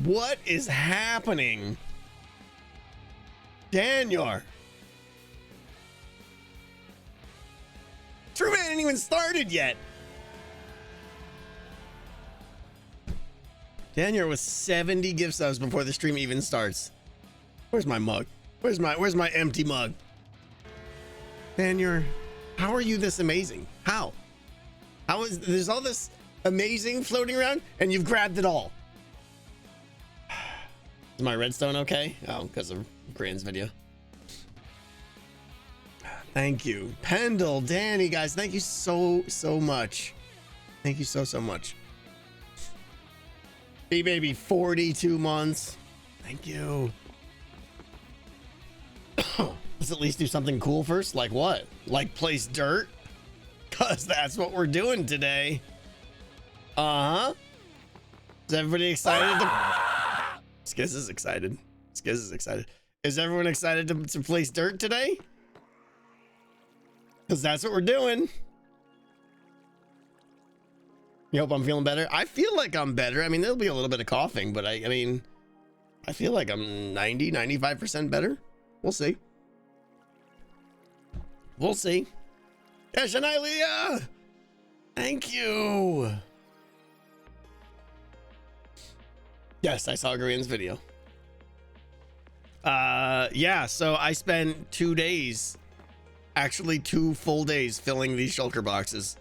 What is happening? Daniel. True Man ain't even started yet. Daniel with 70 gift subs before the stream even starts. Where's my mug? Where's my empty mug? Daniel, how are you this amazing? How is there's all this amazing floating around and you've grabbed it all? Is my redstone okay? Oh, because of Grand's video. Thank you. Pendle, Danny, guys, thank you so much. Thank you so much. Baby, 42 months. Thank you. Let's at least do something cool first. Like what? Like place dirt? Because that's what we're doing today. Uh-huh. Is everybody excited to... Skiz is excited. Skiz is excited. Is everyone excited to place dirt today? Because that's what we're doing. You hope I'm feeling better? I feel like I'm better. I mean, there'll be a little bit of coughing, but I mean, I feel like I'm 95% better. We'll see. We'll see. Yeah, Shania Leah! Thank you. Yes, I saw Grian's video. Yeah, so I spent 2 days, actually 2 full days filling these shulker boxes.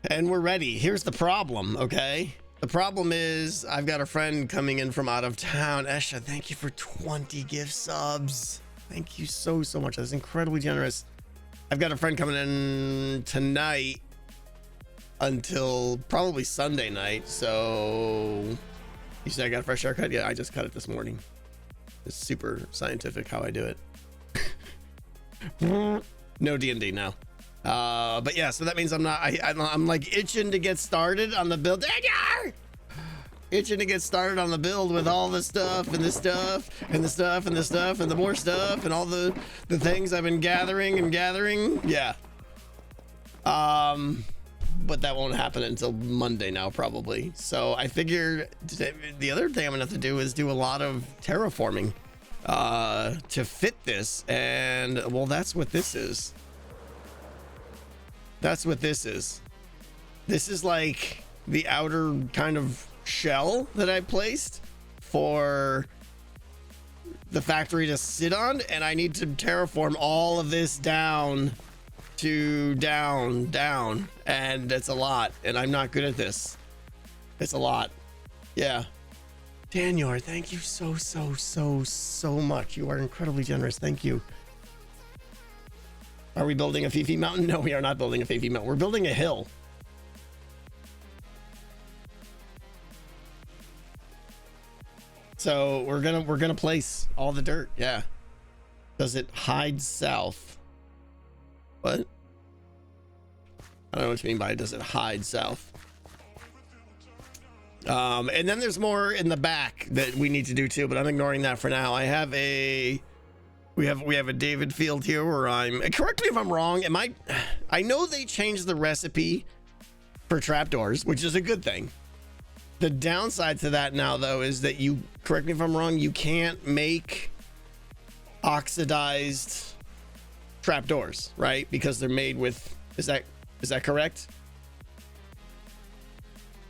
And we're ready. Here's the problem, okay? The problem is I've got a friend coming in from out of town. Esha, thank you for 20 gift subs. Thank you so much. That's incredibly generous. I've got a friend coming in tonight until probably Sunday night. So you said I got a fresh haircut? Yeah, I just cut it this morning. It's super scientific how I do it. No D&D now. But yeah, so that means I'm like itching to get started on the build. Itching to get started on the build with all the stuff and the stuff and the stuff and the stuff and the more stuff and all the things I've been gathering. Yeah. But that won't happen until Monday now, probably. So I figured the other thing I'm gonna have to do is do a lot of terraforming to fit this. And well, that's what this is. That's what this is. This is like the outer kind of shell that I placed for the factory to sit on, and I need to terraform all of this down to down, and it's a lot, and I'm not good at this. It's a lot. Yeah. Daniel, thank you so much. You are incredibly generous. Thank you. Are we building a Fifi mountain? No, we are not building a Fifi mountain. We're building a hill. So we're gonna place all the dirt. Yeah. Does it hide south? What? I don't know what you mean by does it hide south? And then there's more in the back that we need to do too, but I'm ignoring that for now. I have a we have a David field here where I'm, correct me if I'm wrong, I know they changed the recipe for trapdoors, which is a good thing. The downside to that now though is that you, correct me if I'm wrong, you can't make oxidized trapdoors, right? Because they're made with, is that correct?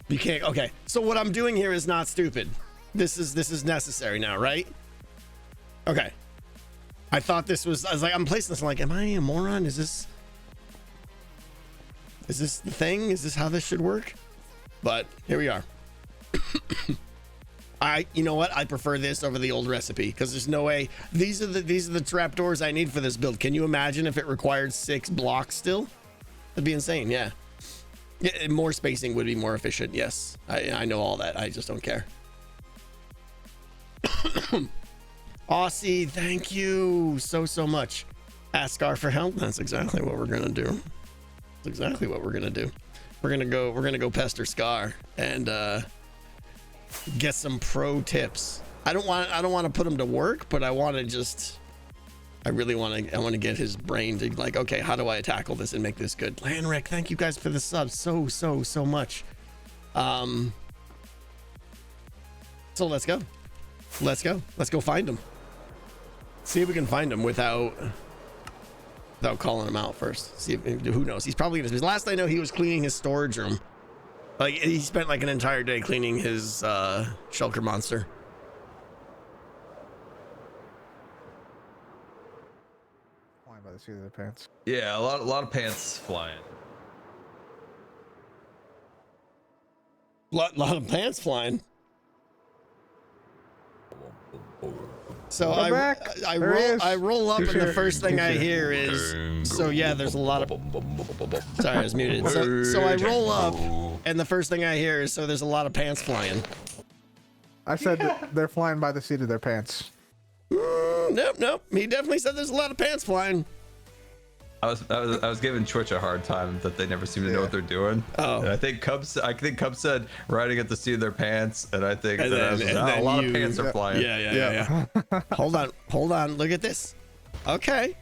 You can't. Okay, so what I'm doing here is not stupid. This is necessary now, right? Okay. I thought this was, I was like, I'm placing this, I'm like, am I a moron? Is this the thing? Is this how this should work? But here we are. You know what? I prefer this over the old recipe because there's no way. These are the trapdoors I need for this build. Can you imagine if it required 6 blocks still? That'd be insane. Yeah. Yeah, more spacing would be more efficient. Yes, I know all that. I just don't care. Aussie, thank you so much. Ask Scar for help. That's exactly what we're gonna do. That's exactly what we're gonna do. We're gonna go pester Scar and get some pro tips. I don't want to put him to work, but I want to get his brain to like, okay, how do I tackle this and make this good? Lanrick, thank you guys for the subs so much. So let's go. Let's go. Let's go find him. See if we can find him without calling him out first. See if, who knows? He's probably gonna. Last I know, he was cleaning his storage room. Like he spent like an entire day cleaning his shulker monster. Flying by the seat of their pants. Yeah, a lot of pants flying. Lot of pants flying. So I roll up, and the first thing I hear is, so yeah, there's a lot of, sorry, I was muted. So I roll up, and the first thing I hear is, so there's a lot of pants flying. I said that they're flying by the seat of their pants. Nope. He definitely said there's a lot of pants flying. I was giving Twitch a hard time that they never seem to know what they're doing. Oh, and I think Cub said riding at the seat of their pants, and I think a lot of pants are flying. Yeah. Hold on. Look at this. Okay.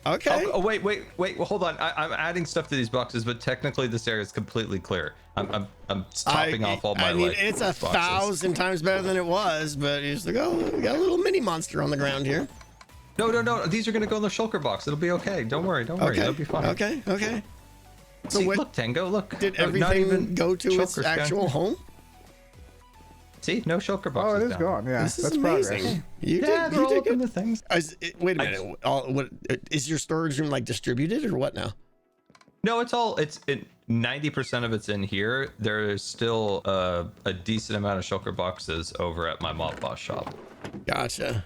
Oh, wait. Well, hold on. I'm adding stuff to these boxes, but technically this area is completely clear. I'm topping off all my. I mean, it's 1,000 times better than it was, but it's like, oh, we got a little mini monster on the ground here. No. These are gonna go in the shulker box. It'll be okay. Don't worry. Okay. It'll be fine. Okay. So see, look, Tango, look. Did everything go to its actual home? See, no shulker boxes. Oh, it is gone. Yeah, this is that's amazing. progress. You they're did all good. the things. Wait a minute. What is your storage room like distributed or what now? No, it's 90% of it's in here. There's still a decent amount of shulker boxes over at my mob boss shop. Gotcha.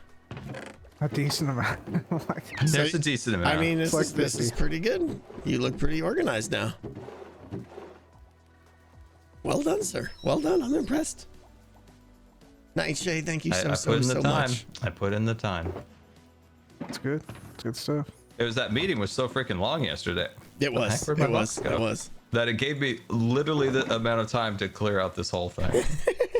A decent amount. There's a decent amount. I mean, this is pretty good. You look pretty organized now. Well done, sir. Well done. I'm impressed. Nightshade, thank you so much. I put in the time. It's good. It's good stuff. It was that meeting was so freaking long yesterday. It was. It was. That it gave me literally the amount of time to clear out this whole thing.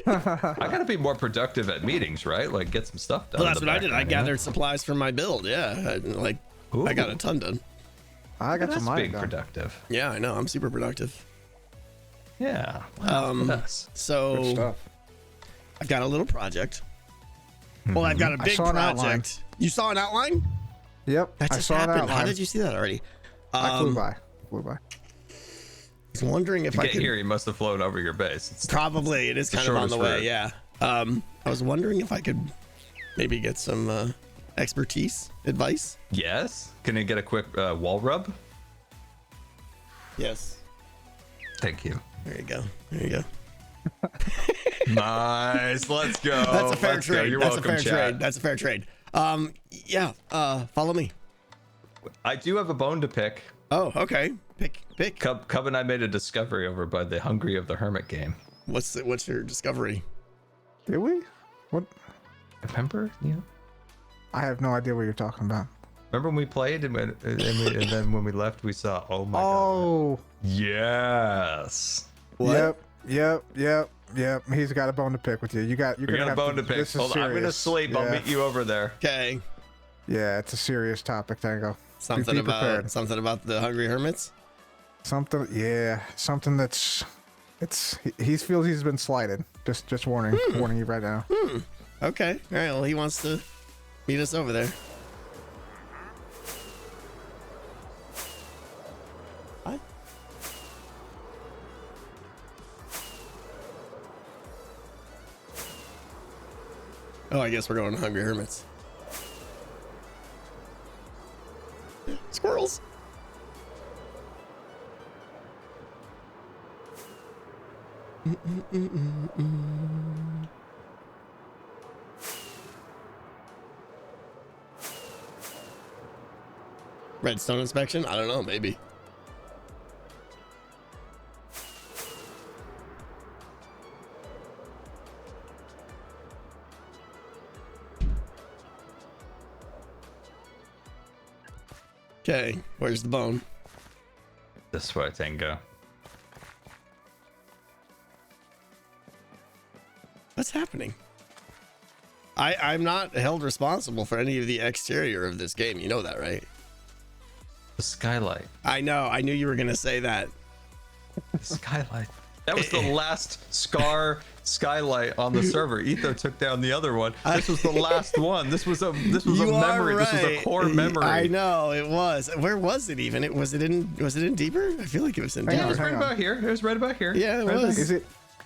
I gotta be more productive at meetings, right? Like get some stuff done. Well, that's what I did. I gathered supplies for my build. Yeah, I got a ton done. I got some being productive. Yeah, I know. I'm super productive. Yeah. So I've got a little project. Well, I've got a big project. You saw an outline? Yep. That just happened. How did you see that already? I flew by. I was wondering if I could. Here, you must have flown over your base. Probably. It is kind of on the way. Yeah. I was wondering if I could maybe get some expertise, advice. Yes. Can you get a quick wall rub? Yes. Thank you. There you go. Nice. Let's go. That's a fair trade. You're welcome, chat. That's a fair trade. Yeah. Follow me. I do have a bone to pick. Oh, okay. Pick. Cub and I made a discovery over by the Hungry of the Hermit game. What's your discovery? Did we? What? Remember? Yeah. I have no idea what you're talking about. Remember when we played and then when we left, we saw. Oh my god. Oh. Yes. What? Yep. He's got a bone to pick with you. You're got a bone to pick. Hold on, I'm gonna sleep. Yeah. I'll meet you over there. Okay. Yeah, it's a serious topic, Tango. Something about the Hungry Hermits. Something that's he feels he's been slighted. Just warning you right now. Okay. All right. Well, he wants to meet us over there. Hi. Oh, I guess we're going to Hungry Hermits. Squirrels. Redstone inspection? I don't know, maybe. Okay, where's the bone? This way, Tango. What's happening? I'm not held responsible for any of the exterior of this game. You know that, right? The skylight. I know. I knew you were going to say that. The skylight. That was the last Scar skylight on the server. Etho took down the other one. This was the last one. This was a memory. Right. This was a core memory. I know it was. Where was it even? Was it in deeper? I feel like it was in deeper. Yeah, it was right about here. It was right about here. Yeah, it was.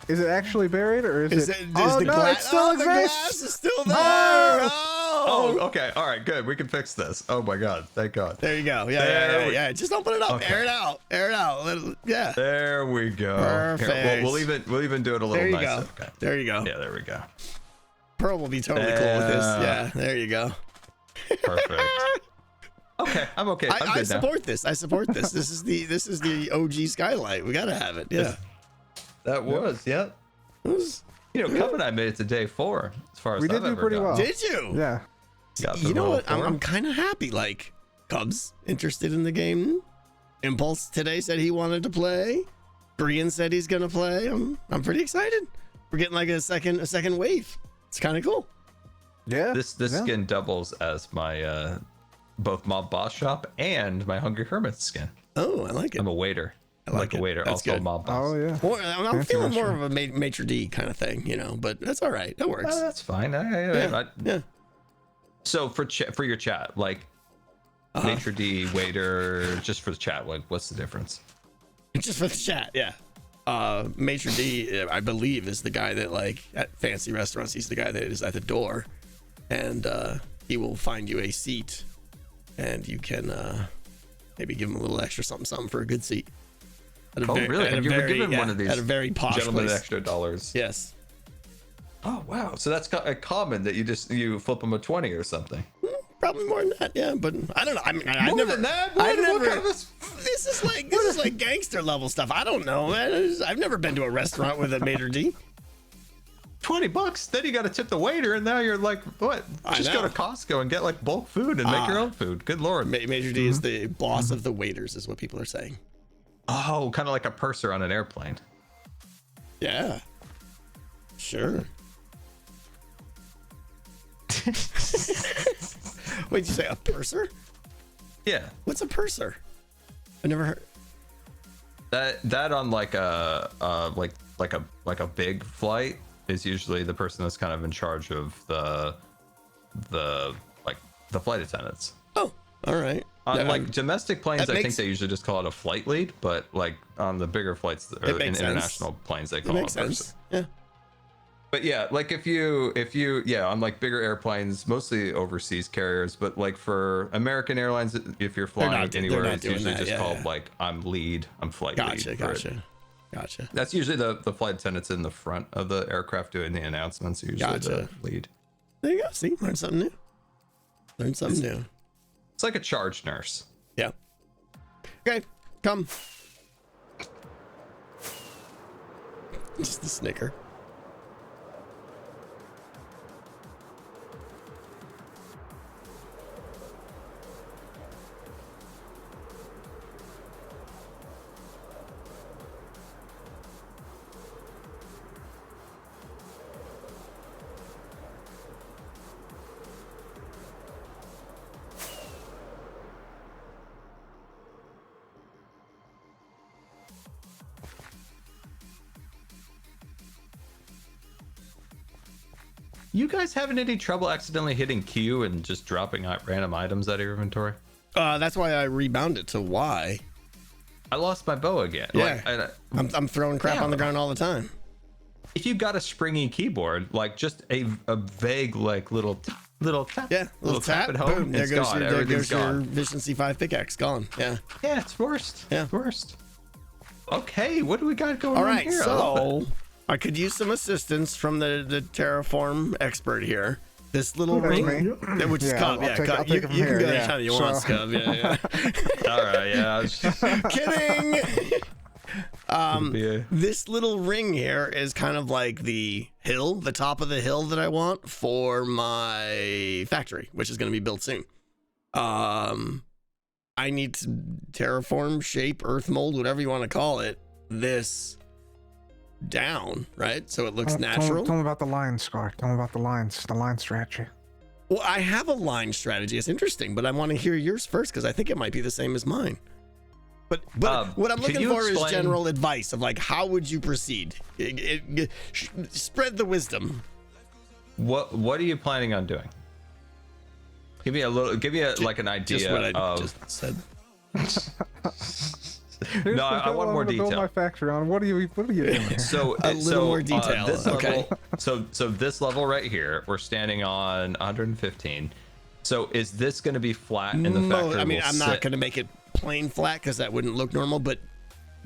Is it actually buried, or is it? Oh the no, it still the glass exists. is still there. Oh, okay. All right, good. We can fix this. Oh my God, thank God. There you go. Yeah. Just open it up. Okay. Air it out. Yeah. There we go. Perfect. Here, we'll even do it a little there you nicer. go. Okay. There you go. Yeah, there we go. Pearl will be totally cool with this. Yeah, there you go. Perfect. Okay, I'm okay. I'm good I support this. I support this. This is the OG skylight. We gotta have it. Yeah. That was. Yep. Cub and I made it to day 4 as far as we did do pretty well. Did you? Yeah. You know what? I'm kind of happy. Like, Cub's interested in the game. Impulse today said he wanted to play. Brian said he's gonna play. I'm pretty excited. We're getting like a second wave. It's kind of cool. Yeah. This skin doubles as my both Mob Boss Shop and my Hungry Hermits skin. Oh, I like it. I'm a waiter. I like a waiter. That's also good. a Mob Boss. Oh yeah. Well, I'm feeling more of a maitre d kind of thing, but that's all right. That works. That's fine. Yeah. So for your chat, like maitre d, waiter, just for the chat, like what's the difference? Just for the chat, yeah. Maitre d, I believe, is the guy that, like, at fancy restaurants, he's the guy that is at the door, and he will find you a seat, and you can maybe give him a little extra something for a good seat. Really? Have you ever given one of these at a very posh gentlemen place. extra dollars? Yes. Oh wow! So that's common that you flip them a 20 or something. Probably more than that, yeah. But I don't know. I mean, More never. than that? I never. What kind of This is like gangster level stuff. I don't know, man. I've never been to a restaurant with a maitre d. $20. Then you got to tip the waiter, and now you're like, what? Just go to Costco and get like bulk food and make your own food. Good lord. Maitre d is the boss of the waiters, is what people are saying. Oh, kind of like a purser on an airplane. Yeah. Sure. What'd you say? A purser? Yeah. What's a purser? I never heard. That on like a big flight is usually the person that's kind of in charge of the flight attendants. Oh, all right. On like domestic planes, I think makes- they usually just call it a flight lead, but like on the bigger flights or in makes international sense. planes, they That call it a makes purser. sense. Yeah. But yeah, like if you on like bigger airplanes, mostly overseas carriers, but like for American Airlines, if you're flying anywhere, it's usually just called like I'm lead, I'm flight lead. Gotcha. That's usually the flight attendants in the front of the aircraft doing the announcements. Usually the lead. There you go. See, learn something new. It's like a charge nurse. Yeah. Okay, come. Just the snicker. You guys having any trouble accidentally hitting Q and just dropping out random items out of your inventory? That's why I rebound it to Y. I lost my bow again. Yeah. Like, I'm throwing crap on the ground all the time. if you got a springy keyboard, like just a vague like little tap, Yeah, little tap at home, boom, there it's goes gone. your, there Everything's goes your gone. Vision C5 pickaxe gone. Yeah. Yeah, it's worst. Yeah. It's worst. Okay, what do we got going All on right, here? I love so I could use some assistance from the Terraform expert here. This little That's ring, me. which is Yeah, Cub. I'll Yeah, take- Cub. I'll You take it from can here, go yeah. anytime you want, So- Cub. Yeah. it. All right, yeah. I was just Kidding. yeah. This little ring here is kind of like the hill, the top of the hill that I want for my factory, which is going to be built soon. I need to terraform, shape, earth mold, whatever you want to call it, this down, right? So it looks natural. Tell me about the lines, Scar. Tell me about the line strategy. Well, I have a line strategy. It's interesting, but I want to hear yours first because I think it might be the same as mine. But what I'm looking for is explain- general advice of like, how would you proceed? Spread the wisdom. What are you planning on doing? Give me like an idea Just what I of. just said. Here's No, the I hill want I'm more gonna build detail. my factory on. What are you doing? So A little more detail, This okay. level, so this level right here, we're standing on 115. So is this going to be flat in the factory? I mean, will I'm not sit- going to make it plain flat because that wouldn't look normal, but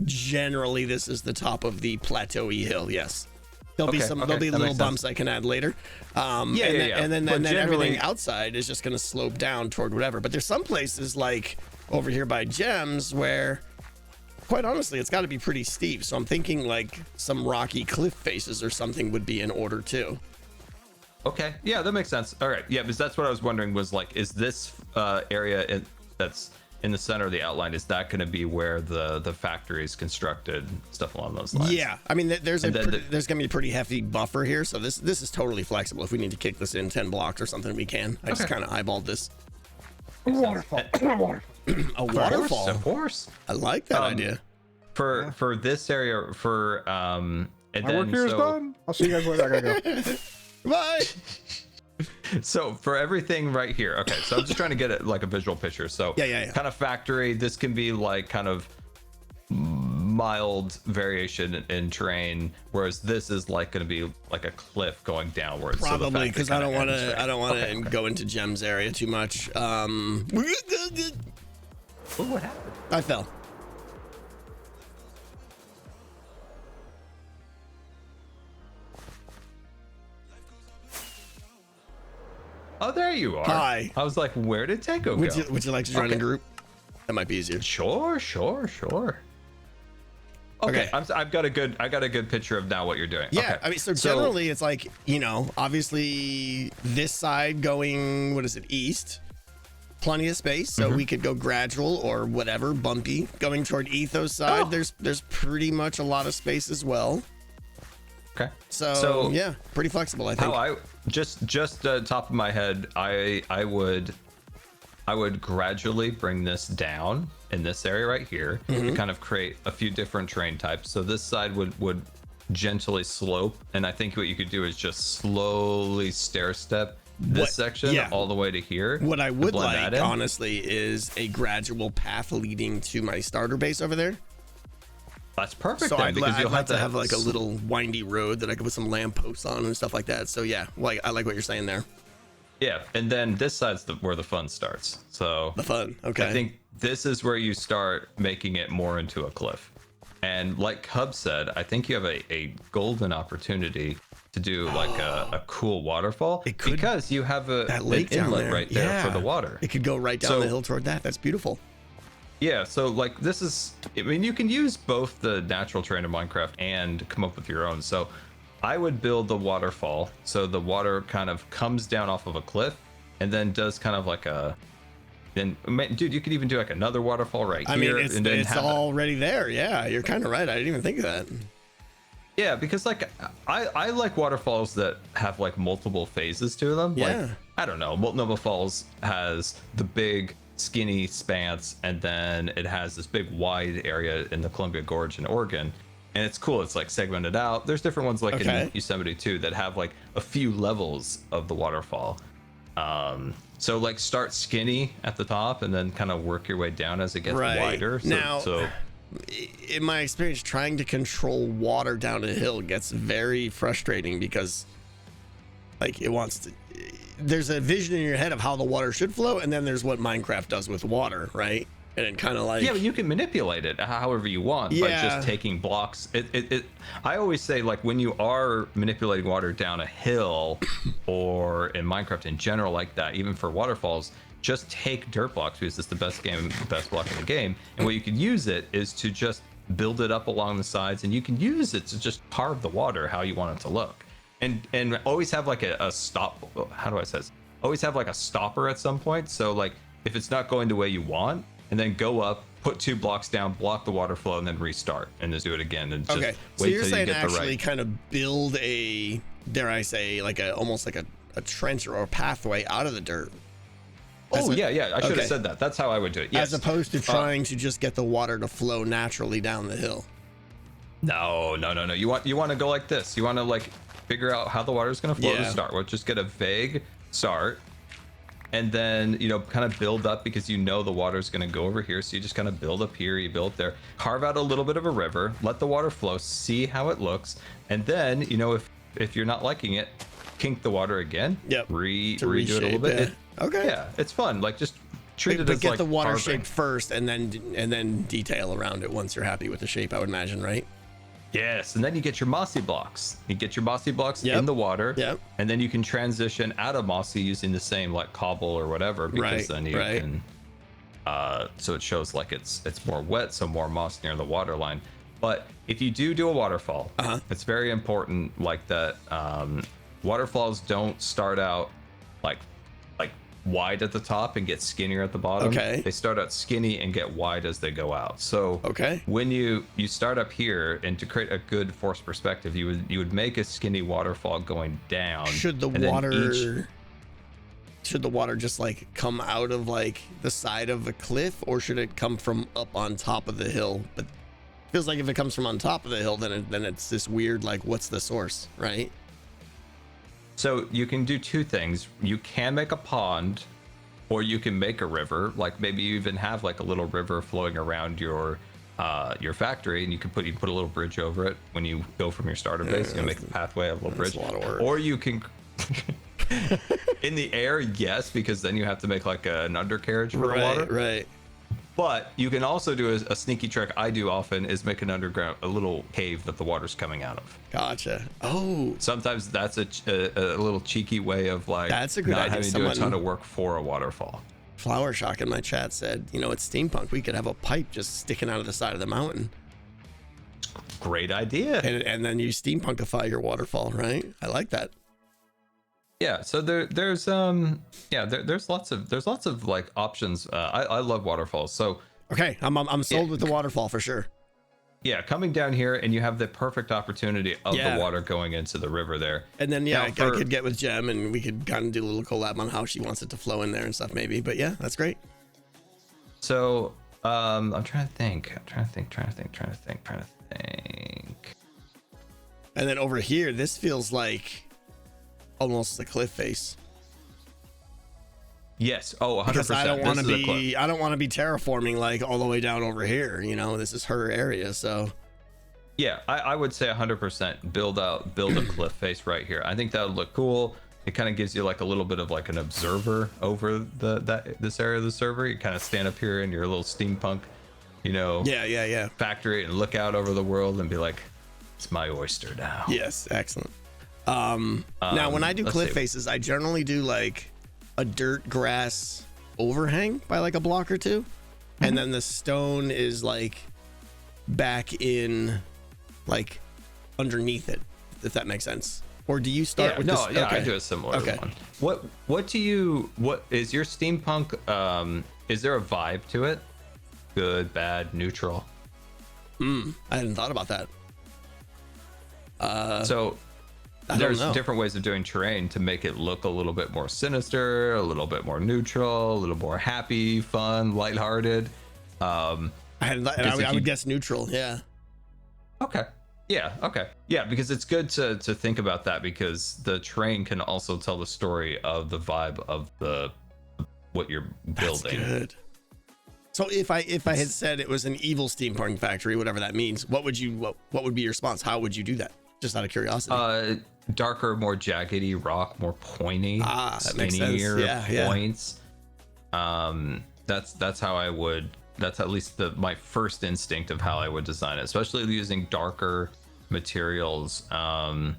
generally this is the top of the plateau-y hill. Yes. There'll be Okay, some. okay, There'll be that little makes bumps sense. I can add later. Yeah. And then But generally- everything outside is just going to slope down toward whatever. But there's some places like over here by Gems where, quite honestly, it's got to be pretty steep. So I'm thinking like some rocky cliff faces or something would be in order too. Okay, yeah, that makes sense. All right, yeah, because that's what I was wondering was like, is this area that's in the center of the outline, is that going to be where the factory is constructed, stuff along those lines? Yeah, I mean, there's And then there's gonna be a pretty hefty buffer here, so this is totally flexible. If we need to kick this in 10 blocks or something, we can. I just Okay. kind of eyeballed this. Waterfall. A waterfall. Of course. I like that idea. For this area, and My then work here is so, done. I'll see you guys later. I gotta go. Bye. so for everything right here, okay, so I'm just trying to get it like a visual picture. So Yeah. kind of factory, this can be like kind of mild variation in terrain, whereas this is like going to be like a cliff going downwards. Probably because I don't want to. I don't want to Okay. go into Gems area too much. Ooh, what happened? I fell. Oh, there you are. Hi. I was like, where did Tango go? Would you like to join Okay. a group? That might be easier. Sure. Okay, Okay. I got a good picture of now what you're doing. Yeah, Okay. I mean, so generally it's like, obviously this side going, what is it, east? Plenty of space, so we could go gradual or whatever, bumpy. Going toward Ethos side, there's pretty much a lot of space as well. Okay. So yeah, pretty flexible, I think. How I just top of my head, I would gradually bring this down in this area right here to kind of create a few different terrain types. So this side would gently slope, and I think what you could do is just slowly stair step this section all the way to here. What I to would blend like, that in. honestly, is a gradual path leading to my starter base over there. That's perfect. So then, I'd because you'll like to that have like a little windy road that I could put some lampposts on and stuff like that. So yeah, like I like what you're saying there. Yeah, and then this side's where the fun starts. So The fun. Okay. I think this is where you start making it more into a cliff. And like Hub said, I think you have a golden opportunity to do like a cool waterfall. It could- because you have that lake an down inlet there right there for the water. It could go right down So- the hill toward that. That's beautiful. Yeah, so like this is, I mean, you can use both the natural terrain of Minecraft and come up with your own. So I would build the waterfall so the water kind of comes down off of a cliff and then does kind of like dude, you could even do like another waterfall right I here. mean, it's and then have already there. Yeah, you're kind of right. I didn't even think of that. Yeah, because like I like waterfalls that have like multiple phases to them. Yeah. Like, I don't know, Multnomah Falls has the big skinny expanse, and then it has this big wide area in the Columbia Gorge in Oregon. And it's cool. It's like segmented out. There's different ones like in Yosemite too that have like a few levels of the waterfall. So like start skinny at the top and then kind of work your way down as it gets wider. So, in my experience, trying to control water down a hill gets very frustrating because like it wants to, there's a vision in your head of how the water should flow, and then there's what Minecraft does with water, right? And it kind of like, yeah, but you can manipulate it however you want by just taking blocks. I always say, like, when you are manipulating water down a hill or in Minecraft in general like that, even for waterfalls, just take dirt blocks because it's the best block in the game. And what you can use it is to just build it up along the sides, and you can use it to just carve the water how you want it to look. And always have like a stop. How do I say this? Always have like a stopper at some point. So like if it's not going the way you want, and then go up, put 2 blocks down, block the water flow, and then restart, and just do it again. And just okay, so wait you're till you saying get the actually right. kind of build a, dare I say, like almost like a trench or a pathway out of the dirt. Oh, yeah. I should have said that. That's how I would do it. Yes. As opposed to trying to just get the water to flow naturally down the hill. No. You want to go like this. You want to like figure out how the water is going to flow to start. We'll just get a vague start, and then kind of build up, because the water is going to go over here. So you just kind of build up here. You build there. Carve out a little bit of a river. Let the water flow. See how it looks, and then if you're not liking it, kink the water again. Yep. Redo it a little bit. Okay. It's fun. Like just treat it as get like the water carving. shaped first, and then detail around it once you're happy with the shape, I would imagine, right? Yes, and then you get your mossy blocks. You get your mossy blocks in the water, and then you can transition out of mossy using the same like cobble or whatever, because then you can. So it shows like it's more wet, so more moss near the water line. But if you do a waterfall, it's very important like that. Waterfalls don't start out like wide at the top and get skinnier at the bottom. Okay. They start out skinny and get wide as they go out. So when you start up here, and to create a good force perspective, you would make a skinny waterfall going down. Should the water just like come out of like the side of a cliff, or should it come from up on top of the hill? But it feels like if it comes from on top of the hill, then it's this weird like, what's the source, right? So you can do two things. You can make a pond, or you can make a river. Like maybe you even have like a little river flowing around your factory, and you can put a little bridge over it when you go from your starter base. You make the pathway, a little bridge. A lot of work. Or you can in the air, yes, because then you have to make like an undercarriage for the water. Right. But you can also do a sneaky trick I do often, is make a little cave that the water's coming out of. Gotcha. Oh. Sometimes that's a little cheeky way of like that's a good not idea. having to do a ton of work for a waterfall. Flower Shock in my chat said, it's steampunk. We could have a pipe just sticking out of the side of the mountain. Great idea. And then you steampunkify your waterfall, right? I like that. Yeah, so there's lots of like options. I love waterfalls. So okay, I'm sold with the waterfall for sure. Yeah, coming down here, and you have the perfect opportunity of the water going into the river there. And then I could get with Jem, and we could kind of do a little collab on how she wants it to flow in there and stuff, maybe. But yeah, that's great. So I'm trying to think. And then over here, this feels like almost the cliff face. Yes. Oh, 100%. Because I don't want to be terraforming like all the way down over here. This is her area, so. Yeah, I would say 100% build a cliff face right here. I think that would look cool. It kind of gives you like a little bit of like an observer over this area of the server. You kind of stand up here in your little steampunk, factory, and look out over the world and be like, it's my oyster now. Yes, excellent. Now when I do cliff faces, I generally do like a dirt grass overhang by like a block or two, and then the stone is like back in like underneath it, if that makes sense. Or do you start with this? Okay. I do a similar one. What is your steampunk, is there a vibe to it? Good, bad, neutral? I hadn't thought about that. So there's different ways of doing terrain to make it look a little bit more sinister, a little bit more neutral, a little more happy, fun, lighthearted. I would guess neutral. Yeah. Okay. Yeah. Okay. Yeah, because it's good to think about that, because the terrain can also tell the story of the vibe of what you're building. That's good. So if I had said it was an evil steampunk factory, whatever that means, what would be your response? How would you do that? Just out of curiosity. Darker, more jaggedy rock, more pointy, that makes sense. Points. That's how I would. That's at least my first instinct of how I would design it, especially using darker materials. I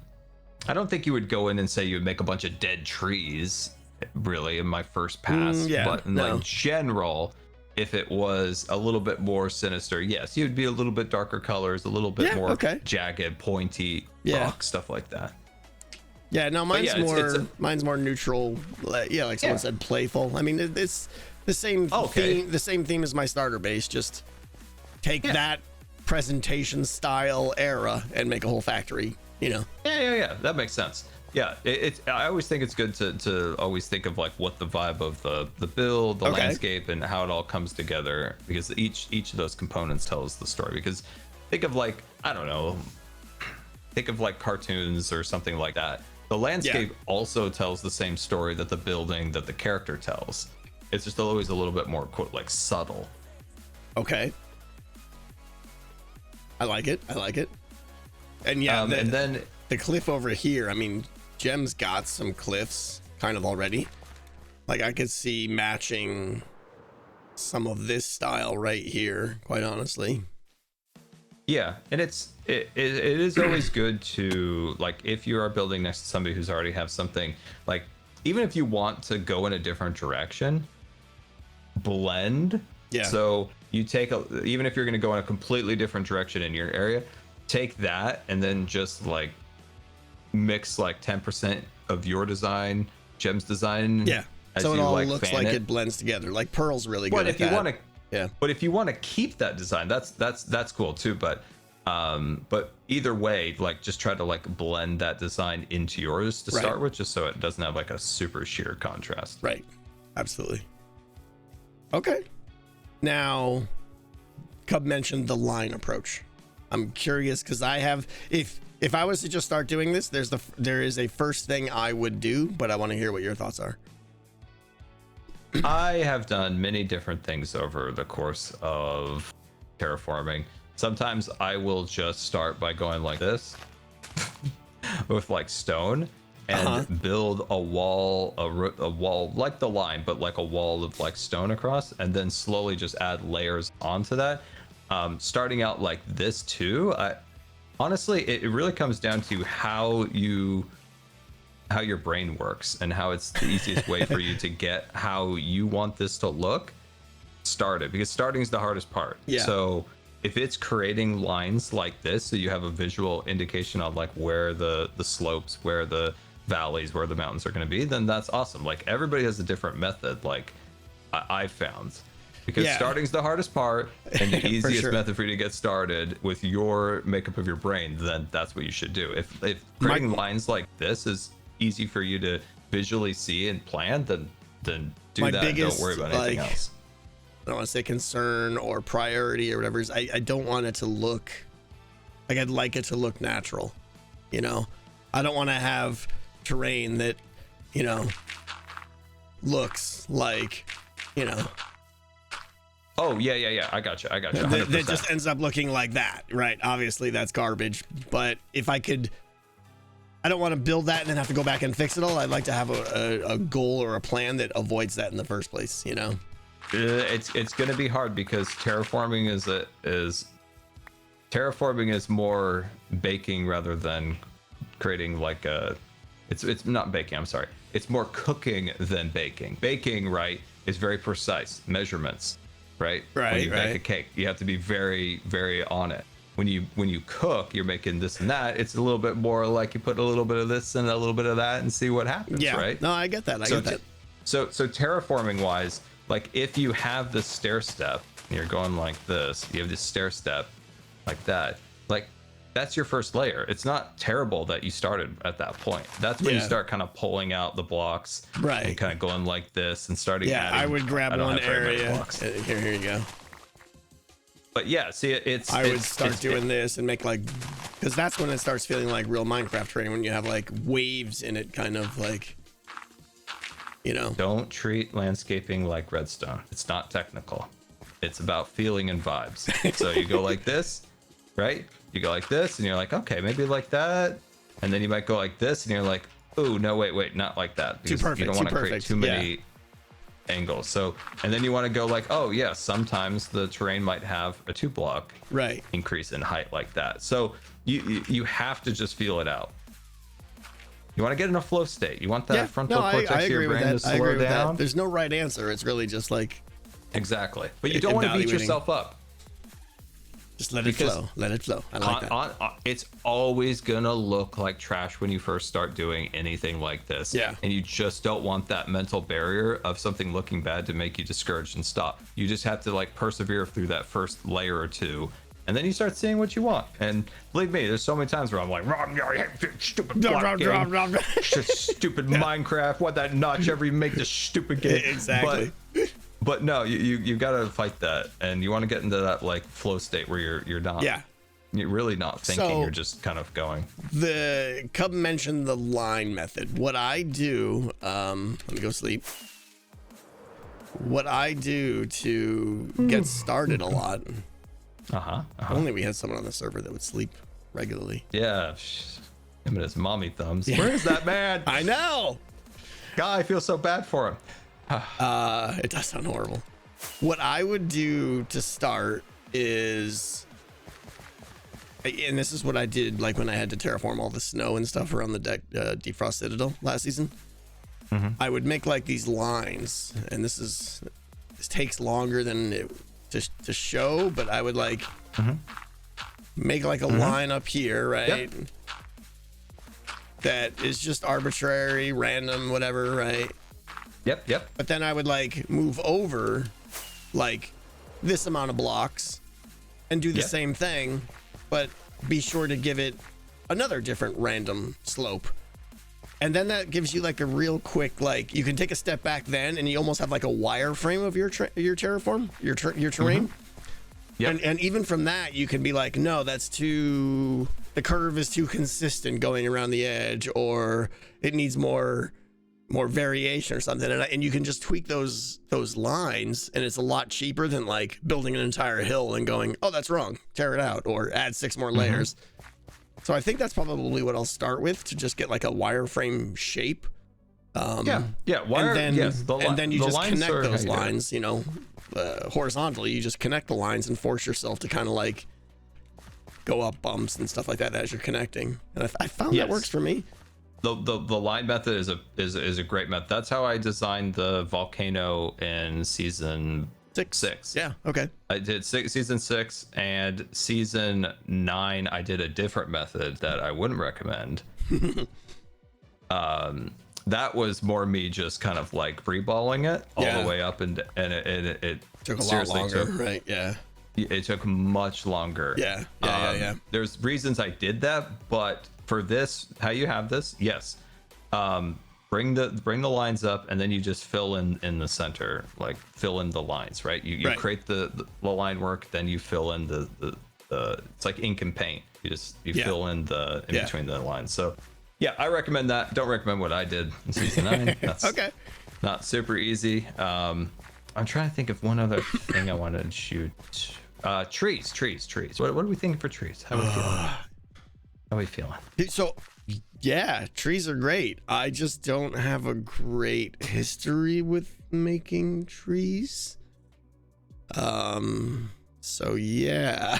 don't think you would go in and say you would make a bunch of dead trees, really, in my first pass. But in like general, if it was a little bit more sinister, yes, you'd be a little bit darker colors, a little bit more jagged, pointy rock, stuff like that. Yeah, no, mine's more neutral. Like someone said, playful. I mean, it's the same theme. The same theme as my starter base. Just take that presentation style era and make a whole factory. Yeah. That makes sense. Yeah, it's. I always think it's good to always think of like what the vibe of the build, the landscape, and how it all comes together, because each of those components tells the story. Because think of like, I don't know, think of like cartoons or something like that. The landscape also tells the same story that the building, that the character tells. It's just always a little bit more quote like subtle. Okay. I like it. And yeah, and then the cliff over here, I mean, Gem's got some cliffs kind of already. Like I could see matching some of this style right here, quite honestly. Yeah, and it is always good to, like, if you are building next to somebody who's already have something, like, even if you want to go in a different direction, blend. Yeah. So you take even if you're going to go in a completely different direction in your area, take that and then just like mix like 10% of your design, Gem's design. Yeah. So it all looks like it blends together. Like Pearl's really good at that. Want to, yeah. But if you want to keep that design, that's cool too. But either way, like just try to like blend that design into yours to start with, just so it doesn't have like a super sheer contrast. Right. Absolutely. Okay. Now, Cub mentioned the line approach. I'm curious because I have, if I was to just start doing this, there is a first thing I would do, but I want to hear what your thoughts are. I have done many different things over the course of terraforming. Sometimes I will just start by going like this with like stone and build a wall like the line, but like a wall of like stone across, and then slowly just add layers onto that. Starting out like this too. Honestly, it really comes down to how your brain works and how it's the easiest way for you to get how you want this to look started, because starting is the hardest part. Yeah. So if it's creating lines like this, so you have a visual indication on like where the slopes, where the valleys, where the mountains are going to be, then that's awesome. Like everybody has a different method, like I've found, because starting's the hardest part and the easiest method for you to get started with your makeup of your brain, then that's what you should do. If creating lines like this is easy for you to visually see and plan, then do that. Don't worry about anything else. I don't want to say concern or priority or whatever. I don't want it to look like, I'd like it to look natural. You know, I don't want to have terrain that, you know, looks like, you know. Oh yeah. I got you. That just ends up looking like that, right? Obviously, that's garbage. But if I could, I don't want to build that and then have to go back and fix it all. I'd like to have a goal or a plan that avoids that in the first place. You know, it's going to be hard because terraforming is more baking rather than creating like a. It's not baking. I'm sorry. It's more cooking than baking. Baking, right, is very precise measurements. Right. When you bake a cake, you have to be very, very on it. When you cook, you're making this and that. It's a little bit more like you put a little bit of this and a little bit of that and see what happens. Yeah. Right. No, I get that. I get that. So terraforming wise, like if you have the stair step, and you're going like this. You have this stair step, like that. Like that's your first layer. It's not terrible that you started at that point. That's when you start kind of pulling out the blocks, right? And kind of going like this and starting. Yeah, adding, I would grab one area. Here you go. But yeah, see, I would start doing this and make like, because that's when it starts feeling like real Minecraft terrain, when you have like waves in it, kind of like, you know. Don't treat landscaping like redstone. It's not technical. It's about feeling and vibes. So you go like this, right? You go like this and you're like, okay, maybe like that. And then you might go like this and you're like, oh, no, wait, not like that. Because you don't want to create too many angles. So, and then you want to go like, oh yeah, sometimes the terrain might have a 2-block increase in height like that. So you have to just feel it out. You want to get in a flow state. You want that frontal cortex of your brain to slow down. There's no right answer. It's really just like. Exactly. But you don't want to beat yourself up. Just let it flow. Let it flow. I like that. It's always gonna look like trash when you first start doing anything like this. Yeah. And you just don't want that mental barrier of something looking bad to make you discouraged and stop. You just have to like persevere through that first layer or two, And then you start seeing what you want. And believe me, there's so many times where I'm like, stupid block game. Stupid Minecraft. What that notch ever you make this stupid game. Exactly. But no, you gotta fight that, and you want to get into that like flow state where you're not. Yeah. You're really not thinking. So, you're just kind of going. The Cub mentioned the line method. What I do, let me go sleep. What I do to get started a lot. If only we had someone on the server that would sleep regularly. Yeah. Him and his mommy thumbs. Yeah. Where is that man? I know. God, I feel so bad for him. It does sound horrible. What I would do to start is, and this is what I did like when I had to terraform all the snow and stuff around the Defrost Citadel last season. I would make like these lines, and this takes longer than it to show, but I would like make like a line up here, right? Yep. That is just arbitrary, random, whatever, right? Yep. But then I would like move over like this amount of blocks and do the same thing, but be sure to give it another different random slope. And then that gives you like a real quick, like you can take a step back then and you almost have like a wireframe of your terraform, your terrain. And even from that, you can be like, no, the curve is too consistent going around the edge, or it needs more variation or something. And you can just tweak those lines, and it's a lot cheaper than like building an entire hill and going, oh, that's wrong, tear it out, or add 6 more layers. So I think that's probably what I'll start with, to just get like a wireframe shape. Wire, and then you just connect those lines, horizontally. You just connect the lines and force yourself to kind of like go up bumps and stuff like that as you're connecting. And I found that works for me. The line method is a great method. That's how I designed the volcano in season 6. Yeah. Okay. I did season 6, and season 9 I did a different method that I wouldn't recommend. That was more me just kind of like freeballing it all the way up, and it took a lot longer, right? Yeah. It took much longer. Yeah. There's reasons I did that, but for this, how you have this, yes. Bring the lines up, and then you just fill in the center, like fill in the lines, right? You create the line work, then you fill in the it's like ink and paint. You fill in the in between the lines. So yeah, I recommend that. Don't recommend what I did in season 9. That's okay. Not super easy. I'm trying to think of one other thing I wanted to shoot. Trees. What are we thinking for trees? How are we feeling? So yeah, trees are great. I just don't have a great history with making trees. So yeah.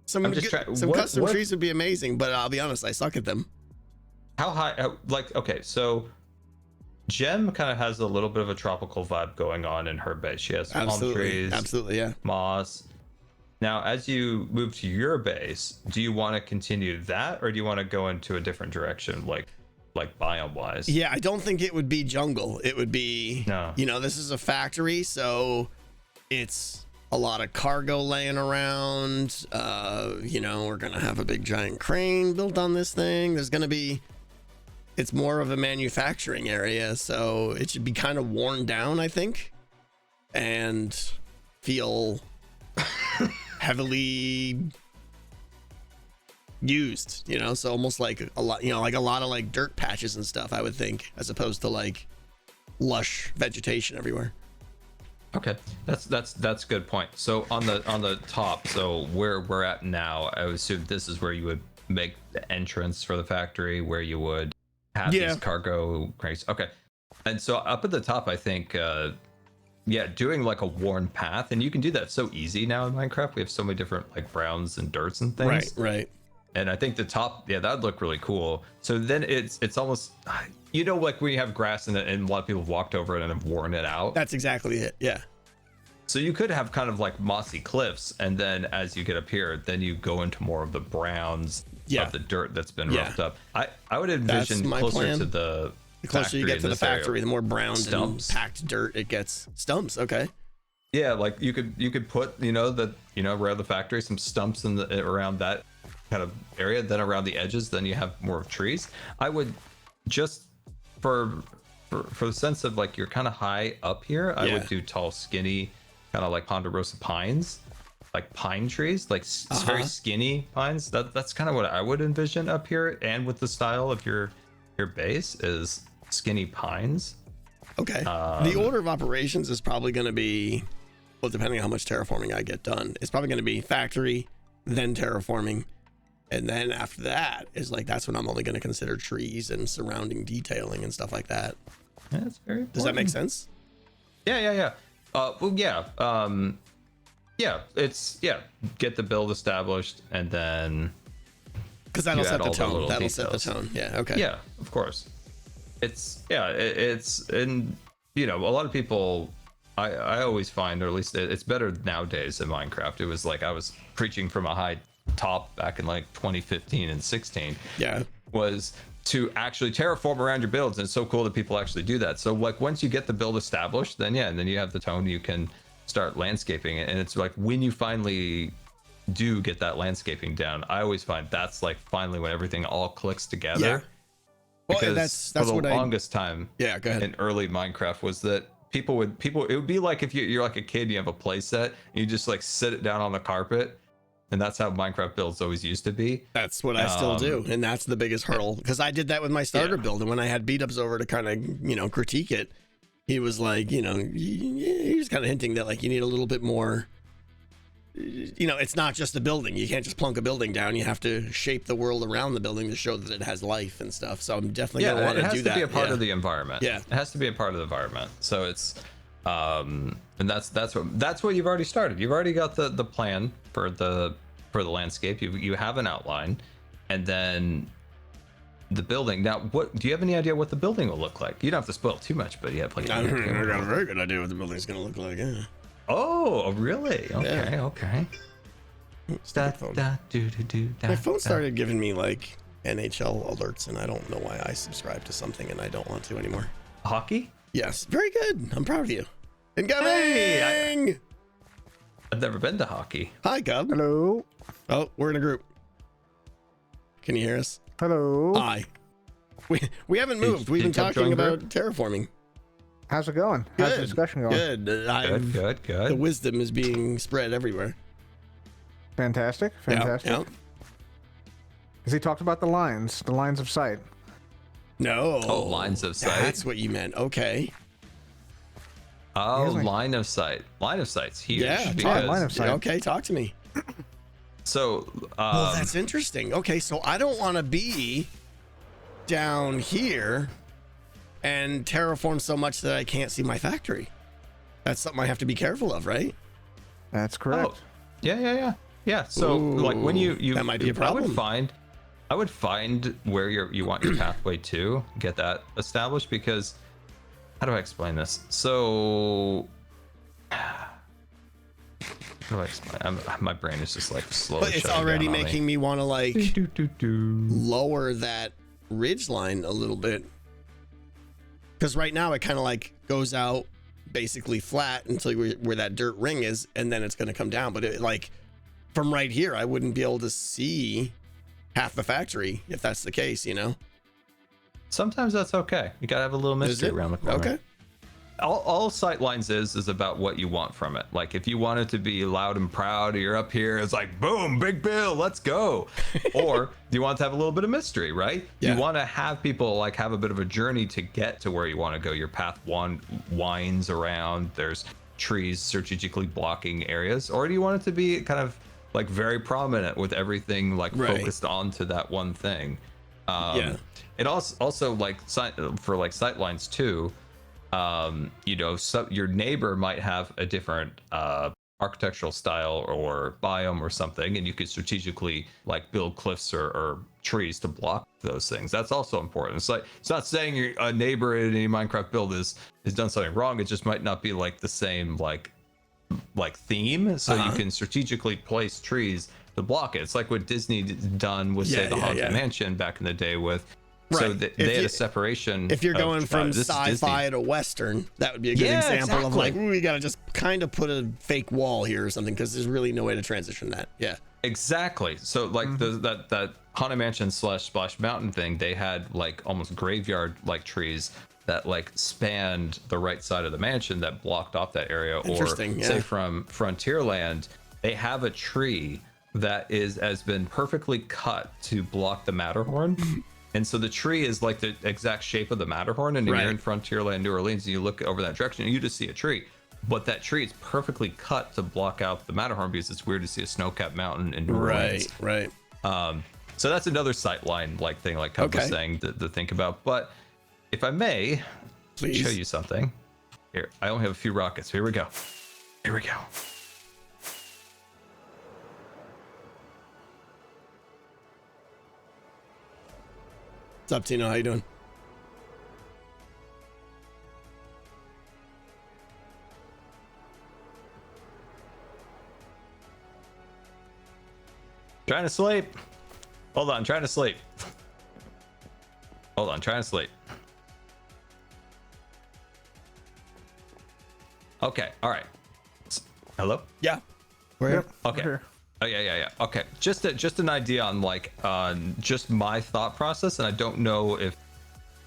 Some custom trees would be amazing, but I'll be honest, I suck at them. How high? Okay, so Gem kind of has a little bit of a tropical vibe going on in her base. She has palm trees, moss. Now, as you move to your base, do you want to continue that, or do you want to go into a different direction, like biome wise? Yeah, I don't think it would be jungle. It would be, this is a factory, so it's a lot of cargo laying around. We're gonna have a big giant crane built on this thing. It's more of a manufacturing area, so it should be kind of worn down, I think, and feel heavily used, so almost like a lot, like a lot of like dirt patches and stuff, I would think, as opposed to like lush vegetation everywhere. Okay, that's a good point. So on the top, so where we're at now, I would assume this is where you would make the entrance for the factory, where you would have these cargo crates. Okay, and so up at the top, I think doing like a worn path, and you can do that so easy now in Minecraft. We have so many different like browns and dirts and things. Right. And I think the top, that'd look really cool. So then it's almost, like when you have grass and a lot of people have walked over it and have worn it out. That's exactly it. Yeah. So you could have kind of like mossy cliffs, and then as you get up here, then you go into more of the browns of the dirt that's been roughed up. I would envision closer to the closer you get to the factory, area, the more browned and packed dirt it gets. Stumps, okay. Yeah, like you could put around the factory some stumps around that kind of area, then around the edges, then you have more of trees. I would just for the sense of like you're kind of high up here, I would do tall, skinny, kind of like ponderosa pines, like pine trees, like very skinny pines. That's kind of what I would envision up here, and with the style of your base is skinny pines. Okay. The order of operations is probably going to be, well, depending on how much terraforming I get done, it's probably going to be factory, then terraforming. And then after that is like, that's when I'm only going to consider trees and surrounding detailing and stuff like that. Yeah, that's very important. Does that make sense? Yeah. Well, yeah. Get the build established and then. Because that'll set the tone. That'll set the tone. Yeah. Okay. Yeah, of course. And a lot of people, I always find, or at least it's better nowadays in Minecraft. It was like I was preaching from a high top back in like 2015 and 16. Yeah. Was to actually terraform around your builds, and it's so cool that people actually do that. So like once you get the build established, then and then you have the tone, you can start landscaping it. And it's like when you finally do get that landscaping down, I always find that's like finally when everything all clicks together. Yeah. Well, because that's for the what longest time go ahead. in early Minecraft was that people it would be like if you're like a kid, you have a play set and you just like sit it down on the carpet, and that's how Minecraft builds always used to be. That's what I still do, and that's the biggest hurdle, because I did that with my starter build, and when I had beat-ups over to kind of critique it, he was like, he was kind of hinting that like you need a little bit more. It's not just a building. You can't just plunk a building down. You have to shape the world around the building to show that it has life and stuff. So I'm definitely going to want to do that. It has to be a part of the environment. Yeah. It has to be a part of the environment. So it's, and that's what you've already started. You've already got the plan for the landscape. You have an outline, and then the building. Now, what do you have any idea what the building will look like? You don't have to spoil too much, but you have like. I got a very good idea what the building's going to look like. Yeah. Oh, really? Okay, yeah. Okay. My phone started giving me like NHL alerts, and I don't know why I subscribed to something and I don't want to anymore. Hockey? Yes, very good. I'm proud of you. Incoming! Hey, I've never been to hockey. Hi, Cub. Hello. Oh, we're in a group. Can you hear us? Hello. Hi. We haven't moved. We've been talking about terraforming. How's it going? How's the discussion going? Good. Good. The wisdom is being spread everywhere. Fantastic. Yeah. Has he talked about the lines of sight? No. Oh, lines of sight. That's what you meant. Okay. Oh, line of sight. Line of sight's huge. Yeah, line of sight. Okay, talk to me. So, well, that's interesting. Okay, so I don't want to be down here and terraform so much that I can't see my factory. That's something I have to be careful of, right? That's correct. Oh, yeah. So, like when you that might be a problem. I would find where you want your pathway to, get that established, because how do I explain this? So how do I explain? My brain is just like slow. But it's already making me want to like lower that ridge line a little bit, because right now it kind of like goes out basically flat until where that dirt ring is, and then it's going to come down. But it, like from right here, I wouldn't be able to see half the factory if that's the case, Sometimes that's okay. You gotta have a little mystery around the corner. Okay. All sight lines is about what you want from it. Like if you want it to be loud and proud, you're up here, it's like boom, big bill, let's go. Or you want to have a little bit of mystery, right? Yeah. You want to have people like have a bit of a journey to get to where you want to go. Your path winds around. There's trees strategically blocking areas. Or do you want it to be kind of like very prominent with everything like focused onto that one thing? It also like for like sight lines too. So your neighbor might have a different architectural style or biome or something, and you could strategically like build cliffs or trees to block those things. That's also important. It's like it's not saying a neighbor in any Minecraft build has done something wrong. It just might not be like the same like theme. So you can strategically place trees to block it. It's like what Disney done with say the Haunted Mansion back in the day with So Right. they had a separation. If you're going from this is sci-fi Disney. to Western, that would be a good example of like, ooh, we got to just kind of put a fake wall here or something because there's really no way to transition that. Yeah. Exactly. So like that Haunted Mansion / Splash Mountain thing, they had like almost graveyard like trees that like spanned the right side of the mansion that blocked off that area. Or say from Frontierland, they have a tree that has been perfectly cut to block the Matterhorn. And so the tree is like the exact shape of the Matterhorn. And if you're in Frontierland, New Orleans, and you look over that direction, and you just see a tree. But that tree is perfectly cut to block out the Matterhorn because it's weird to see a snow-capped mountain in New Orleans. Right. So that's another sightline like thing, like Cub was saying, to think about. But if I may show you something. Here, I only have a few rockets. Here we go. What's up, Tino? How you doing? Trying to sleep. Hold on, trying to sleep. Okay, all right. Hello? Yeah. We're here. Okay. We're here. Oh yeah. Okay, just an idea on like just my thought process, and I don't know if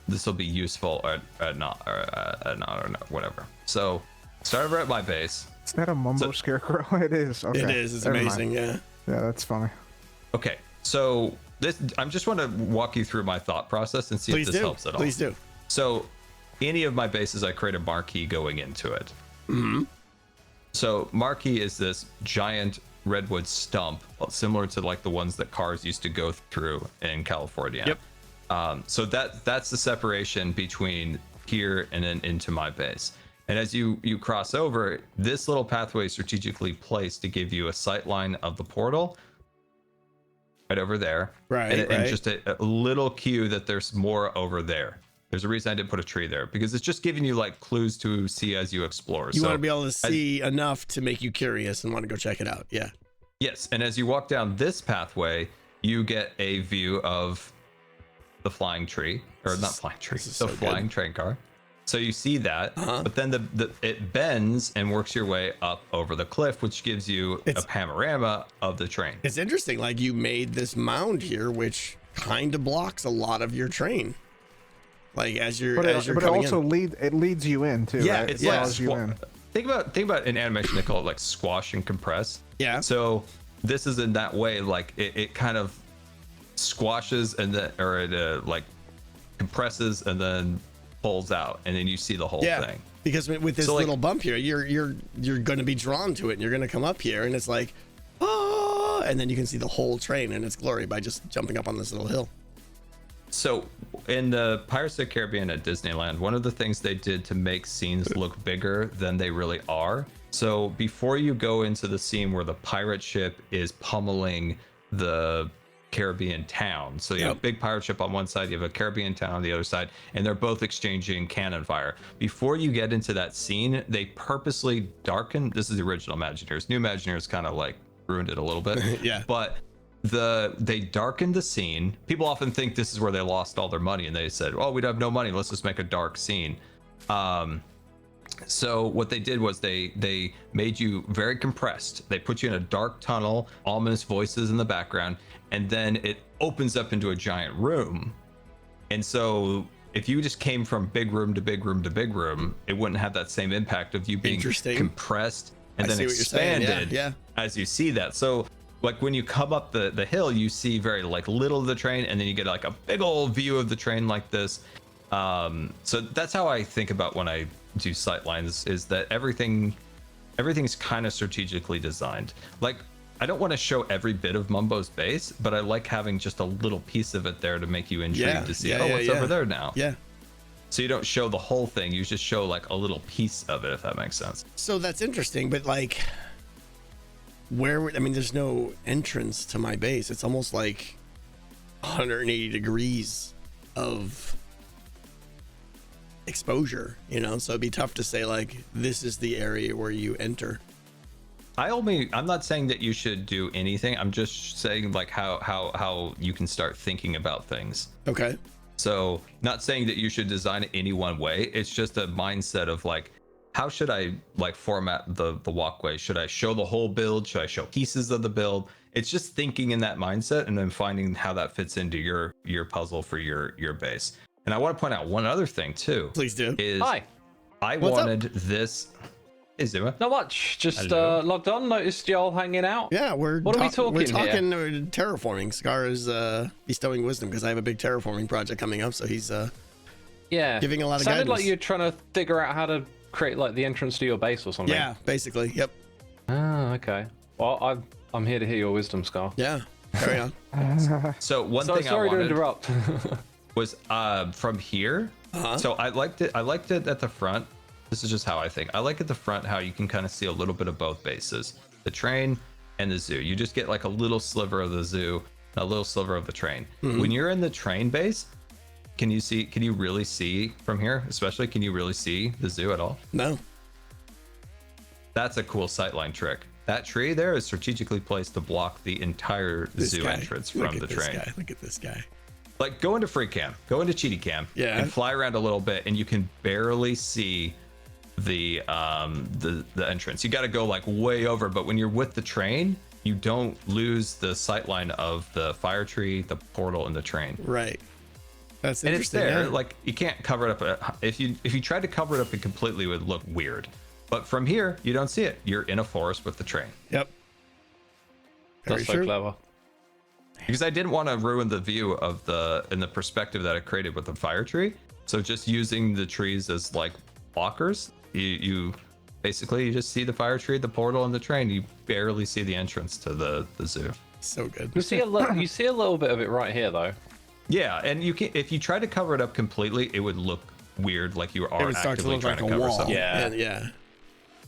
this will be useful or not, or whatever. So, start over at my base. Is that a mumbo scarecrow? It is. Okay. It is. It's Never amazing. mind. Yeah, that's funny. Okay, so I just want to walk you through my thought process and see if this helps at all. Please do. So, any of my bases, I create a marquee going into it. Mm-hmm. So, marquee is this giant redwood stump, similar to like the ones that cars used to go through in California. Yep. So that's the separation between here and then into my base. And as you cross over, this little pathway is strategically placed to give you a sight line of the portal right over there. And just a little cue that there's more over there. There's a reason I didn't put a tree there, because it's just giving you like clues to see as you explore. You want to be able to see enough to make you curious and want to go check it out. Yeah. Yes. And as you walk down this pathway, you get a view of the flying tree, or not flying tree, the flying train car. So you see that, but then it bends and works your way up over the cliff, which gives you a panorama of the train. It's interesting. Like, you made this mound here, which kind of blocks a lot of your train. Like as you're but coming it also in. leads you in too. Yeah, right? it's like think about in animation they call it like squash and compress. Yeah. So this is in that way, like it kind of squashes and then it like compresses and then pulls out, and then you see the whole thing. Because with this little bump here, you're going to be drawn to it, and you're going to come up here, and it's like, oh, and then you can see the whole train in its glory by just jumping up on this little hill. So in the Pirates of the Caribbean at Disneyland, one of the things they did to make scenes look bigger than they really are. So before you go into the scene where the pirate ship is pummeling the Caribbean town, so you have a big pirate ship on one side, you have a Caribbean town on the other side, and they're both exchanging cannon fire. Before you get into that scene, they purposely darken. This is the original Imagineers. New Imagineers kind of like ruined it a little bit. Yeah. But they darkened the scene. People often think this is where they lost all their money, and they said, oh, we'd have no money, let's just make a dark scene. So what they did was they made you very compressed. They put you in a dark tunnel, ominous voices in the background, and then it opens up into a giant room. And so if you just came from big room to big room to big room, it wouldn't have that same impact of you being compressed and then expanded as you see that. So like when you come up the hill, you see very like little of the train, and then you get like a big old view of the train like this. So that's how I think about when I do sight lines, is that everything's kind of strategically designed. Like, I don't want to show every bit of Mumbo's base, but I like having just a little piece of it there to make you intrigued to see, what's over there now. Yeah. So you don't show the whole thing, you just show like a little piece of it, if that makes sense. So that's interesting, but like, there's no entrance to my base. It's almost like 180 degrees of exposure, so it'd be tough to say like this is the area where you enter. I'm not saying that you should do anything. I'm just saying like how you can start thinking about things. Okay. So not saying that you should design it any one way. It's just a mindset of like, how should I like format the walkway? Should I show the whole build? Should I show pieces of the build? It's just thinking in that mindset and then finding how that fits into your puzzle for your base. And I want to point out one other thing too. Please do. Is Hi. I What's wanted this. Hey Zuma. Not much. Just Hello. logged on. Noticed y'all hanging out. Yeah, What are we talking We're here? talking terraforming. Scar is bestowing wisdom because I have a big terraforming project coming up, so he's Yeah. giving a lot of Sounded guidance. like you're trying to figure out how to create like the entrance to your base or something. yeah, basically. Yep. Ah, okay. Well, I'm here to hear your wisdom, Scar. Yeah. Carry on. So one So thing sorry I wanted to interrupt. was from here. So I liked it at the front. This is just how I think. I like at the front how you can kind of see a little bit of both bases, the train and the zoo. You just get like a little sliver of the zoo, a little sliver of the train. When you're in the train base, can you really see from here? Especially, can you really see the zoo at all? No. That's a cool sightline trick. That tree there is strategically placed to block the entire zoo entrance from the train. Look at this guy. Like go into free cam, go into cheaty cam, and fly around a little bit, and you can barely see the entrance. You got to go like way over, but when you're with the train, you don't lose the sight line of the fire tree, the portal, and the train. Right. That's And it's interesting. there. Yeah. Like you can't cover it up. If you tried to cover it up completely, it would look weird. But from here, you don't see it. You're in a forest with the train. Yep. Very That's so true. clever. Because I didn't want to ruin the view of the perspective that I created with the fire tree. So just using the trees as like blockers, you basically you just see the fire tree, the portal, and the train. You barely see the entrance to the zoo. So good. You see a little bit of it right here though. Yeah, and you can if you try to cover it up completely, it would look weird, like you It are would start to actively look trying like to a cover wall. something. Yeah. Yeah.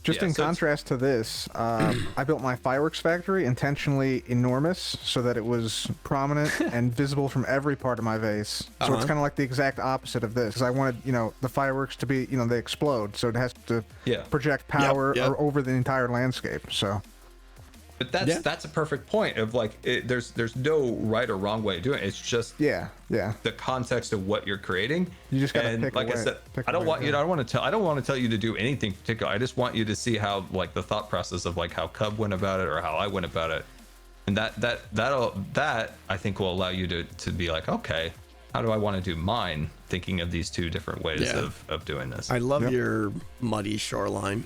Just Yeah, in so it's- contrast to this, I built my fireworks factory intentionally enormous so that it was prominent and visible from every part of my vase. So it's kind of like the exact opposite of this. Because I wanted, the fireworks to be, they explode, so it has to project power Yep. over the entire landscape. So But that's a perfect point of like there's no right or wrong way of doing it. It's just yeah. the context of what you're creating. You just gotta and pick like a I way- said, pick I a don't way want to you. go. I don't want to tell you to do anything particular. I just want you to see how like the thought process of like how Cub went about it or how I went about it, and that I think will allow you to be like, okay, how do I want to do mine? Thinking of these two different ways of doing this. I love your muddy shoreline.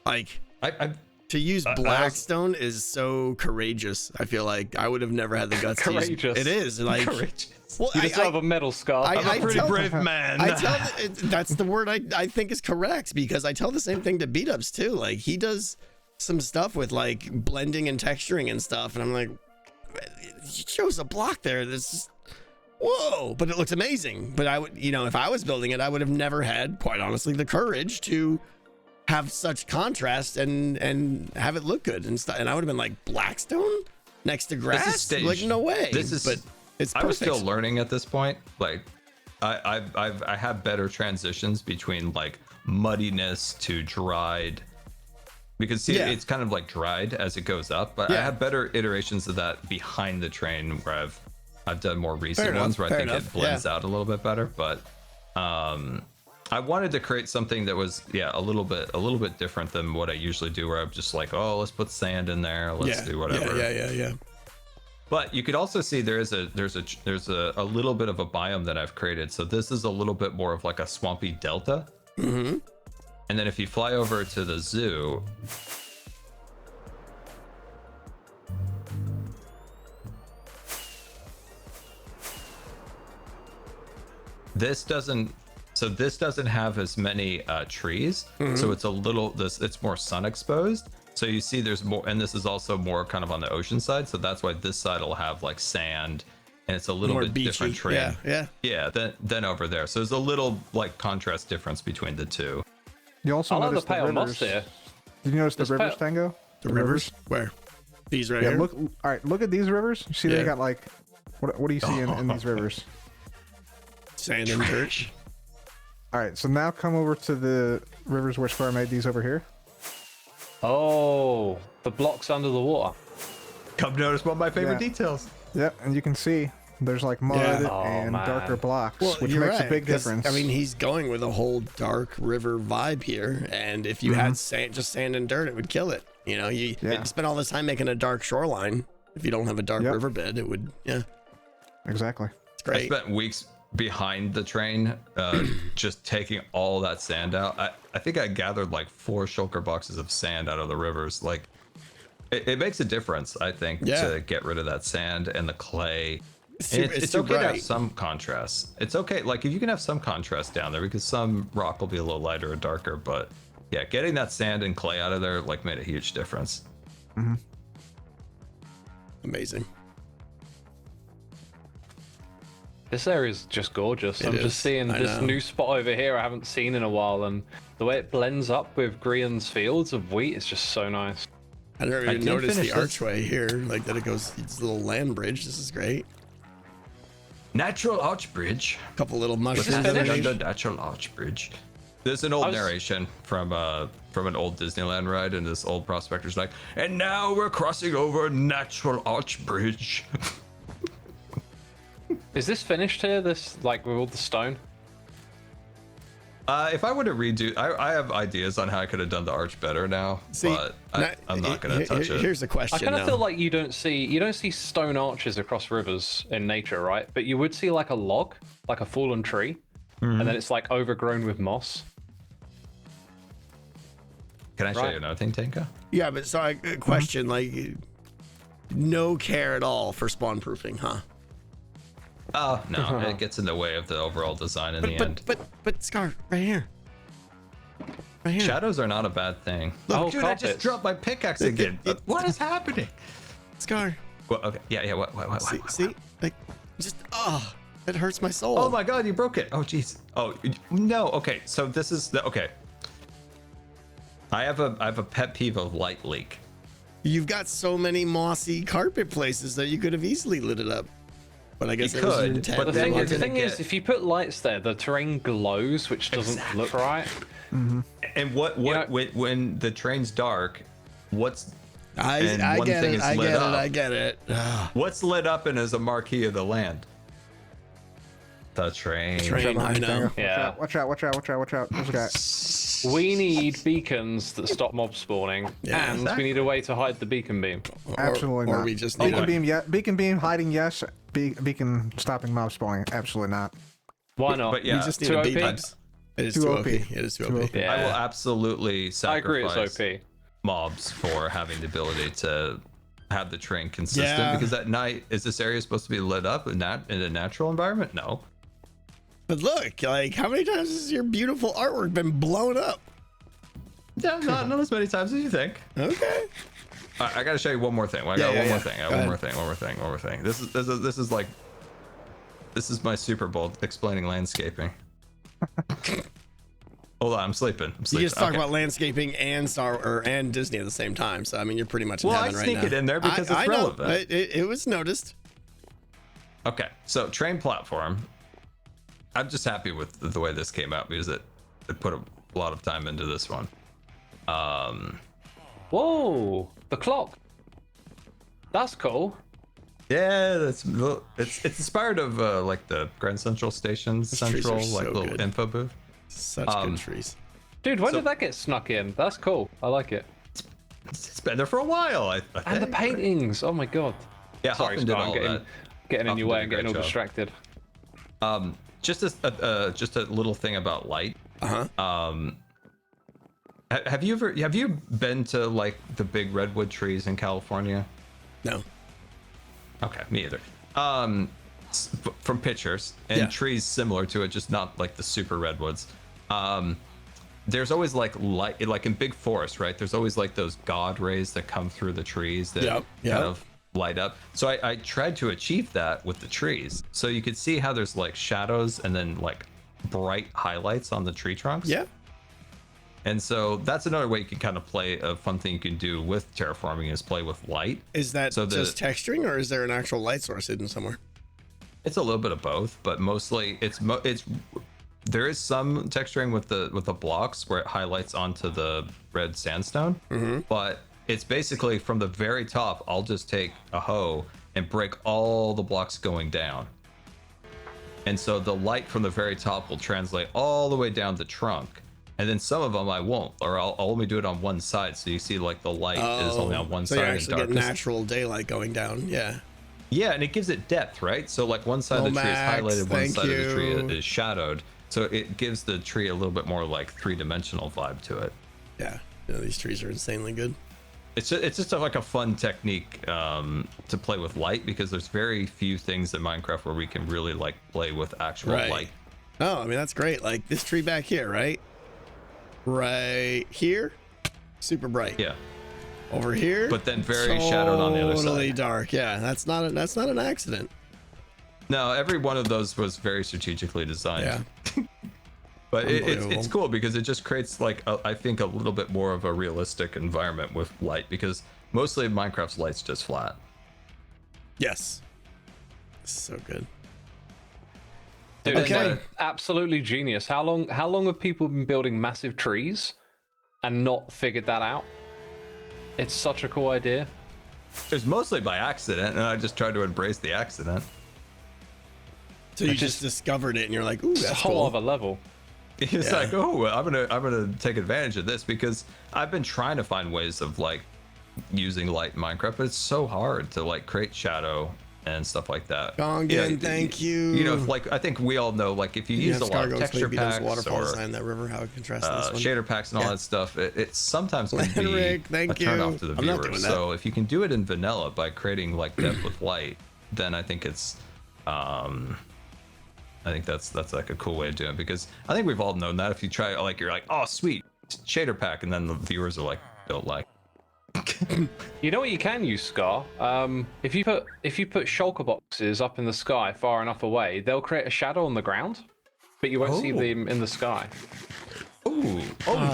Like I to use Blackstone is so courageous. I feel like I would have never had the guts to use Courageous. It is like courageous. well, You deserve a medal, Scar. I'm a pretty brave man. I tell that's the word I think is correct because I tell the same thing to beat ups too. Like he does some stuff with like blending and texturing and stuff, and I'm like, he chose a block there. This is whoa, but it looks amazing. But I would, if I was building it, I would have never had, quite honestly, the courage to have such contrast and have it look good and stuff. And I would have been like Blackstone next to grass. stage. Like no way. This is. But it's perfect. I was still learning at this point. Like, I have better transitions between like muddiness to dried, because see, it's kind of like dried as it goes up. But I have better iterations of that behind the train where I've done more recent ones where I think it blends out a little bit better. But I wanted to create something that was a little bit different than what I usually do, where I'm just like, oh, let's put sand in there, let's do whatever. Yeah. But you could also see there's a little bit of a biome that I've created. So this is a little bit more of like a swampy delta. Mm-hmm. And then if you fly over to the zoo, this doesn't have as many trees. So it's it's more sun exposed. So you see there's more, and this is also more kind of on the ocean side. So that's why this side will have like sand, and it's a little bit beachy. different terrain. Yeah. Than over there. So there's a little like contrast difference between the two. you also I love the notice the pale moss rivers. here. Did you notice the This rivers, pale- Tango? The rivers? Where? These right Yeah, here? look. All right, look at these rivers. You see, Yeah. they got like, what do you see in these rivers? Sand and dirt. All right, so now come over to the rivers where Square made these over here. Oh, the blocks under the water. Come notice one of my favorite Yeah. details. Yep, and you can see There's like mud Yeah. and darker blocks, which you're makes right, a big 'cause, difference. I mean, he's going with a whole dark river vibe here, and if you had just sand and dirt, it would kill it. You know, you spend all this time making a dark shoreline. If you don't have a dark riverbed, it would, Exactly. it's great. I spent weeks behind the train, just taking all that sand out. I think I gathered like 4 shulker boxes of sand out of the rivers. Like, it makes a difference, I think, to get rid of that sand and the clay. It's okay to have some contrast. It's okay, like if you can have some contrast down there, because some rock will be a little lighter or darker, but yeah, getting that sand and clay out of there like made a huge difference. Amazing. This area is just gorgeous. I'm just seeing this new spot over here I haven't seen in a while, and the way it blends up with Grian's fields of wheat is just so nice. I never even noticed the archway here, like that it goes, it's a little land bridge. This is great. Natural arch bridge. A couple little mushrooms. Natural arch bridge. There's an old narration from an old Disneyland ride, and this old prospector's like, and now we're crossing over Natural Arch Bridge. Is this finished here? This, like, with all the stone? If I were to redo, I have ideas on how I could have done the arch better now, but I'm not gonna touch it. Here's a question. I kind of feel like you don't see stone arches across rivers in nature, right? But you would see like a log, like a fallen tree, and then it's like overgrown with moss. Can I show you another thing, Tenka? Yeah, but so a question, like, no care at all for spawn proofing, huh? Oh no, it gets in the way of the overall design in the end. But Scar, right here. Right here. Shadows are not a bad thing. Look, dude, I just dropped my pickaxe again. What is happening? Scar. Well, okay, yeah, what? See, like, just it hurts my soul. Oh my god, you broke it. Oh jeez. Oh no. Okay, so this is okay. I have a pet peeve of light leak. You've got so many mossy carpet places that you could have easily lit it up. But I guess it was your intent. But the thing is, if you put lights there, the terrain glows, which doesn't look right. And when the train's dark, I get it. What's lit up and is a marquee of the land? The train. I know. Yeah. Watch out. There's a guy. We need beacons that stop mob spawning, and we need a way to hide the beacon beam. Absolutely not. Or we just need beacon beam hiding, yes. Beacon stopping mob spawning, absolutely not. Why not? But yeah, we just need a beacon. It is too OP. It is too OP. Yeah. I will absolutely sacrifice I agree, it's OP. mobs for having the ability to have the train consistent. Because at night, is this area supposed to be lit up in a natural environment? No. But look, like, how many times has your beautiful artwork been blown up? Yeah, not as many times as you think. Okay. I gotta show you one more thing. One more thing. This is my Super Bowl explaining landscaping. Hold on, I'm sleeping. You just talk about landscaping and and Disney at the same time. So I mean, you're pretty much in heaven right now. I sneak it in there because it's relevant. Know. It was noticed. Okay, so train platform. I'm just happy with the way this came out because it put a lot of time into this one. Whoa, the clock. That's cool. Yeah, it's inspired of like the Grand Central Station's central like little good. Info booth. Such good trees. Dude, when did that get snuck in? That's cool. I like it. It's been there for a while. I think. And the paintings. Oh my god. Yeah, sorry, Hoffman did all getting in your way and getting all job. Distracted. Just a little thing about light. Have you been to like the big redwood trees in California? No. Okay, me either. From pictures and trees similar to it, just not like the super redwoods. There's always like light, like in big forests, right? There's always like those God rays that come through the trees that kind of light up. So I tried to achieve that with the trees. So you could see how there's like shadows and then like bright highlights on the tree trunks. Yeah. And so that's another way you can kind of play. A fun thing you can do with terraforming is play with light. Is that just texturing, or is there an actual light source hidden somewhere? It's a little bit of both, but mostly there is some texturing with the blocks where it highlights onto the red sandstone. But it's basically from the very top. I'll just take a hoe and break all the blocks going down. And so the light from the very top will translate all the way down the trunk. And then some of them I won't, or I'll only do it on one side. So you see like the light is only on one so side. you and actually dark. get natural daylight going down. Yeah. Yeah, and it gives it depth, right? So like one side of the tree is highlighted, one side of the tree is shadowed. So it gives the tree a little bit more like three-dimensional vibe to it. Yeah, these trees are insanely good. It's just like a fun technique to play with light, because there's very few things in Minecraft where we can really like play with actual light. Oh, I mean, that's great. Like this tree back here, right? Right here, super bright. Yeah. Over here, but then very shadowed on the other side. Totally dark. Yeah, that's not an accident. No, every one of those was very strategically designed. Yeah. But it's cool because it just creates like I think a little bit more of a realistic environment with light, because mostly Minecraft's light's just flat. Yes. So good. Dude, okay. Absolutely genius. How long have people been building massive trees and not figured that out? It's such a cool idea. It's mostly by accident, and I just tried to embrace the accident. So you just discovered it, and you're like, "Ooh, that's a whole other level." It's like, "Oh, I'm gonna take advantage of this," because I've been trying to find ways of like using light in Minecraft, but it's so hard to like create shadow and stuff like that. Gongan, thank you. You know, like I think we all know, like if you use a lot of texture packs waterfall or design, that river, how it contrasts this one. shader packs and all that stuff, it sometimes can be a turn off to the viewer. So if you can do it in vanilla by creating like depth with light, then I think it's I think that's like a cool way of doing it, because I think we've all known that if you try, like you're like, oh sweet shader pack, and then the viewers are like, don't like. You know what you can use, Scar? If you put shulker boxes up in the sky far enough away, they'll create a shadow on the ground, but you won't see them in the sky. Oh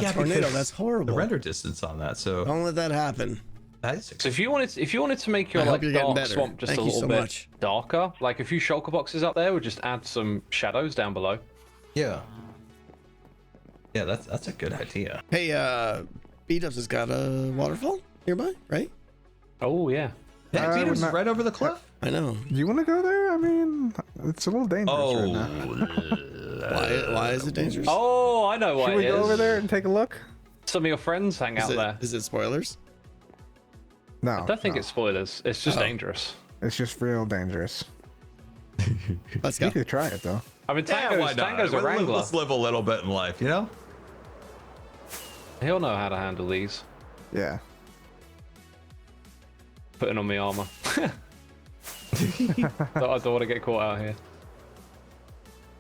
yeah, tornado! That's horrible. The render distance on that, so don't let that happen. So if you wanted to make your like dark swamp just a little bit darker, like a few shulker boxes up there would just add some shadows down below. Yeah, that's a good idea. Hey, B-Dubs has got a waterfall nearby, right? Oh yeah. Yeah, B-Dubs is right over the cliff. I know. Do you want to go there? I mean, it's a little dangerous right now. Why is it dangerous? Oh, I know why. Should we go over there and take a look? Some of your friends hang out there. Is it spoilers? No. I don't think it's spoilers. It's just dangerous. It's just real dangerous. Let's go. You could try it though. I mean, Tango's a wrangler. Let's live a little bit in life, you know? He'll know how to handle these. Yeah. Putting on my armor. I don't want to get caught out here.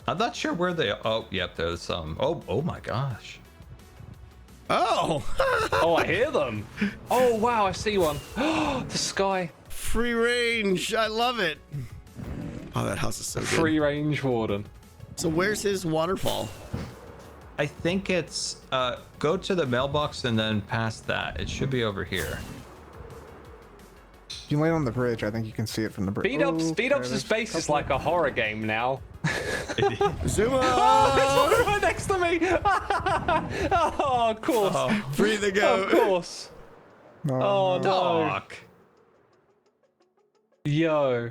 I'm not sure where they are. Oh, yep, there's some. Oh my gosh. Oh! Oh, I hear them. Oh, wow, I see one. The sky. Free range. I love it. Oh, that house is so good. Free range warden. So where's his waterfall? I think it's go to the mailbox and then past that. It should be over here. If you land on the bridge, I think you can see it from the bridge. B-Dubs' base is like a horror game now. Zoom out! Oh, it's right next to me! Oh, of course. Free the goat. Of course. Oh, no. Doc. Yo.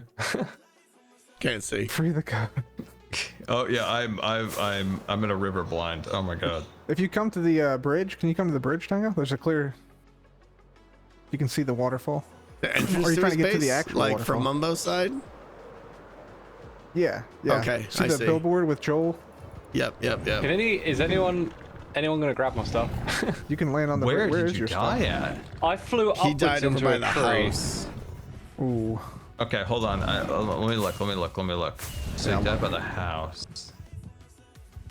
Can't see. Free the goat. Oh yeah, I'm in a river blind. Oh my god. If you come to the bridge, can you come to the bridge, Tango? There's a clear. You can see the waterfall. The entrance or are you trying to get base? to the actual like waterfall? from Mumbo's side? Yeah. Okay, see I the see. billboard with Joel? Yep. Is anyone gonna grab my stuff? You can land on the Where bridge. Where did is you your die stuff? at? I flew upwards He died over into by a the tree. house. Ooh. Okay, hold on. Let me look. So you died by the house.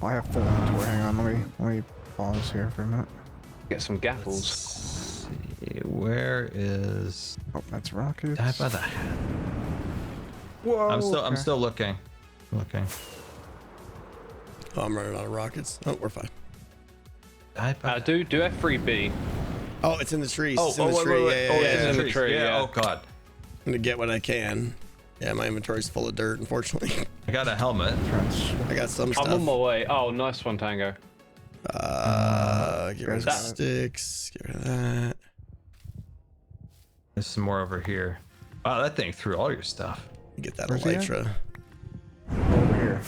I have full inventory. Hang on. Let me pause here for a minute. Get some gapples. Let's see, where is? Oh, that's rockets. Died by the house. Whoa. I'm still looking. Oh, I'm running out of rockets. Oh, we're fine. Died by Do F3B. Oh, it's in the trees. Oh, it's in the tree. wait. Yeah, it's in the tree. Yeah. Oh god. I'm gonna get what I can. Yeah, my inventory's full of dirt, unfortunately. I got a helmet. I got some stuff. I'm on my way. Oh, nice one, Tango. Get rid of the sticks. Get rid of that. There's some more over here. Wow, that thing threw all your stuff. Get that Where's he at? elytra. Over here.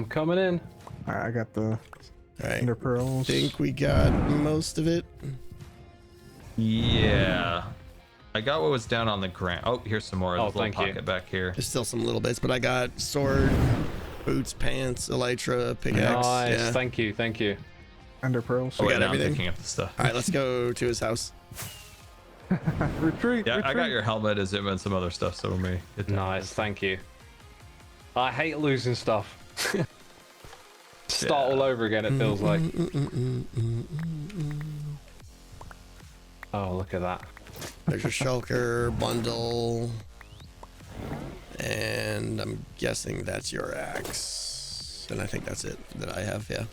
Coming in. All right, I got the All right. ender pearls. Think we got most of it. Yeah. I got what was down on the ground. Oh, here's some more. There's a little thank you. pocket back here. There's still some little bits, but I got sword, boots, pants, elytra, pickaxe. Nice. Yeah. Thank you. Thank you. Ender pearls. Oh, We wait, got now I'm everything? picking up the stuff. All right, let's go to his house. Retreat. Yeah, I got retreat. your helmet, as and some other stuff, so me. Nice. Thank you. I hate losing stuff. Start all over again, it feels like. Oh, look at that. There's your shulker bundle, and I'm guessing that's your axe. And I think that's it that I have. Yeah.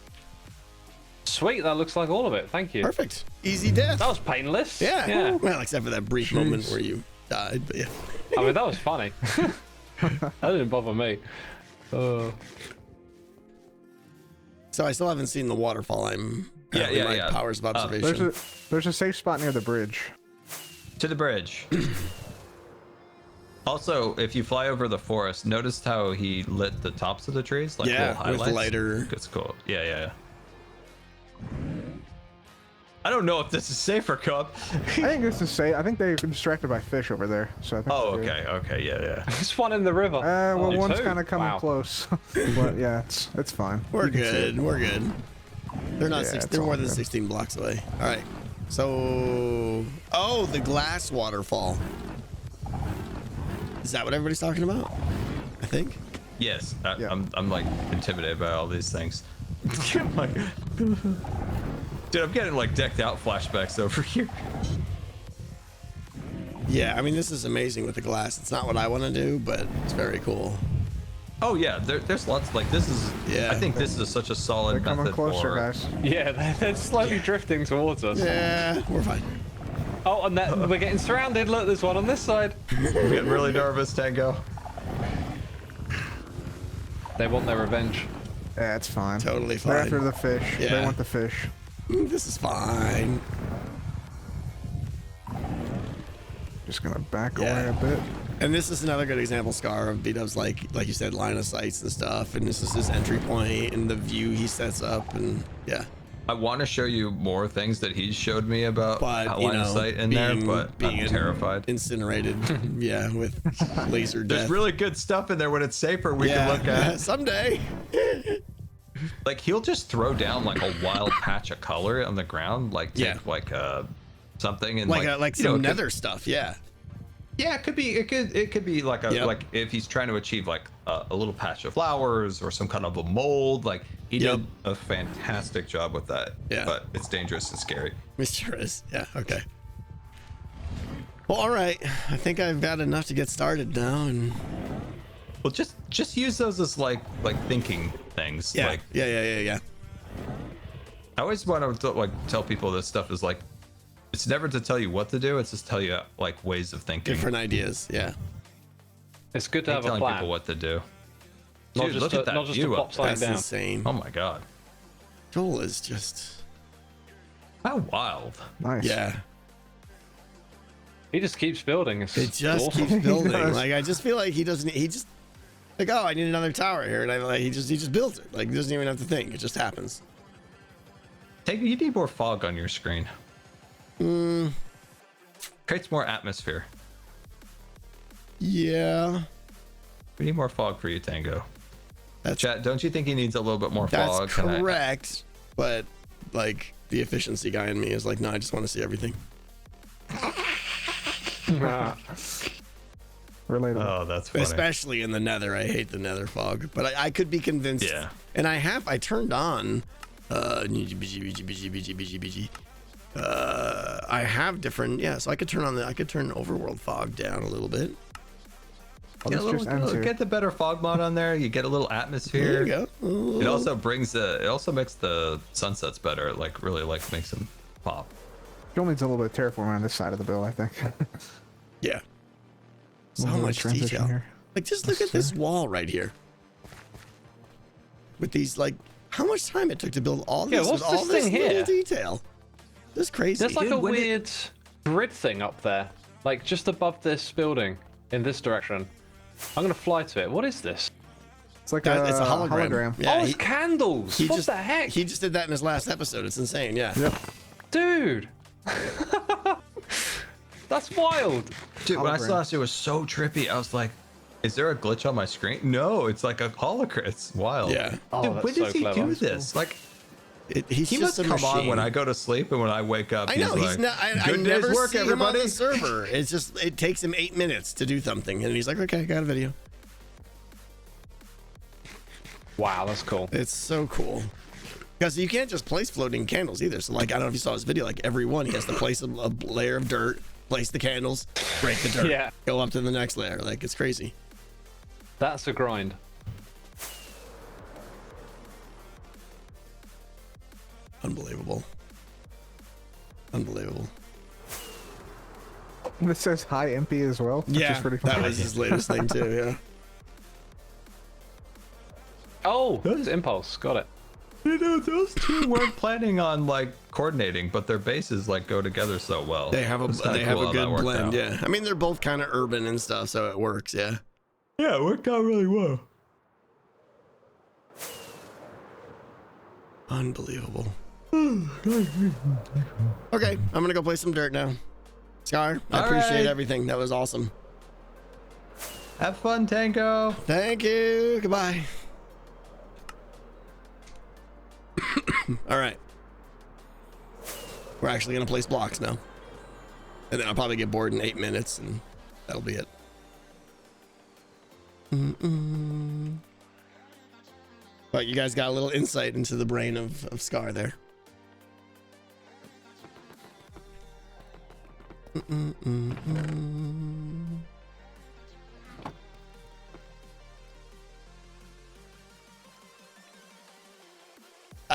Sweet, that looks like all of it. Thank you. Perfect. Easy death. That was painless. Yeah. Yeah. Well, except for that brief moment where you died, but yeah. I mean, that was funny. That didn't bother me. So I still haven't seen the waterfall. Apparently my yeah. powers of observation. There's a safe spot near the bridge. To the bridge. Also, if you fly over the forest, notice how he lit the tops of the trees? Like Yeah, little highlights? with lighter. That's cool. Yeah. I don't know if this is safe or co-op. I think this is safe. I think they're distracted by fish over there. So I think Oh, we're good. okay, yeah. There's one in the river. Well, Oh, one's two? kind of coming Wow. close, but yeah, it's fine. We're You can see good. it. We're good. They're not Yeah, six. it's They're all more than good. 16 blocks away. All right. So, oh, the glass waterfall. Is that what everybody's talking about? I think. Yes, Yeah. I'm like intimidated by all these things. I'm like, dude, I'm getting like decked out flashbacks over here. Yeah, I mean, this is amazing with the glass. It's not what I want to do, but it's very cool. Oh yeah, there's lots like this is. Yeah. I think this is such a solid They're coming method closer, for. guys. Yeah, they're slowly drifting towards us. Yeah, we're fine. Oh, and we're getting surrounded. Look, there's one on this side. I'm getting really nervous, Tango. They want their revenge. Yeah, it's fine. Totally They're fine. after the fish. They Yeah. want the fish. This is fine. Just gonna back Yeah. away a bit. And this is another good example, Scar, of B-Dub's like you said, line of sights and stuff. And this is his entry point and the view he sets up, and yeah. I want to show you more things that he showed me about But how you line of know, sight in there, but I'm being terrified. incinerated, yeah, with laser death. There's really good stuff in there when it's safer we can look at. someday. Like he'll just throw down like a wild patch of color on the ground, like take Yeah. like something and like you some know, nether stuff, yeah. Yeah, it could be like a Yep. like if he's trying to achieve like a little patch of flowers or some kind of a mold. Like he Yep. did a fantastic job with that. Yeah. But it's dangerous and scary. Mr. is, yeah, okay. Well, all right. I think I've got enough to get started now, and Well, just use those as like thinking things. yeah, Like yeah. I always want to like tell people this stuff is like it's never to tell you what to do. It's just tell you like ways of thinking. Different ideas, yeah. It's good to I have ain't a telling plan. people what to do. Not Dude, just look to, at that not just to view pop up. something That's down. insane. Oh my god, Joel is just, how wild! Nice. yeah. He just keeps building. It's It just awesome. keeps building. does. Like I just feel like he doesn't. He just like, oh, I need another tower here, and I like he just builds it. Like he doesn't even have to think. It just happens. You need more fog on your screen. Creates more atmosphere. Yeah, We need more fog for you, Tango. that's Chat, don't you think he needs a little bit more that's fog? Can I- correct. But like the efficiency guy in me is like, no, I just want to see everything. Relatable. Oh, that's funny. Especially in the nether. I hate the nether fog, but I could be convinced. Yeah. And I turned on I have different, yeah, so I could turn overworld fog down a little bit. Oh, Get, this just ends here. get the better fog mod on there. You get a little atmosphere. There you go. Ooh. It also it also makes the sunsets better. It, like really like makes them pop. Joel needs a little bit of terraforming on this side of the bill, I think. Yeah. So Little much transition detail. here. Like just look at this wall right here. With these like how much time it took to build all Yeah, this what's with all this this thing little here? detail. This is crazy. There's like Dude, a when weird grid thing up there. like just above this building in this direction. I'm gonna fly to it. What is this? It's like It's a hologram. Yeah, oh, it's candles. What the heck? He just did that in his last episode. It's insane. Yeah. Yep. Dude. That's wild. Dude, when I saw this, it was so trippy. I was like, is there a glitch on my screen? No, it's like a hologram. It's wild. Yeah. Oh, Dude, that's when so does he clever. do this? Like, He's he just must come on when I go to sleep and when I wake up. I know he's he's like, not. I Good never day's work, see everybody. him on the server. It's just it takes him 8 minutes to do something, and he's like, "Okay, got a video." Wow, that's cool. It's so cool because you can't just place floating candles either. So like, I don't know if you saw his video. Like every one, he has to place a layer of dirt, place the candles, break the dirt, Yeah. go up to the next layer. Like it's crazy. That's a grind. Unbelievable. Unbelievable. This says hi MP as well. Which is pretty that funny. was his latest thing too. Yeah. Oh, it's Impulse. Got it. You know, those two weren't planning on like coordinating, but their bases like go together so well. They have a It's kinda they have cool a how that good worked blend. out. Yeah. I mean, they're both kind of urban and stuff, so it works. Yeah. Yeah, it worked out really well. Unbelievable. Okay, I'm gonna go play some dirt now. Scar, I All appreciate right. everything. That was awesome. Have fun, Tango. Thank you. Goodbye. All right. We're actually gonna place blocks now, and then I'll probably get bored in 8 minutes, and that'll be it. But you guys got a little insight into the brain of Scar there.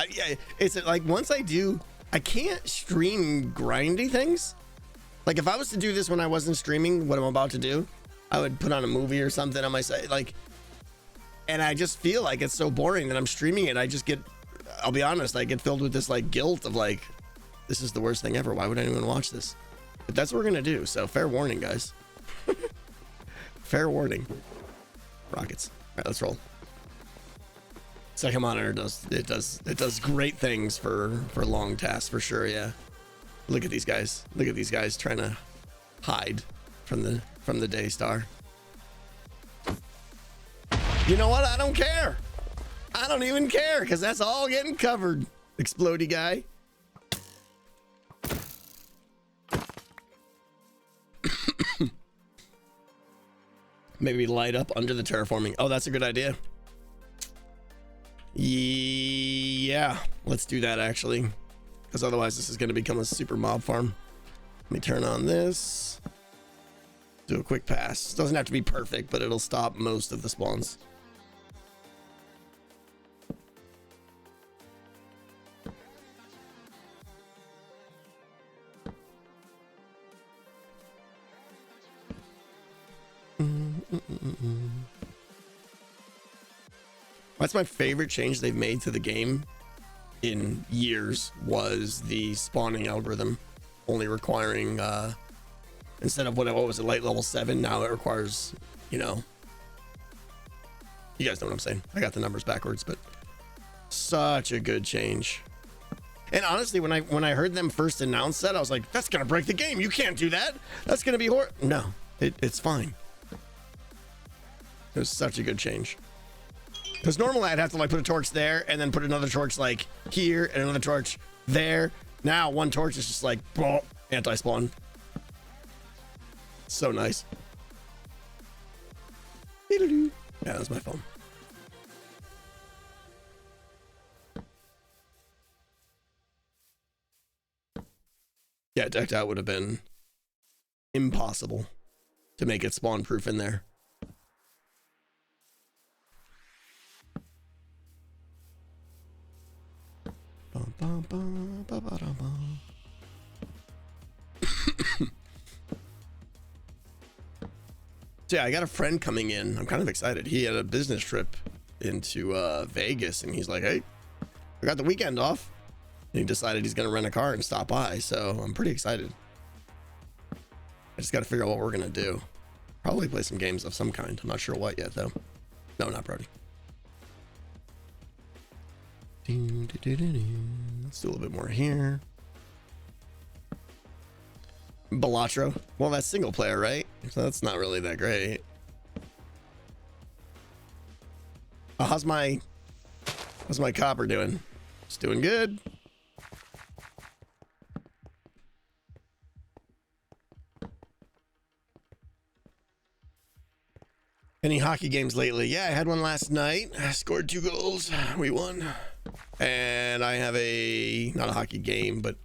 Yeah, it's like once I do, I can't stream grindy things. Like if I was to do this when I wasn't streaming, what I'm about to do, I would put on a movie or something on my site, like, and I just feel like it's so boring that I'm streaming it. I just get, I'll be honest, I get filled with this like guilt of like, this is the worst thing ever. Why would anyone watch this? But that's what we're gonna do. So fair warning, guys. Fair warning. Rockets. All right, let's roll. Second monitor does great things for long tasks for sure. Yeah. Look at these guys. Look at these guys trying to hide from the Daystar. You know what? I don't care. I don't even care because that's all getting covered. Explodey guy. Maybe light up under the terraforming. Oh, that's a good idea. Yeah, let's do that actually, because otherwise this is going to become a super mob farm. Let me turn on this. Do a quick pass. Doesn't have to be perfect, but it'll stop most of the spawns. That's my favorite change they've made to the game in years, was the spawning algorithm only requiring instead of what was it, light level 7, now it requires, you know, you guys know what I'm saying. I got the numbers backwards, but such a good change. And honestly, when I heard them first announce that, I was like, that's gonna break the game. You can't do that. That's gonna be horrible. No, it's fine. It was such a good change. Because normally I'd have to like put a torch there and then put another torch like here and another torch there. Now one torch is just like anti-spawn. So nice. Yeah, that's my phone. Yeah, decked out would have been impossible to make it spawn proof in there. So yeah, I got a friend coming in. I'm kind of excited. He had a business trip into Vegas, and he's like, hey, I got the weekend off. And he decided he's going to rent a car and stop by, so I'm pretty excited. just got to figure out what we're going to do. Probably play some games of some kind. I'm not sure what yet, though. No, not Brody. Let's do a little bit more here. Balatro. Well, that's single player, right? So that's not really that great. Oh, how's my copper doing? It's doing good. Any hockey games lately? Yeah, I had one last night. I scored 2 goals. We won. And I have not a hockey game, but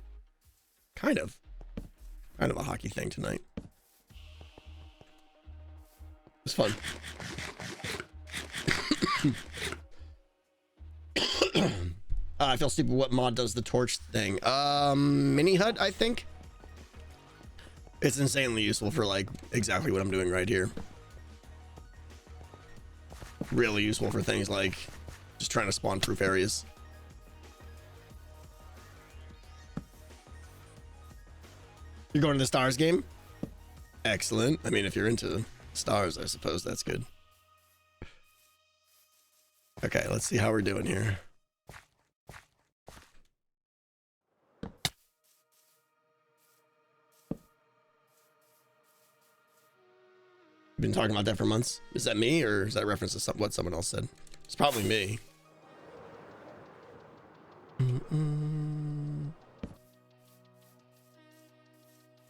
kind of a hockey thing tonight. It was fun. I feel stupid. What mod does the torch thing? Mini HUD, I think. It's insanely useful for like exactly what I'm doing right here. Really useful for things like just trying to spawn proof areas. You're going to the stars game? Excellent. I mean, if you're into stars, I suppose that's good. Okay, let's see how we're doing here. Been talking about that for months. Is that me, or is that a reference to what someone else said? It's probably me.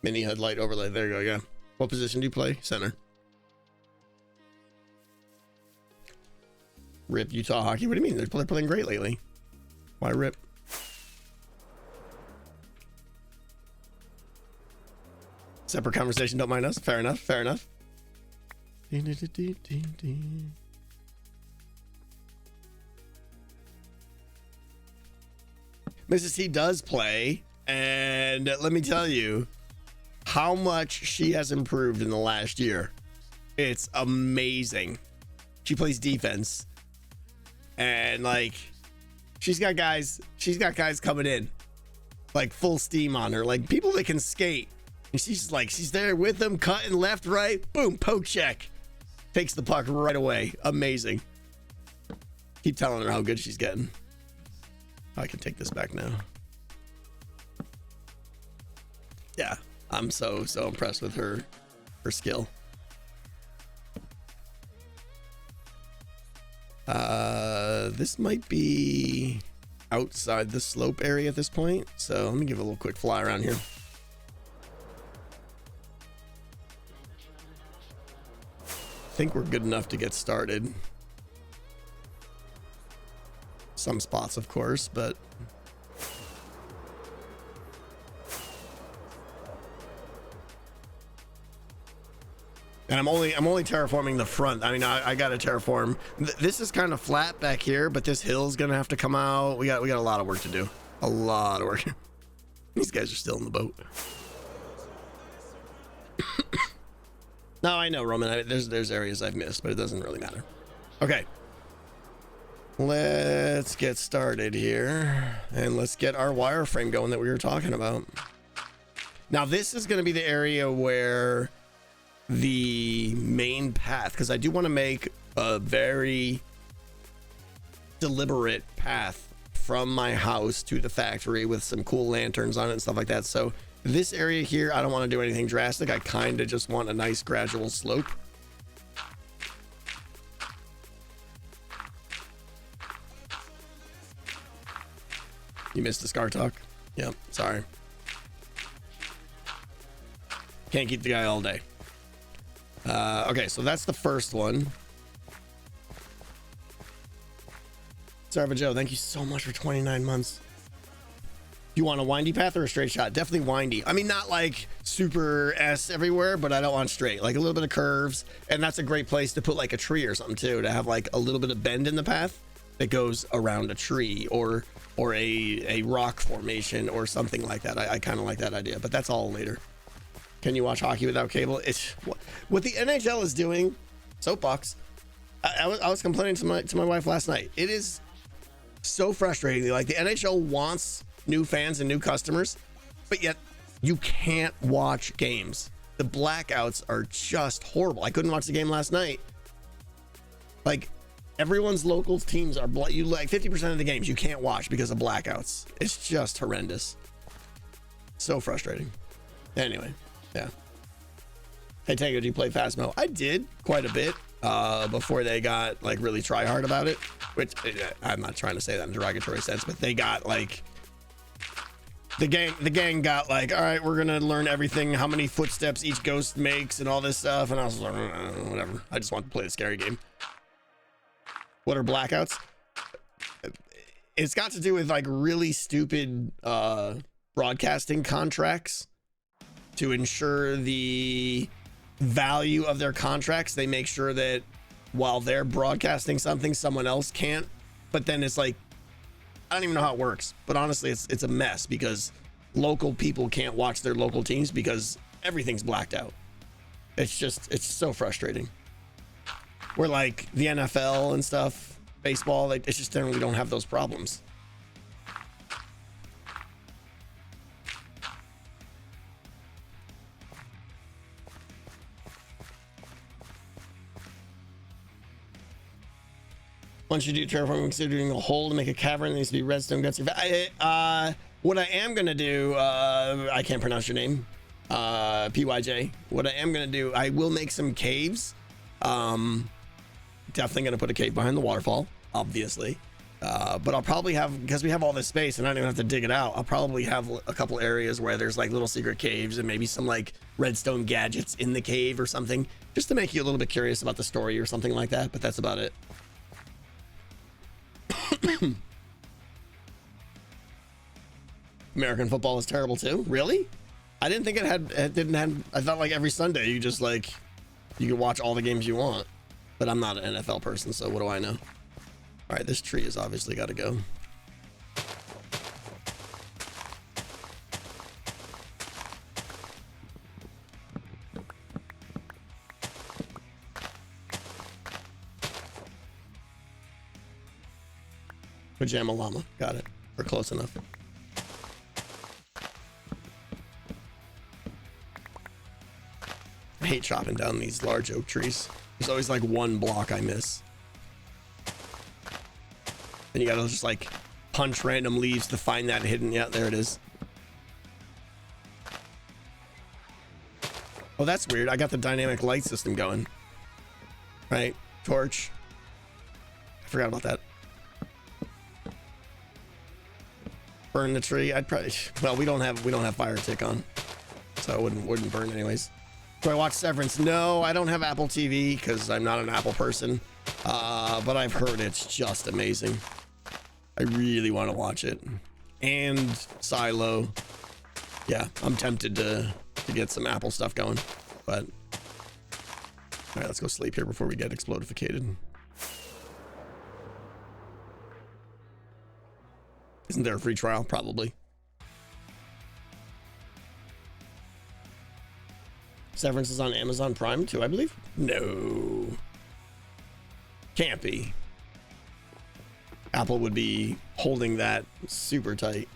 Mini HUD light overlay. There you go. Yeah. What position do you play? Center. Rip Utah hockey. What do you mean? They're playing great lately. Why rip? Separate conversation. Don't mind us. Fair enough. Fair enough. Mrs. T does play, and let me tell you how much she has improved in the last year. It's amazing. She plays defense, and like she's got guys coming in like full steam on her, like people that can skate, and she's there with them, cutting left, right, boom, poke check. Takes the puck right away. Amazing. Keep telling her how good she's getting. I can take this back now. Yeah, I'm so impressed with her skill. This might be outside the slope area at this point, so let me give a little quick fly around here. I think we're good enough to get started. Some spots, of course, but and I'm only terraforming the front. I mean, I got to terraform. This is kind of flat back here, but this hill's gonna have to come out. We got a lot of work to do. A lot of work. These guys are still in the boat. No, I know, Roman. There's areas I've missed, but it doesn't really matter. Okay. Let's get started here, and let's get our wireframe going that we were talking about. Now, this is going to be the area where the main path, because I do want to make a very deliberate path from my house to the factory with some cool lanterns on it and stuff like that. So this area here, I don't want to do anything drastic. I kind of just want a nice gradual slope. You missed the Scar talk? Yep, sorry. Can't keep the guy all day. Okay, so that's the first one. Sarva Joe, thank you so much for 29 months. You want a windy path or a straight shot? Definitely windy. I mean, not like super S everywhere, but I don't want straight. Like a little bit of curves, and that's a great place to put like a tree or something too, to have like a little bit of bend in the path that goes around a tree or a rock formation or something like that. I kind of like that idea, but that's all later. Can you watch hockey without cable? It's what the NHL is doing. Soapbox. I was complaining to my wife last night. It is so frustrating. Like the NHL wants new fans and new customers, but yet you can't watch games. the blackouts are just horrible. I couldn't watch the game last night. Like, everyone's local teams are you like 50% of the games you can't watch because of blackouts. It's just horrendous. So frustrating. Anyway, yeah. Hey Tango, do you play Phasmo? I did quite a bit before they got like really try hard about it, which I'm not trying to say that in a derogatory sense, but they got like the gang got like, all right, we're gonna learn everything, how many footsteps each ghost makes and all this stuff, and I was like, whatever, I just want to play the scary game. What are blackouts? It's got to do with like really stupid broadcasting contracts. To ensure the value of their contracts, they make sure that while they're broadcasting something, someone else can't. But then it's like, I don't even know how it works, but honestly it's a mess because local people can't watch their local teams because everything's blacked out. It's so frustrating. Where like the NFL and stuff, baseball, like it's just generally don't have those problems. Once you do terraforming, consider doing a hole to make a cavern. It needs to be redstone guts. What I am gonna do, I can't pronounce your name, PYJ. What I am gonna do, I will make some caves. Definitely gonna put a cave behind the waterfall, obviously. But I'll probably have, because we have all this space and I don't even have to dig it out, I'll probably have a couple areas where there's like little secret caves and maybe some like redstone gadgets in the cave or something, just to make you a little bit curious about the story or something like that. But that's about it. American football is terrible too. Really? I didn't think it didn't have. I thought like every Sunday you just like you could watch all the games you want. But I'm not an NFL person, so what do I know? All right, this tree has obviously got to go. Pajama llama, got it. We're close enough. I hate chopping down these large oak trees. There's always like one block I miss. Then you gotta just like punch random leaves to find that hidden. Yeah, there it is. Oh, that's weird. I got the dynamic light system going. Right, torch. I forgot about that. Burn the tree. I'd probably. Well, we don't have fire tick on, so it wouldn't burn anyways. Do I watch Severance? No, I don't have Apple TV because I'm not an Apple person. But I've heard it's just amazing. I really want to watch it. And Silo. Yeah, I'm tempted to get some Apple stuff going, but all right, let's go sleep here before we get explodificated. Isn't there a free trial? Probably. Severance is on Amazon Prime too, I believe. No, can't be. Apple would be holding that super tight.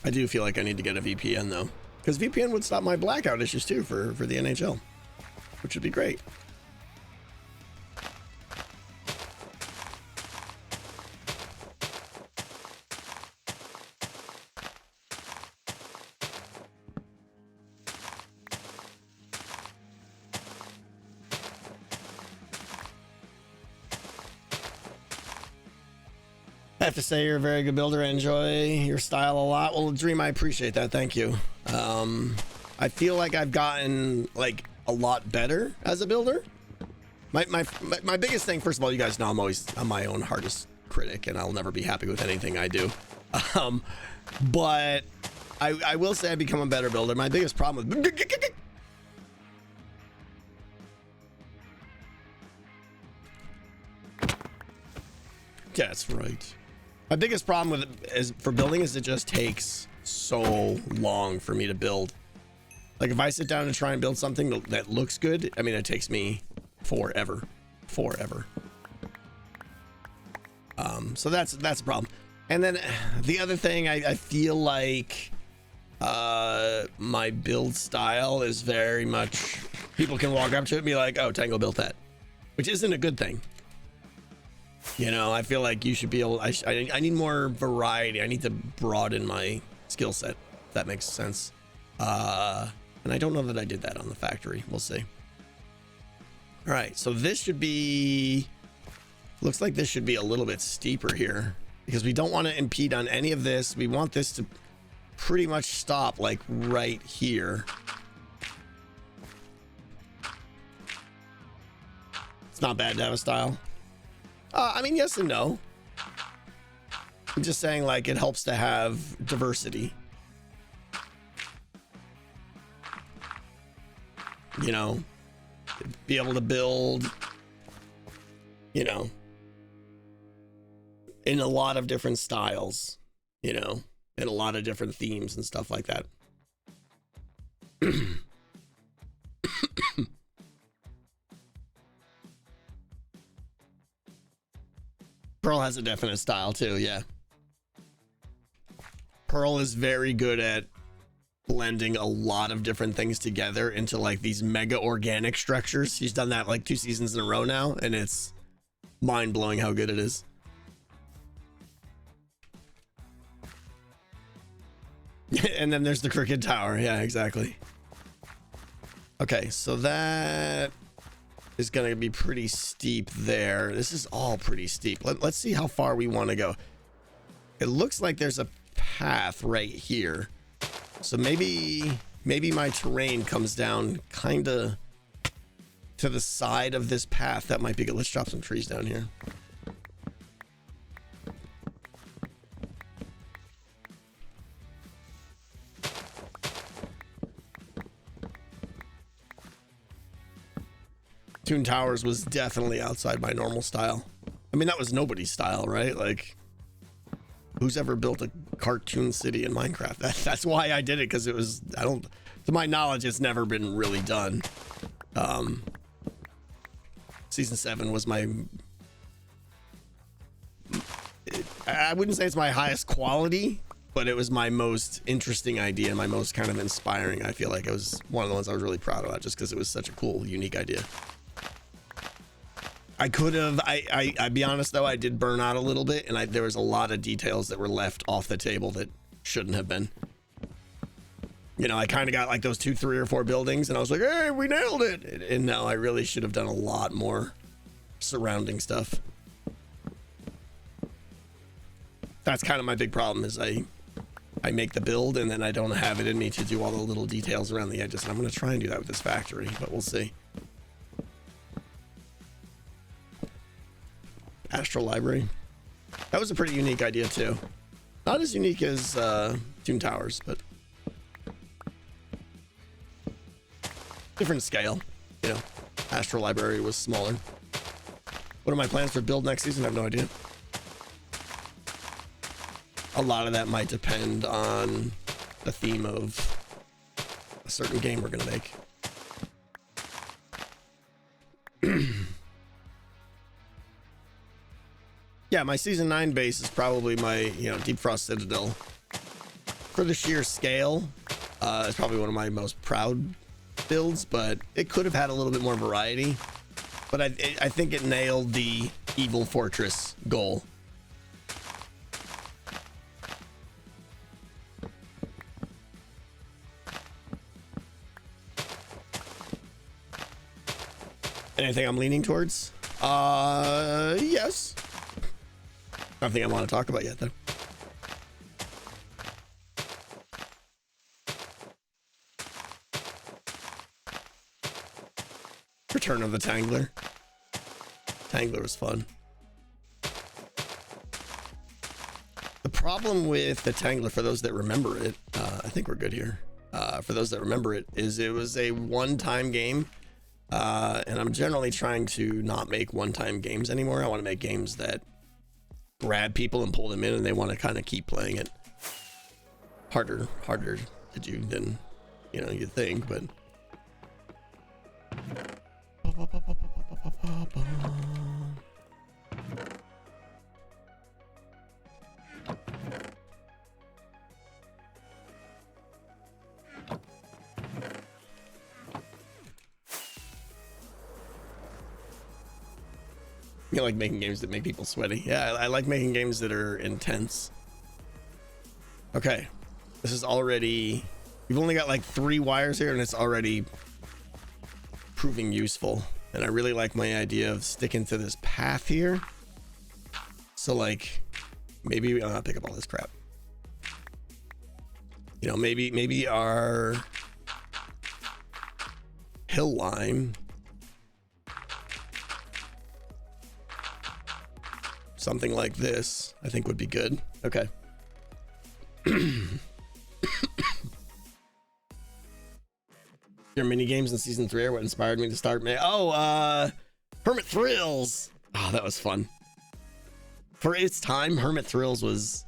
I do feel like I need to get a VPN though, because VPN would stop my blackout issues too for the NHL, which would be great. I have to say you're a very good builder. I enjoy your style a lot. Well, Dream, I appreciate that. Thank you. I feel like I've gotten like a lot better as a builder. My biggest thing, first of all, you guys know I'm my own hardest critic and I'll never be happy with anything I do. But I will say I've become a better builder. My biggest problem with that's right. My biggest problem with it is for building is it just takes so long for me to build. Like if I sit down and try and build something that looks good, I mean, it takes me forever. So that's a problem. And then the other thing, I feel like my build style is very much, people can walk up to it and be like, oh, Tango built that, which isn't a good thing. You know, I feel like you should be able, I need more variety. I need to broaden my skill set, if that makes sense. And I don't know that I did that on the factory. We'll see. All right, so this should be, looks like this should be a little bit steeper here because we don't want to impede on any of this. We want this to pretty much stop like right here. It's not bad to have a style. I mean, yes and no. I'm just saying, like, it helps to have diversity. You know, be able to build, you know, in a lot of different styles, you know, and a lot of different themes and stuff like that. Pearl has a definite style too, yeah. Pearl is very good at blending a lot of different things together into like these mega organic structures. She's done that like 2 seasons in a row now, and it's mind-blowing how good it is. And then there's the Crooked Tower. Yeah, exactly. Okay, so that is going to be pretty steep there. This is all pretty steep. Let's see how far we want to go. It looks like there's a path right here. So maybe my terrain comes down kind of to the side of this path. That might be good. Let's drop some trees down here. Toon Towers was definitely outside my normal style. I mean, that was nobody's style, right? Like, who's ever built a cartoon city in Minecraft? That's why I did it, because it was, to my knowledge, it's never been really done. Season 7 was I wouldn't say it's my highest quality, but it was my most interesting idea, my most kind of inspiring. I feel like it was one of the ones I was really proud of, just because it was such a cool, unique idea. I could have, I'd be honest though, I did burn out a little bit, and there was a lot of details that were left off the table that shouldn't have been. You know, I kind of got like those 2, 3, or 4 buildings, and I was like, hey, we nailed it. And no, I really should have done a lot more surrounding stuff. That's kind of my big problem, is I make the build, and then I don't have it in me to do all the little details around the edges. And I'm going to try and do that with this factory, but we'll see. Astral Library. That was a pretty unique idea too. Not as unique as Toon Towers, but different scale. You know, Astral Library was smaller. What are my plans for build next season? I have no idea. A lot of that might depend on the theme of a certain game we're gonna make. Yeah, my season 9 base is probably my, Deep Frost Citadel. For the sheer scale, it's probably one of my most proud builds, but it could have had a little bit more variety. But I think it nailed the Evil Fortress goal. Anything I'm leaning towards? Yes. Nothing I want to talk about yet, though. Return of the Tangler. Tangler was fun. The problem with the Tangler, for those that remember it, I think we're good here. For those that remember it, is it was a one-time game. And I'm generally trying to not make one-time games anymore. I want to make games that grab people and pull them in, and they want to kind of keep playing it. Harder to do than you think, but You like making games that make people sweaty. Yeah, I like making games that are intense. Okay, this is already, we've only got like 3 wires here and it's already proving useful. And I really like my idea of sticking to this path here. So like, maybe I'll pick up all this crap. You know, maybe our hill line, something like this, I think would be good. Okay. Your mini games in season 3 are what inspired me to start. Hermit Thrills. Oh, that was fun. For its time, Hermit Thrills was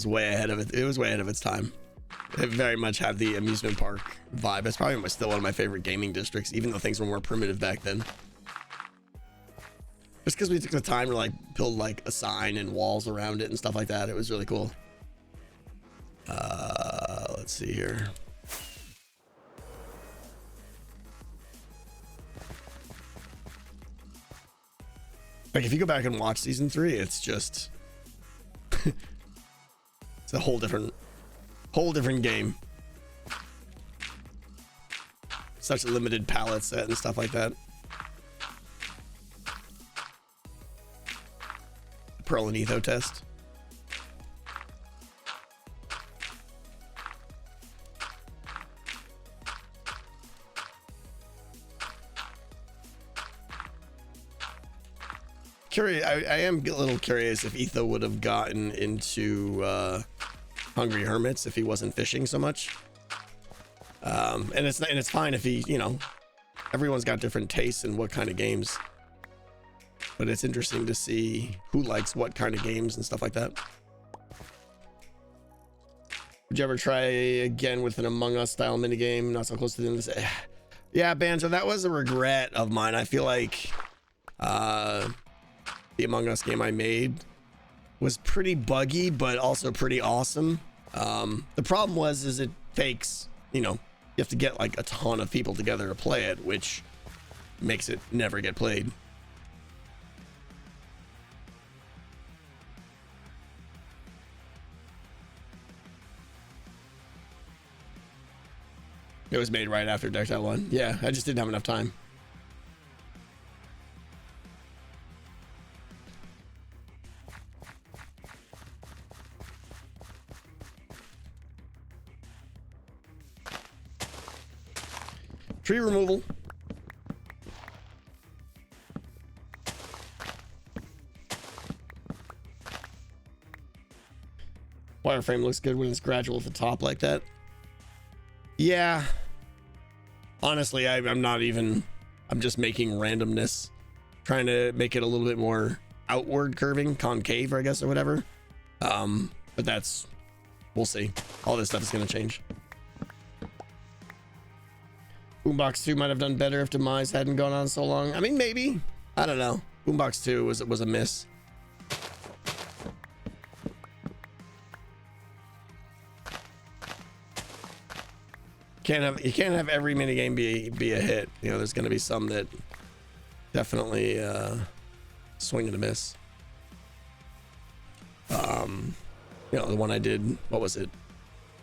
way ahead of it. It was way ahead of its time. It very much had the amusement park vibe. It's probably still one of my favorite gaming districts, even though things were more primitive back then. Just because we took the time to like build like a sign and walls around it and stuff like that. It was really cool. Let's see here. Like if you go back and watch season 3, it's just it's a whole different game. Such a limited palette set and stuff like that. Pearl and Etho test. Curious, I am a little curious if Etho would have gotten into Hungry Hermits if he wasn't fishing so much. And it's fine if he, you know, everyone's got different tastes in what kind of games. But it's interesting to see who likes what kind of games and stuff like that. Would you ever try again with an Among Us style minigame? Not so close to the end of this. Yeah, Banjo, that was a regret of mine. I feel like the Among Us game I made was pretty buggy, but also pretty awesome. The problem is it takes, you know, you have to get like a ton of people together to play it, which makes it never get played. It was made right after Decked Out 1. Yeah, I just didn't have enough time. Tree removal. Wireframe looks good when it's gradual at the top like that. Yeah. Honestly, I'm not even, I'm just making randomness, trying to make it a little bit more outward curving, concave, I guess, or whatever. But that's, we'll see. All this stuff is going to change. Boombox 2 might have done better if Demise hadn't gone on so long. I mean, maybe. I don't know. Boombox 2 was a miss. You can't have every minigame be a hit. You know, there's going to be some that definitely swing and a miss. You know, the one I did, what was it?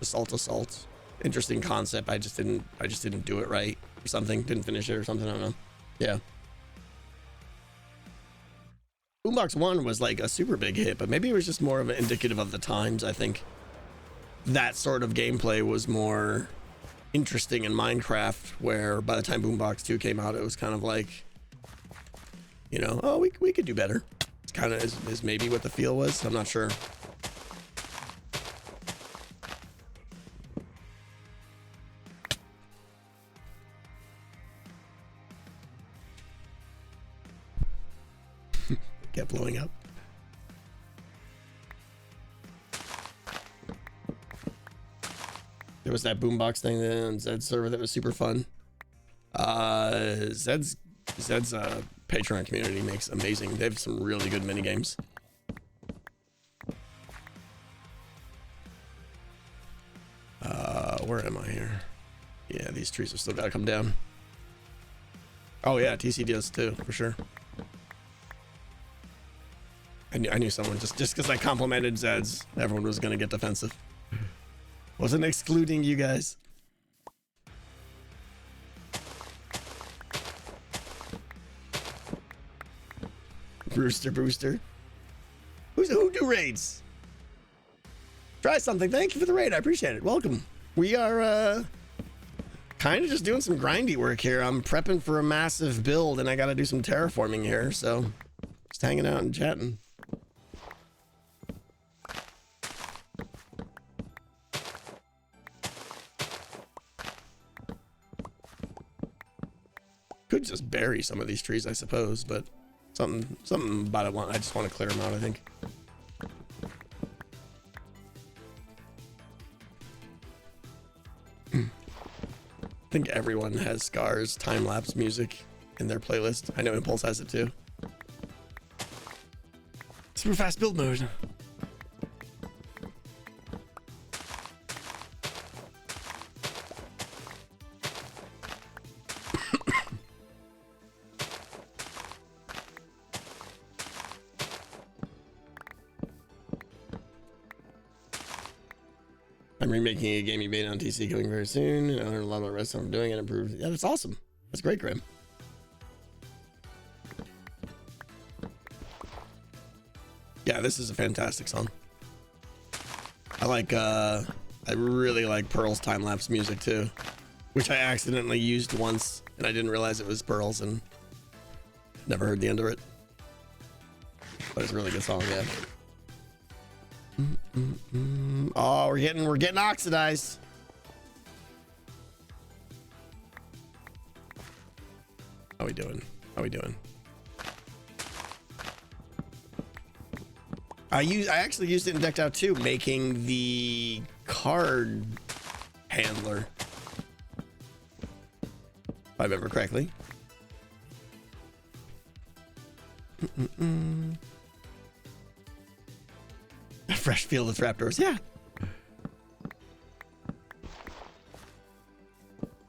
Assault. Interesting concept. I just didn't do it right or something. Didn't finish it or something. I don't know. Yeah. Boombox 1 was like a super big hit, but maybe it was just more of an indicative of the times. I think that sort of gameplay was more interesting in Minecraft, where by the time Boombox 2 came out, it was kind of like, you know, oh, we could do better. It's kind of is maybe what the feel was. I'm not sure. Kept blowing up. There was that boombox thing on Zed's server that was super fun. Zed's Patreon community makes amazing. They have some really good mini games. Where am I here? Yeah, these trees have still got to come down. Oh yeah, TC does too, for sure. I knew someone just because I complimented Zeds, everyone was gonna get defensive. Wasn't excluding you guys. Brewster Booster. Who do raids? Try something. Thank you for the raid. I appreciate it. Welcome. We are kind of just doing some grindy work here. I'm prepping for a massive build and I got to do some terraforming here. So just hanging out and chatting. Could just bury some of these trees, I suppose, but something about it. I just want to clear them out, I think. I think everyone has Scar's time-lapse music in their playlist. I know Impulse has it too. Super fast build mode. I'm remaking a game you made on TC coming very soon. I learned a lot about Redstone from doing it. Improved. Yeah, that's awesome. That's great, Grim. Yeah, this is a fantastic song. I really like Pearl's time-lapse music too, which I accidentally used once and I didn't realize it was Pearl's and never heard the end of it. But it's a really good song, yeah. Oh, we're getting oxidized. How we doing? I actually used it in Decked Out too, making the card handler. If I remember correctly. A fresh field of trapdoors, yeah.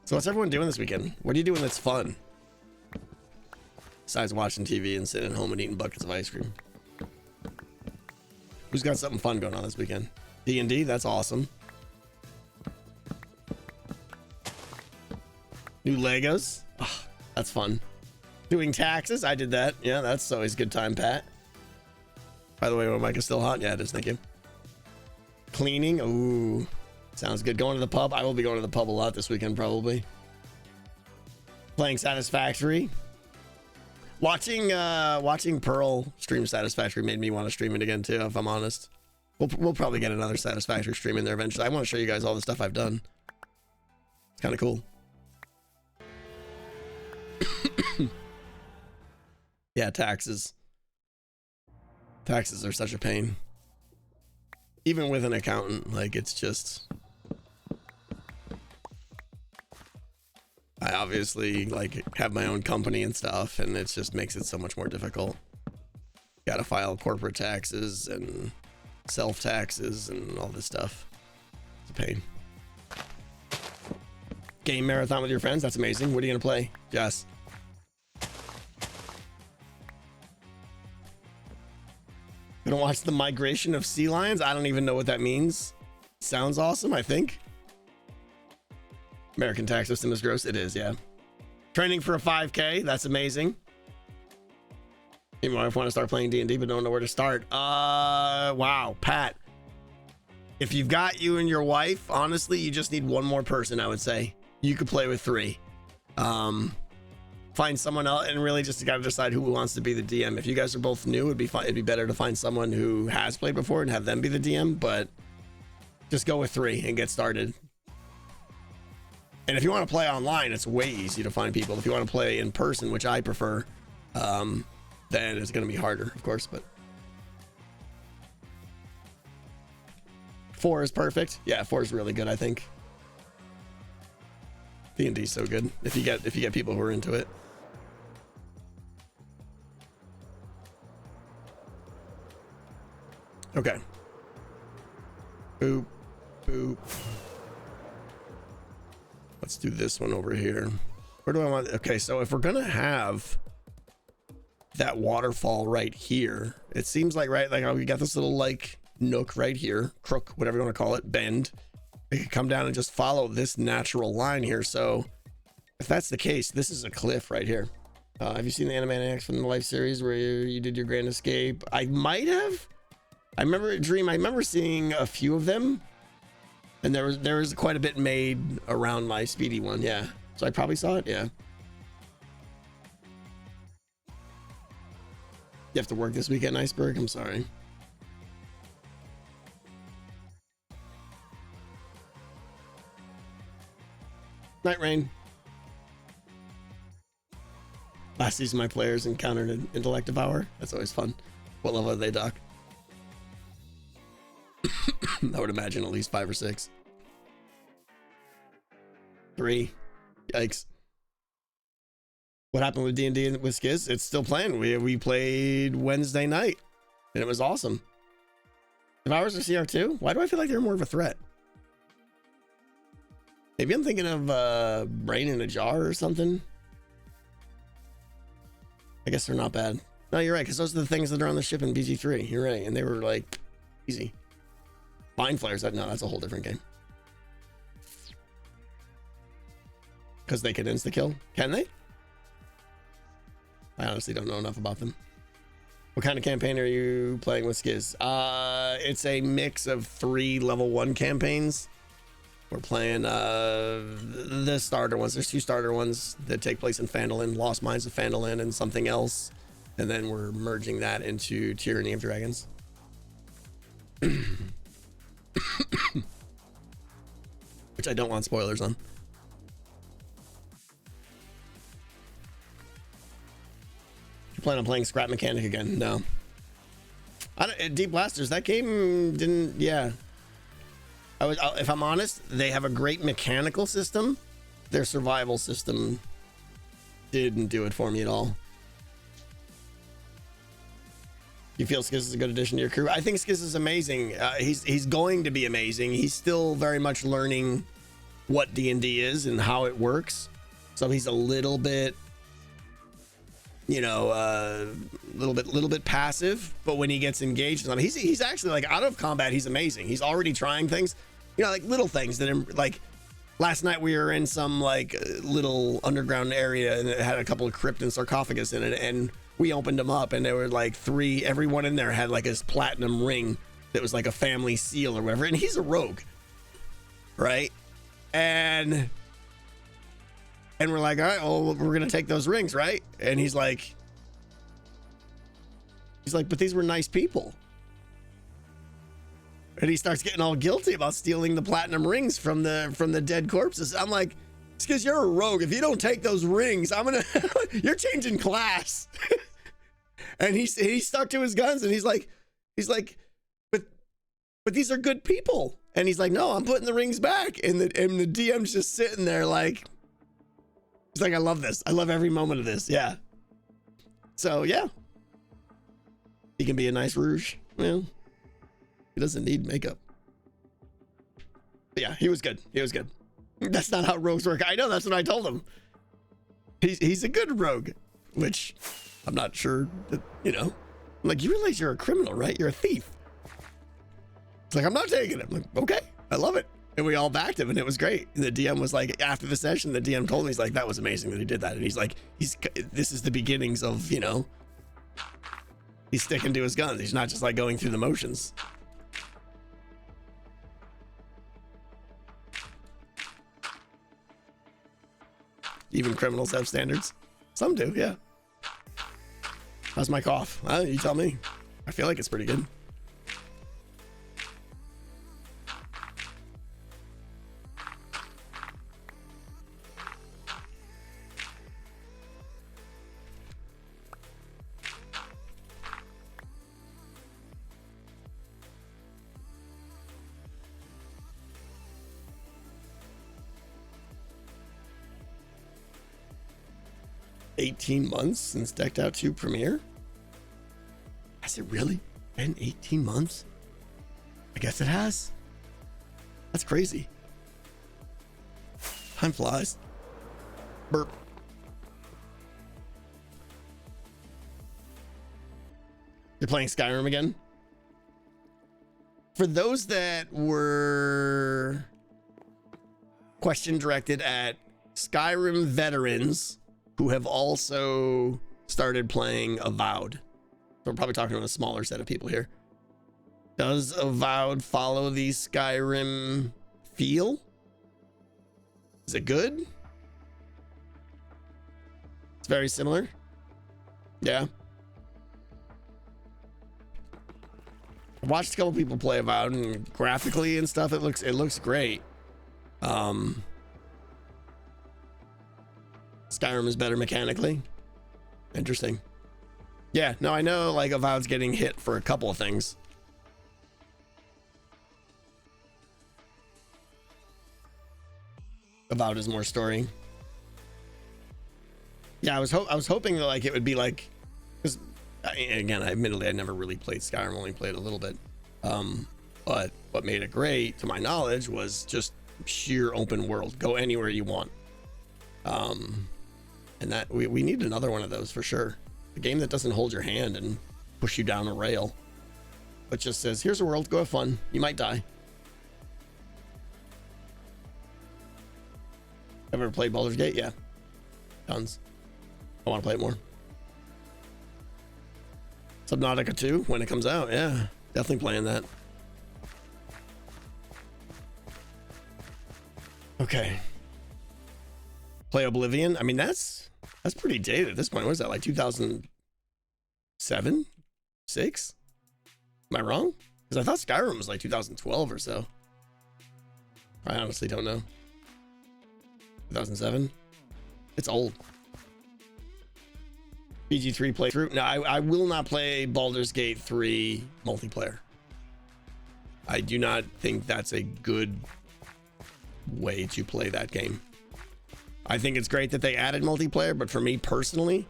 So what's everyone doing this weekend? What are you doing that's fun? Besides watching TV and sitting at home and eating buckets of ice cream. Who's got something fun going on this weekend? D&D, that's awesome. New Legos, oh, that's fun. Doing taxes, I did that. Yeah, that's always a good time, Pat. By the way, my mic is still hot. Yeah, it is. Thank you. Cleaning. Ooh, sounds good. Going to the pub. I will be going to the pub a lot this weekend, probably. Playing Satisfactory. Watching Pearl stream Satisfactory made me want to stream it again too. If I'm honest, we'll probably get another Satisfactory stream in there eventually. I want to show you guys all the stuff I've done. It's kind of cool. Yeah, taxes. Taxes are such a pain. Even with an accountant, like it's just... I obviously like have my own company and stuff, and it just makes it so much more difficult. Gotta file corporate taxes and self taxes and all this stuff. It's a pain. Game marathon with your friends, that's amazing. What are you gonna play, Jess? Gonna watch the migration of sea lions? I don't even know what that means. Sounds awesome, I think. American tax system is gross. It is, yeah. Training for a 5K. That's amazing. Even my wife want to start playing D&D, but don't know where to start. Wow, Pat. If you've got you and your wife, honestly, you just need one more person, I would say. You could play with 3. Find someone else, and really just got to decide who wants to be the DM. If you guys are both new, it'd be fine. It'd be better to find someone who has played before and have them be the DM, but just go with 3 and get started. And if you want to play online, it's way easy to find people. If you want to play in person, which I prefer, then it's going to be harder, of course, but 4 is perfect. Yeah, 4 is really good, I think. D&D is so good if you get people who are into it. Okay. Boop, boop. Let's do this one over here. Where do I want? Okay, so if we're gonna have that waterfall right here. It seems like, right, like, oh, we got this little like nook right here, crook, whatever you want to call it, bend. We could come down and just follow this natural line here. So if that's the case, this is a cliff right here. Have you seen the Animaniacs from the Life series where you did your grand escape? I might have. I remember seeing a few of them, and there was quite a bit made around my Speedy one. Yeah, so I probably saw it. Yeah. You have to work this weekend, Iceberg? I'm sorry. Night Rain. Last season, my players encountered an intellect devour. That's always fun. What level are they, Doc? I would imagine at least 5 or 6. 3. Yikes. What happened with D&D with Skiz? It's still playing. We played Wednesday night, and it was awesome. Devours are CR2? Why do I feel like they're more of a threat? Maybe I'm thinking of Brain in a Jar or something. I guess they're not bad. No, you're right, because those are the things that are on the ship in BG3. You're right, and they were like easy. Mind Flayers, no, that's a whole different game. Because they can insta-kill. Can they? I honestly don't know enough about them. What kind of campaign are you playing with Skiz? It's a mix of 3 level 1 campaigns. We're playing the starter ones. There's 2 starter ones that take place in Phandalin, Lost Mines of Phandalin, and something else. And then we're merging that into Tyranny of Dragons. Which I don't want spoilers on. You plan on playing Scrap Mechanic again? No. Deep Blasters, that game didn't, yeah. If I'm honest, they have a great mechanical system. Their survival system didn't do it for me at all. You feel Skiz is a good addition to your crew? I think Skiz is amazing. He's going to be amazing. He's still very much learning what D&D is and how it works. So he's a little bit, you know, little bit passive. But when he gets engaged, he's actually like out of combat. He's amazing. He's already trying things, you know, like little things that are like. Last night we were in some like little underground area and it had a couple of crypt and sarcophagus in it, and we opened them up and there were like 3, everyone in there had like his platinum ring that was like a family seal or whatever, and he's a rogue, right? And we're like, all right, well, we're gonna take those rings, right? And he's like, but these were nice people. And he starts getting all guilty about stealing the platinum rings from the dead corpses. I'm like, it's because you're a rogue. If you don't take those rings, I'm gonna you're changing class. And he stuck to his guns, and he's like, but these are good people. And he's like, no, I'm putting the rings back. And the DM's just sitting there like, he's like, I love this. I love every moment of this. Yeah. So yeah, he can be a nice rouge. Well, he doesn't need makeup. But yeah, he was good. He was good. That's not how rogues work. I know, that's what I told him. He's a good rogue, which I'm not sure that, you know. I'm like, you realize you're a criminal, right? You're a thief. It's like, I'm not taking it. I'm like, okay, I love it. And we all backed him, and it was great. And the DM was like, after the session, the DM told me, he's like, that was amazing that he did that. And he's like, this is the beginnings of, you know, he's sticking to his guns. He's not just like going through the motions. Even criminals have standards. Some do, yeah. How's my cough? You tell me. I feel like it's pretty good. $18 months since Decked Out 2 premiere? Has it really been 18 months? I guess it has. That's crazy. Time flies. Burp. You're playing Skyrim again? For those that were question directed at Skyrim veterans who have also started playing Avowed. So we're probably talking to a smaller set of people here. Does Avowed follow the Skyrim feel? Is it good? It's very similar. Yeah. I watched a couple people play Avowed, and graphically and stuff, it looks great. Skyrim is better mechanically. Interesting. Yeah, no, I know like Avowed's getting hit for a couple of things. Avowed is more story. Yeah, I was hoping that like it would be like, because again, admittedly I never really played Skyrim, only played a little bit. But what made it great, to my knowledge, was just sheer open world. Go anywhere you want. And that we need another one of those for sure. A game that doesn't hold your hand and push you down a rail, but just says, here's a world, go have fun. You might die. Ever played Baldur's Gate? Yeah. Tons. I want to play it more. Subnautica 2 when it comes out. Yeah, definitely playing that. Okay. Play Oblivion. I mean, that's pretty dated at this point. What is that, like 2007? 6? Am I wrong? Because I thought Skyrim was like 2012 or so. I honestly don't know. 2007? It's old. BG3 playthrough. No, I will not play Baldur's Gate 3 multiplayer. I do not think that's a good way to play that game. I think it's great that they added multiplayer, but for me personally,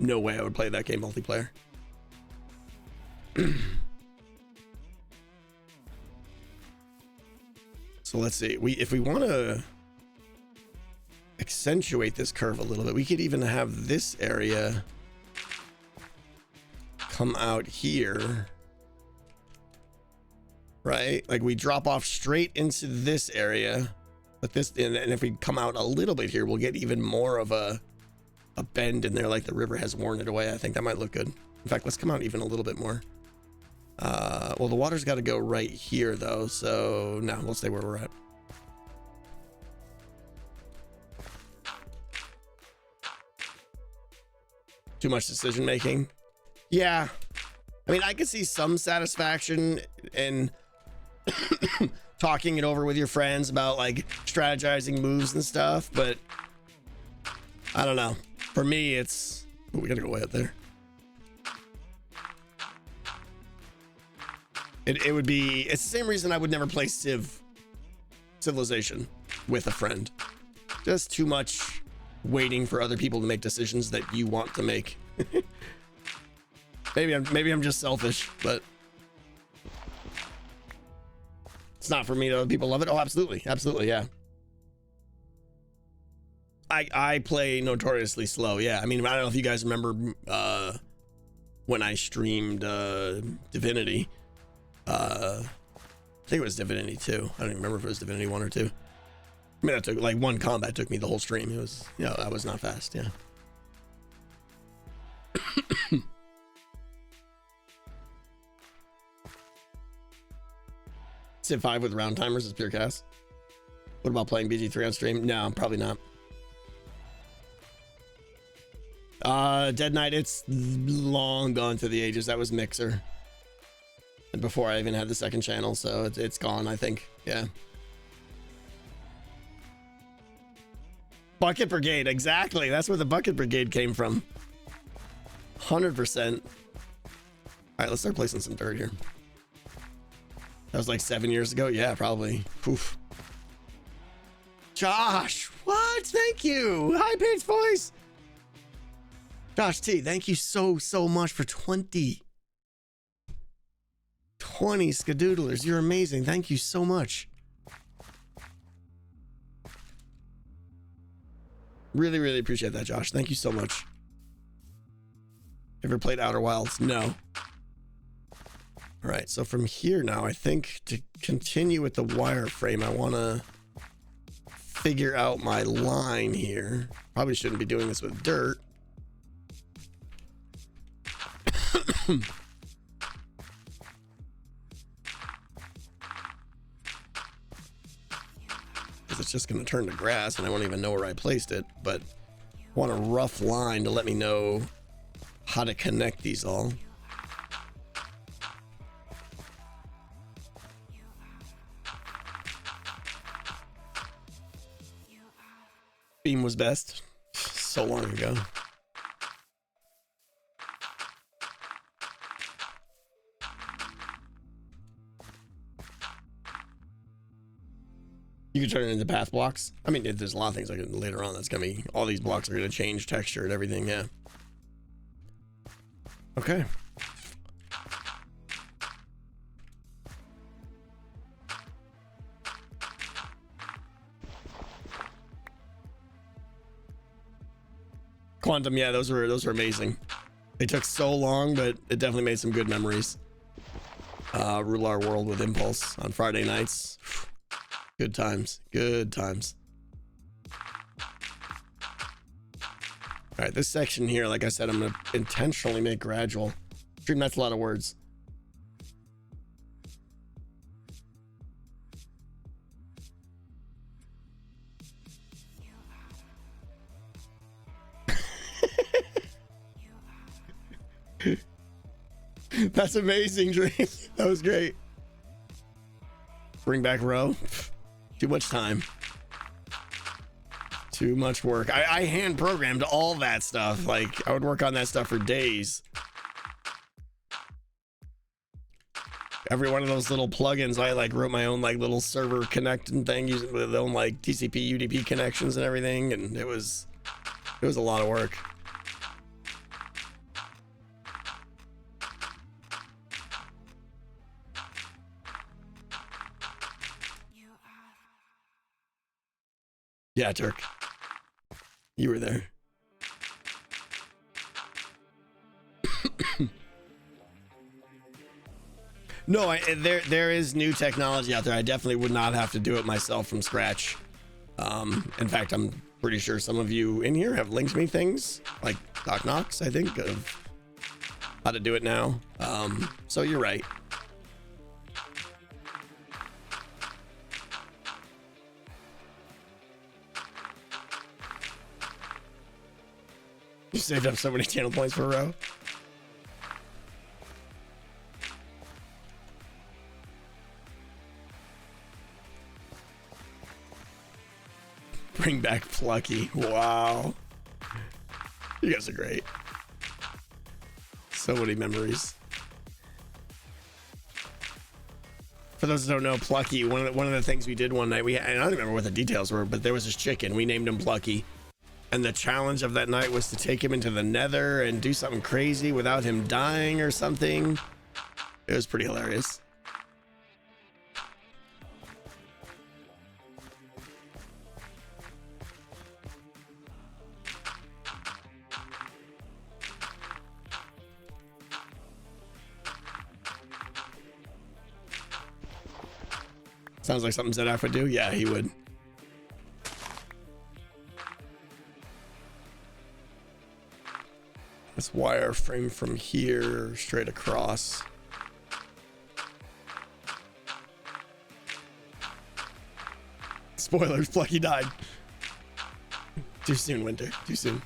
no way I would play that game multiplayer. So let's see. If we want to accentuate this curve a little bit, we could even have this area come out here, right? Like we drop off straight into this area, but this, and if we come out a little bit here, we'll get even more of a bend in there, like the river has worn it away. I think that might look good. In fact, let's come out even a little bit more. Well, the water's got to go right here though, so no, we'll stay where we're at. Too much decision making. Yeah, I mean, I could see some satisfaction in talking it over with your friends about like strategizing moves and stuff, but I don't know. For me, it's, ooh, we gotta go way up there. It would be, it's the same reason I would never play Civilization with a friend. Just too much waiting for other people to make decisions that you want to make. maybe I'm just selfish, but it's not for me to, people love it. Oh, absolutely. Absolutely. Yeah. I play notoriously slow. Yeah. I mean, I don't know if you guys remember, when I streamed, Divinity, I think it was Divinity 2. I don't even remember if it was Divinity 1 or 2. I mean, that took like one combat took me the whole stream. It was, you know, I was not fast. Yeah. Civ 5 with round timers is pure chaos. What about playing BG3 on stream? No, probably not. Dead Knight, it's long gone to the ages. That was Mixer. And before I even had the second channel, so it's gone, I think. Yeah. Bucket Brigade, exactly. That's where the Bucket Brigade came from. 100%. All right, let's start placing some dirt here. That was like 7 years ago. Yeah, probably. Poof. Josh, what? Thank you. High pitched voice. Josh T, thank you so much for 20 skadoodlers. You're amazing. Thank you so much. Really appreciate that, Josh. Thank you so much. Ever played Outer Wilds? No. All right, so from here now, I think to continue with the wireframe, I want to figure out my line here. Probably shouldn't be doing this with dirt. Because it's just going to turn to grass and I won't even know where I placed it, but I want a rough line to let me know how to connect these all. Beam was best so long ago. You can turn it into path blocks. I mean, there's a lot of things I can later on. That's gonna be, all these blocks are gonna change texture and everything. Yeah. Okay. Quantum, yeah, those were amazing. They took so long, but it definitely made some good memories. Rule our world with Impulse on Friday nights. Good times, good times. All right, this section here, like I said, I'm gonna intentionally make gradual. Dream, that's a lot of words. That's amazing, Dream. That was great. Bring back row. Too much time. Too much work. I hand programmed all that stuff. Like, I would work on that stuff for days. Every one of those little plugins, I like wrote my own like little server connecting thing using with their own like TCP UDP connections and everything, and it was a lot of work. Yeah, Turk. You were there. No, there is new technology out there. I definitely would not have to do it myself from scratch. In fact, I'm pretty sure some of you in here have linked me things, like Doc Knox, I think, of how to do it now. So you're right. You saved up so many channel points for a row. Bring back Plucky. Wow. You guys are great. So many memories. For those who don't know, Plucky, one of the things we did one night, I don't remember what the details were, but there was this chicken. We named him Plucky. And the challenge of that night was to take him into the nether and do something crazy without him dying or something. It was pretty hilarious. Sounds like something Zedaf would do. Yeah, he would. This wireframe from here straight across. Spoilers, Plucky died. Too soon, Winter. Too soon.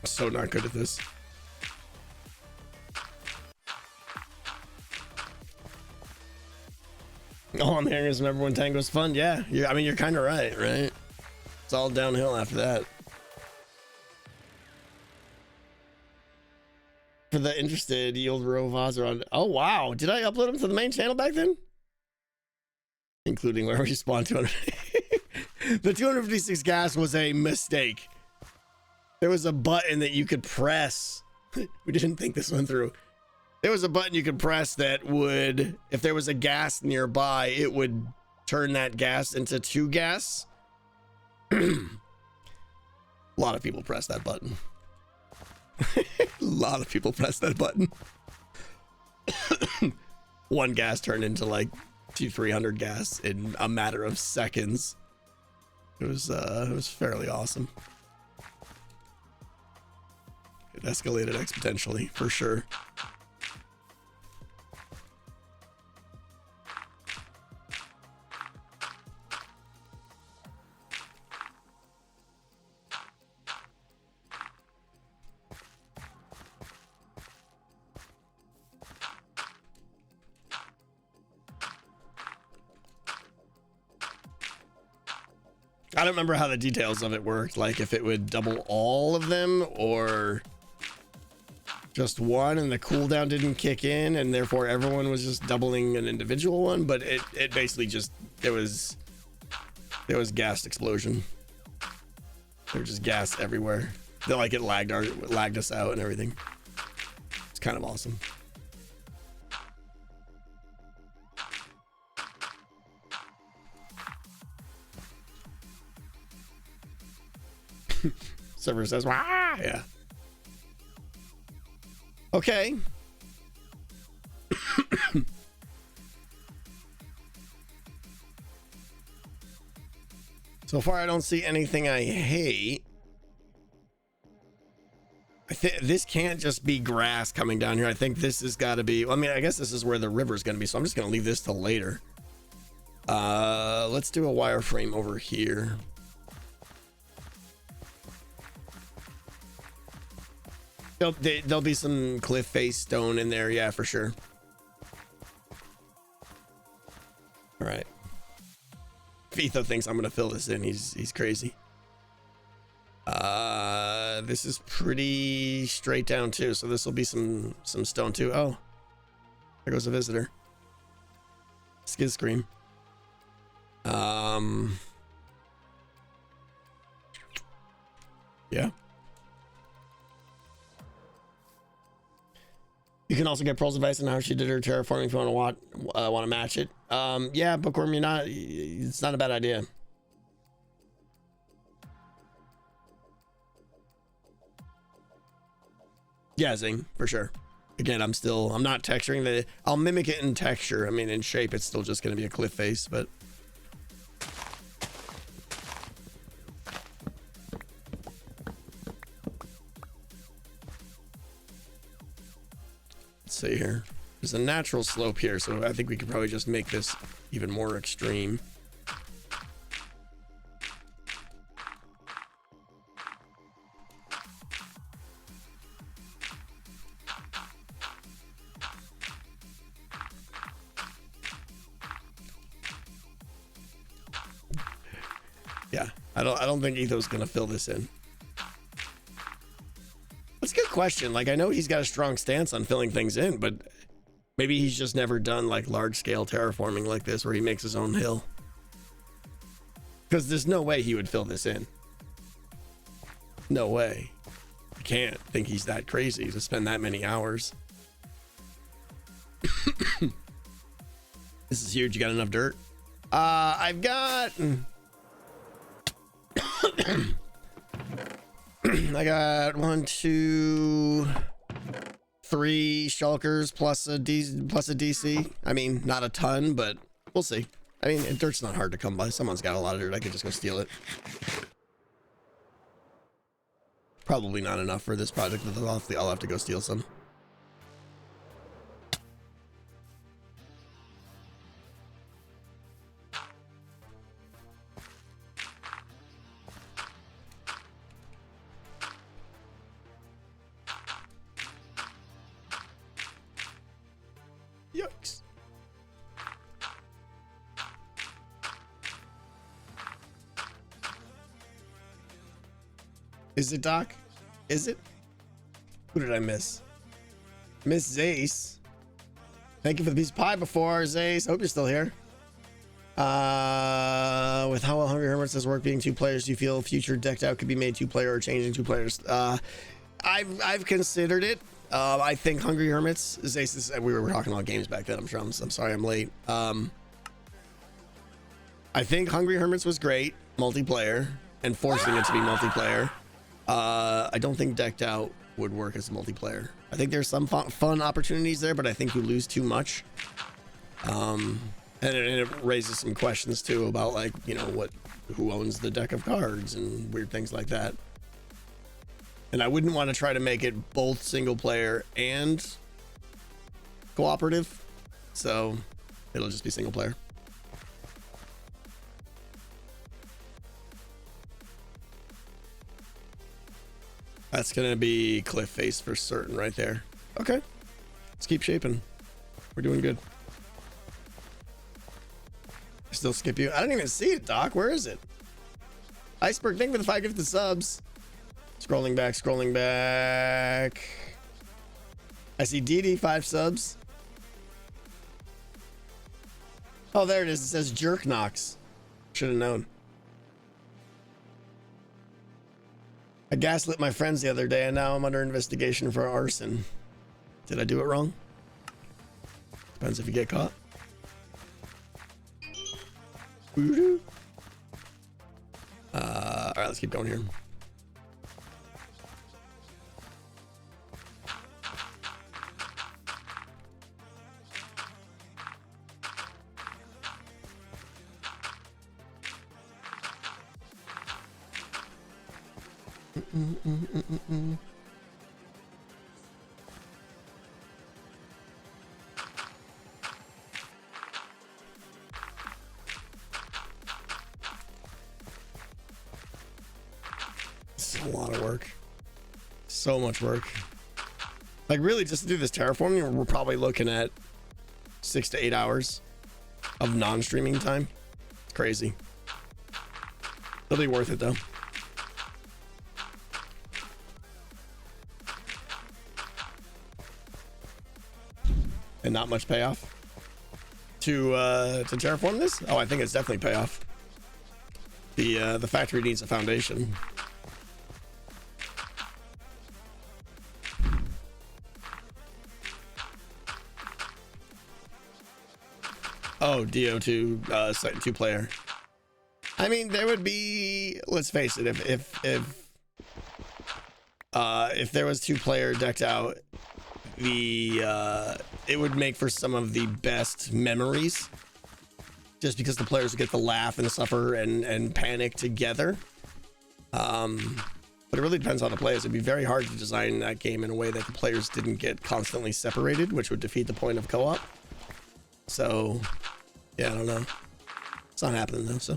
So not good at this. All I'm hearing is remember when Tango's fun? Yeah, I mean, you're kind of right? It's all downhill after that. For for the interested. Yield Rovaz are on. Oh wow, did I upload them to the main channel back then? Including where we spawned 200. The 256 gas was a mistake. There was a button that you could press. We didn't think this one through. There was a button you could press that would, if there was a gas nearby, it would turn that gas into 2 gas. A lot of people press that button. A lot of people press that button. 1 gas turned into like 200-300 gas in a matter of seconds. It was fairly awesome. It escalated exponentially for sure. I don't remember how the details of it worked, like if it would double all of them or just one and the cooldown didn't kick in and therefore everyone was just doubling an individual one, but it basically just, there was gas explosion. There was just gas everywhere. Like it lagged us out and everything. It's kind of awesome. Server says, "Wah!" Yeah. Okay. So far, I don't see anything I hate. I think this can't just be grass coming down here. I think this has got to be. Well, I mean, I guess this is where the river is going to be. So I'm just going to leave this till later. Let's do a wireframe over here. There'll be some cliff face stone in there, yeah, for sure. All right. If Etho thinks I'm gonna fill this in, he's crazy. This is pretty straight down too, so this will be some stone too. Oh, there goes a visitor. Skid scream. Yeah. You can also get Pearl's advice on how she did her terraforming if you want to match it. Yeah, Bookworm, it's not a bad idea. Yeah, Zing, for sure. Again, I'm not texturing I'll mimic it in texture. I mean, in shape, it's still just going to be a cliff face, but. See here, there's a natural slope here, so I think we could probably just make this even more extreme. Yeah, I don't think Etho's gonna fill this in. That's a good question. Like, I know he's got a strong stance on filling things in, but maybe he's just never done like large scale terraforming like this where he makes his own hill. Because there's no way he would fill this in. No way. I can't think he's that crazy to spend that many hours. This is huge. You got enough dirt? I've got... I got 1, 2, 3 shulkers plus a DC. I mean, not a ton, but we'll see. I mean, dirt's not hard to come by. Someone's got a lot of dirt. I could just go steal it. Probably not enough for this project, but I'll have to go steal some. Yikes. Is it, Doc? Is it? Who did I miss? Miss Zace. Thank you for the piece of pie before, Zace. Hope you're still here. With how well Hungry Hermits does work being 2 players, do you feel future decked out could be made 2-player or changing 2 players? I've considered it. I think Hungry Hermits, Zace, we were talking about games back then. I'm sorry I'm late. I think Hungry Hermits was great multiplayer and forcing it to be multiplayer. I don't think decked out would work as multiplayer. I think there's some fun opportunities there, but I think you lose too much. And it raises some questions too about, like, you know, who owns the deck of cards and weird things like that. And I wouldn't want to try to make it both single player and cooperative, so it'll just be single player. That's gonna be cliff face for certain right there. Okay, let's keep shaping. We're doing good. I still skip you. I don't even see it, Doc. Where is it? Iceberg, thank you for the 5 gifted subs. Scrolling back. I see DD 5 subs. Oh, there it is. It says Jerk Knox. Should have known. I gaslit my friends the other day and now I'm under investigation for arson. Did I do it wrong? Depends if you get caught. All right, let's keep going here. This is a lot of work. So much work. Like, really, just to do this terraforming, we're probably looking at 6 to 8 hours of non-streaming time. It's crazy. It'll be worth it though. And not much payoff to terraform this. Oh, I think it's definitely payoff. The factory needs a foundation. Oh, DO2 site 2-player. I mean, there would be, let's face it, if there was 2-player decked out, it would make for some of the best memories, just because the players get to laugh and suffer and panic together. But it really depends on the players. It'd be very hard to design that game in a way that the players didn't get constantly separated, which would defeat the point of co-op. So yeah, I don't know. It's not happening though, so.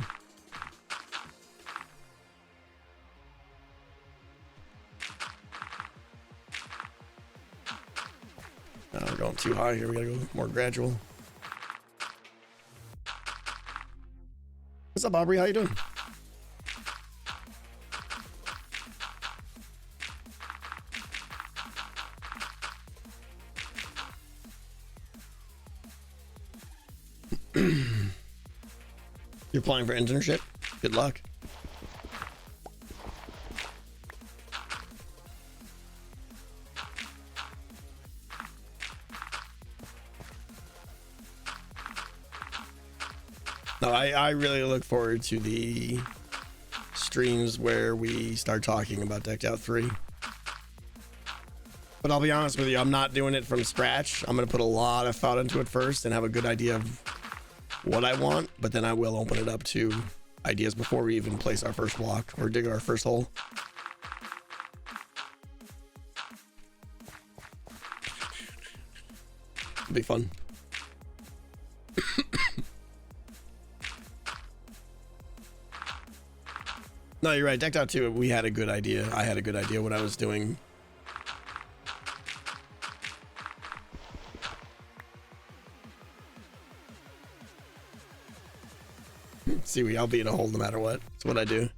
We're going too high here. We gotta go more gradual. What's up, Aubrey? How you doing? You're applying for internship? Good luck. No, I really look forward to the streams where we start talking about Decked Out 3. But I'll be honest with you, I'm not doing it from scratch. I'm going to put a lot of thought into it first and have a good idea of what I want, but then I will open it up to ideas before we even place our first block or dig our first hole. It'll be fun. No, you're right. Decked Out 2, we had a good idea. I had a good idea what I was doing. See, I'll be in a hole no matter what. That's what I do.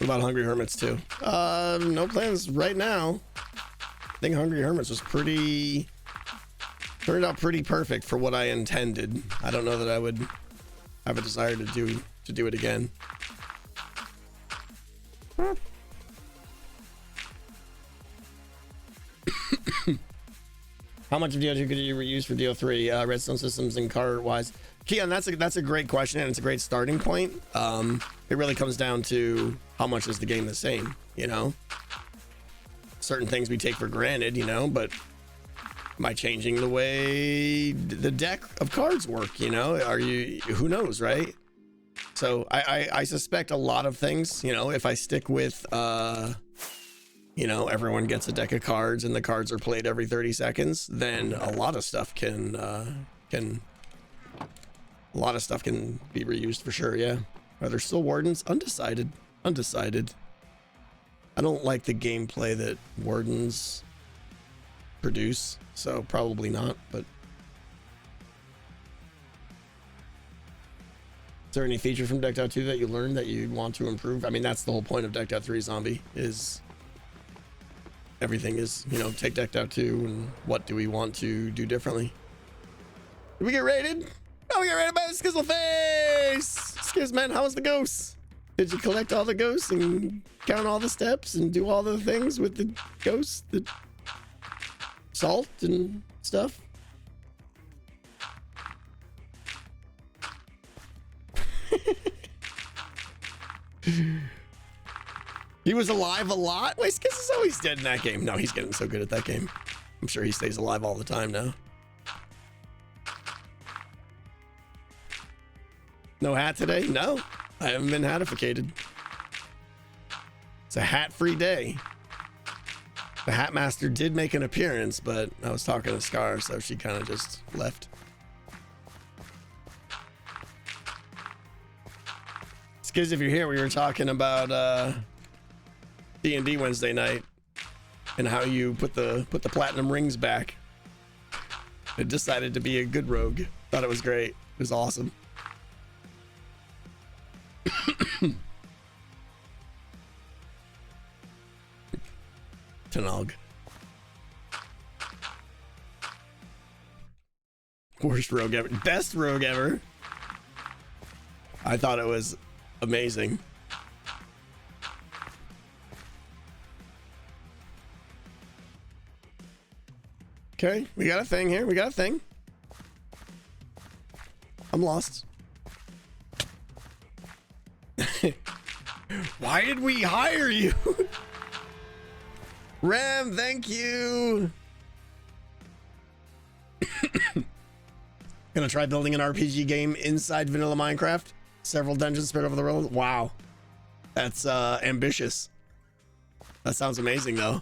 about Hungry Hermits too. No plans right now. I think Hungry Hermits was turned out pretty perfect for what I intended. I don't know that I would have a desire to do it again. How much of DO2 could you reuse for DO3 redstone systems and car wise? Keon, that's a great question, and it's a great starting point. It really comes down to how much is the game the same, you know? Certain things we take for granted, you know, but am I changing the way the deck of cards work, you know? Who knows, right? So I suspect a lot of things, you know, if I stick with you know, everyone gets a deck of cards and the cards are played every 30 seconds, then a lot of stuff can be reused for sure. Yeah. Are there still wardens? Undecided. I don't like the gameplay that wardens produce, so probably not, but is there any feature from Decked Out 2 that you learned that you want to improve? I mean, that's the whole point of Decked Out 3 Zombie, is everything is, you know, take Decked Out 2 and what do we want to do differently. Did we get raided? Oh, we got raided by the Skizzle Face! Skizman, how was the ghosts? Did you collect all the ghosts and count all the steps and do all the things with the ghosts? The salt and stuff? He was alive a lot? Wait, Skiz is always dead in that game. No, he's getting so good at that game. I'm sure he stays alive all the time now. No hat today? No, I haven't been hatificated. It's a hat-free day. The Hat Master did make an appearance, but I was talking to Scar, so she kind of just left. Skiz, if you're here, we were talking about D&D Wednesday night and how you put the platinum rings back. It decided to be a good rogue. Thought it was great. It was awesome. Tanog. Worst rogue ever. Best rogue ever. I thought it was amazing. Okay, we got a thing here. We got a thing. I'm lost. Why did we hire you? Ram, thank you. Gonna try building an RPG game inside vanilla Minecraft. Several dungeons spread over the world. Wow. That's ambitious. That sounds amazing though.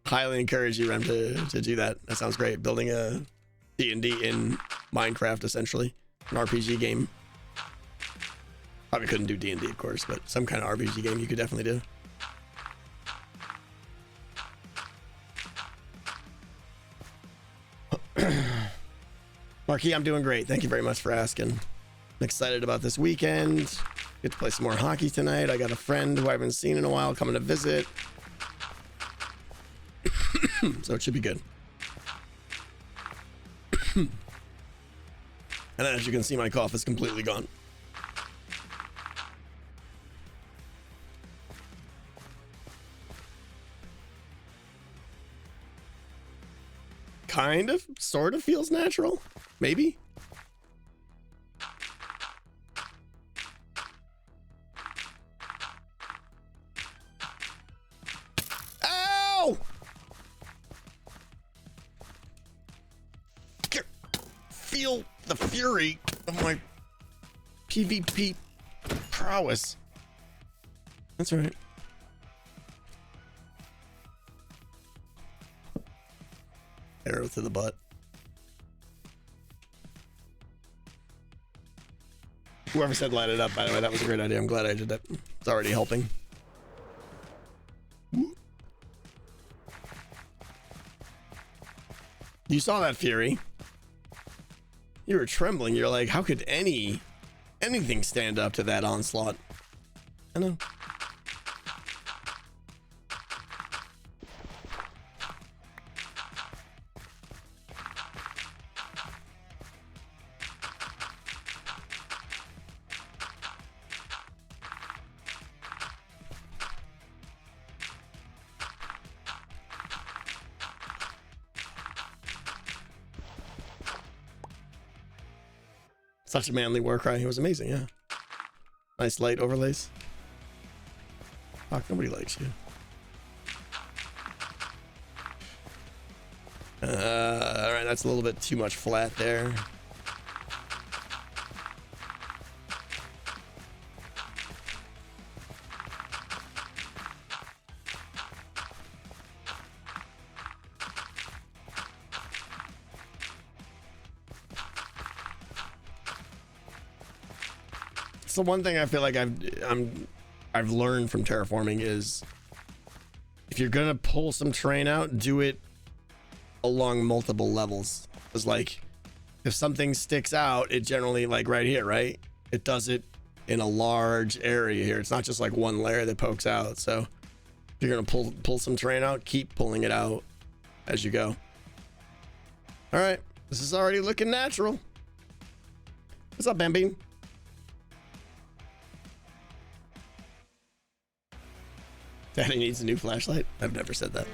Highly encourage you, Rem, to do that. That sounds great. Building a D&D in Minecraft, essentially. An RPG game. Probably couldn't do D&D, of course, but some kind of RPG game you could definitely do. Marquis, I'm doing great. Thank you very much for asking. I'm excited about this weekend. Get to play some more hockey tonight. I got a friend who I haven't seen in a while coming to visit. So it should be good. And as you can see, my cough is completely gone. Kind of, sort of feels natural. Maybe. Ow! Feel the fury of my PvP prowess. That's right. Arrow to the butt. Whoever said light it up, by the way, that was a great idea. I'm glad I did that. It's already helping. You saw that fury. You were trembling. You're like, how could anything stand up to that onslaught? I know. Such a manly war cry. It was amazing, yeah. Nice light overlays. Fuck, nobody likes you. All right, that's a little bit too much flat there. So one thing I feel like I've learned from terraforming is if you're gonna pull some terrain out, do it along multiple levels. Because like if something sticks out, it generally, like right here, right? It does it in a large area here. It's not just like one layer that pokes out. So if you're gonna pull some terrain out, keep pulling it out as you go. All right, this is already looking natural. What's up, Bambine? Daddy needs a new flashlight. I've never said that.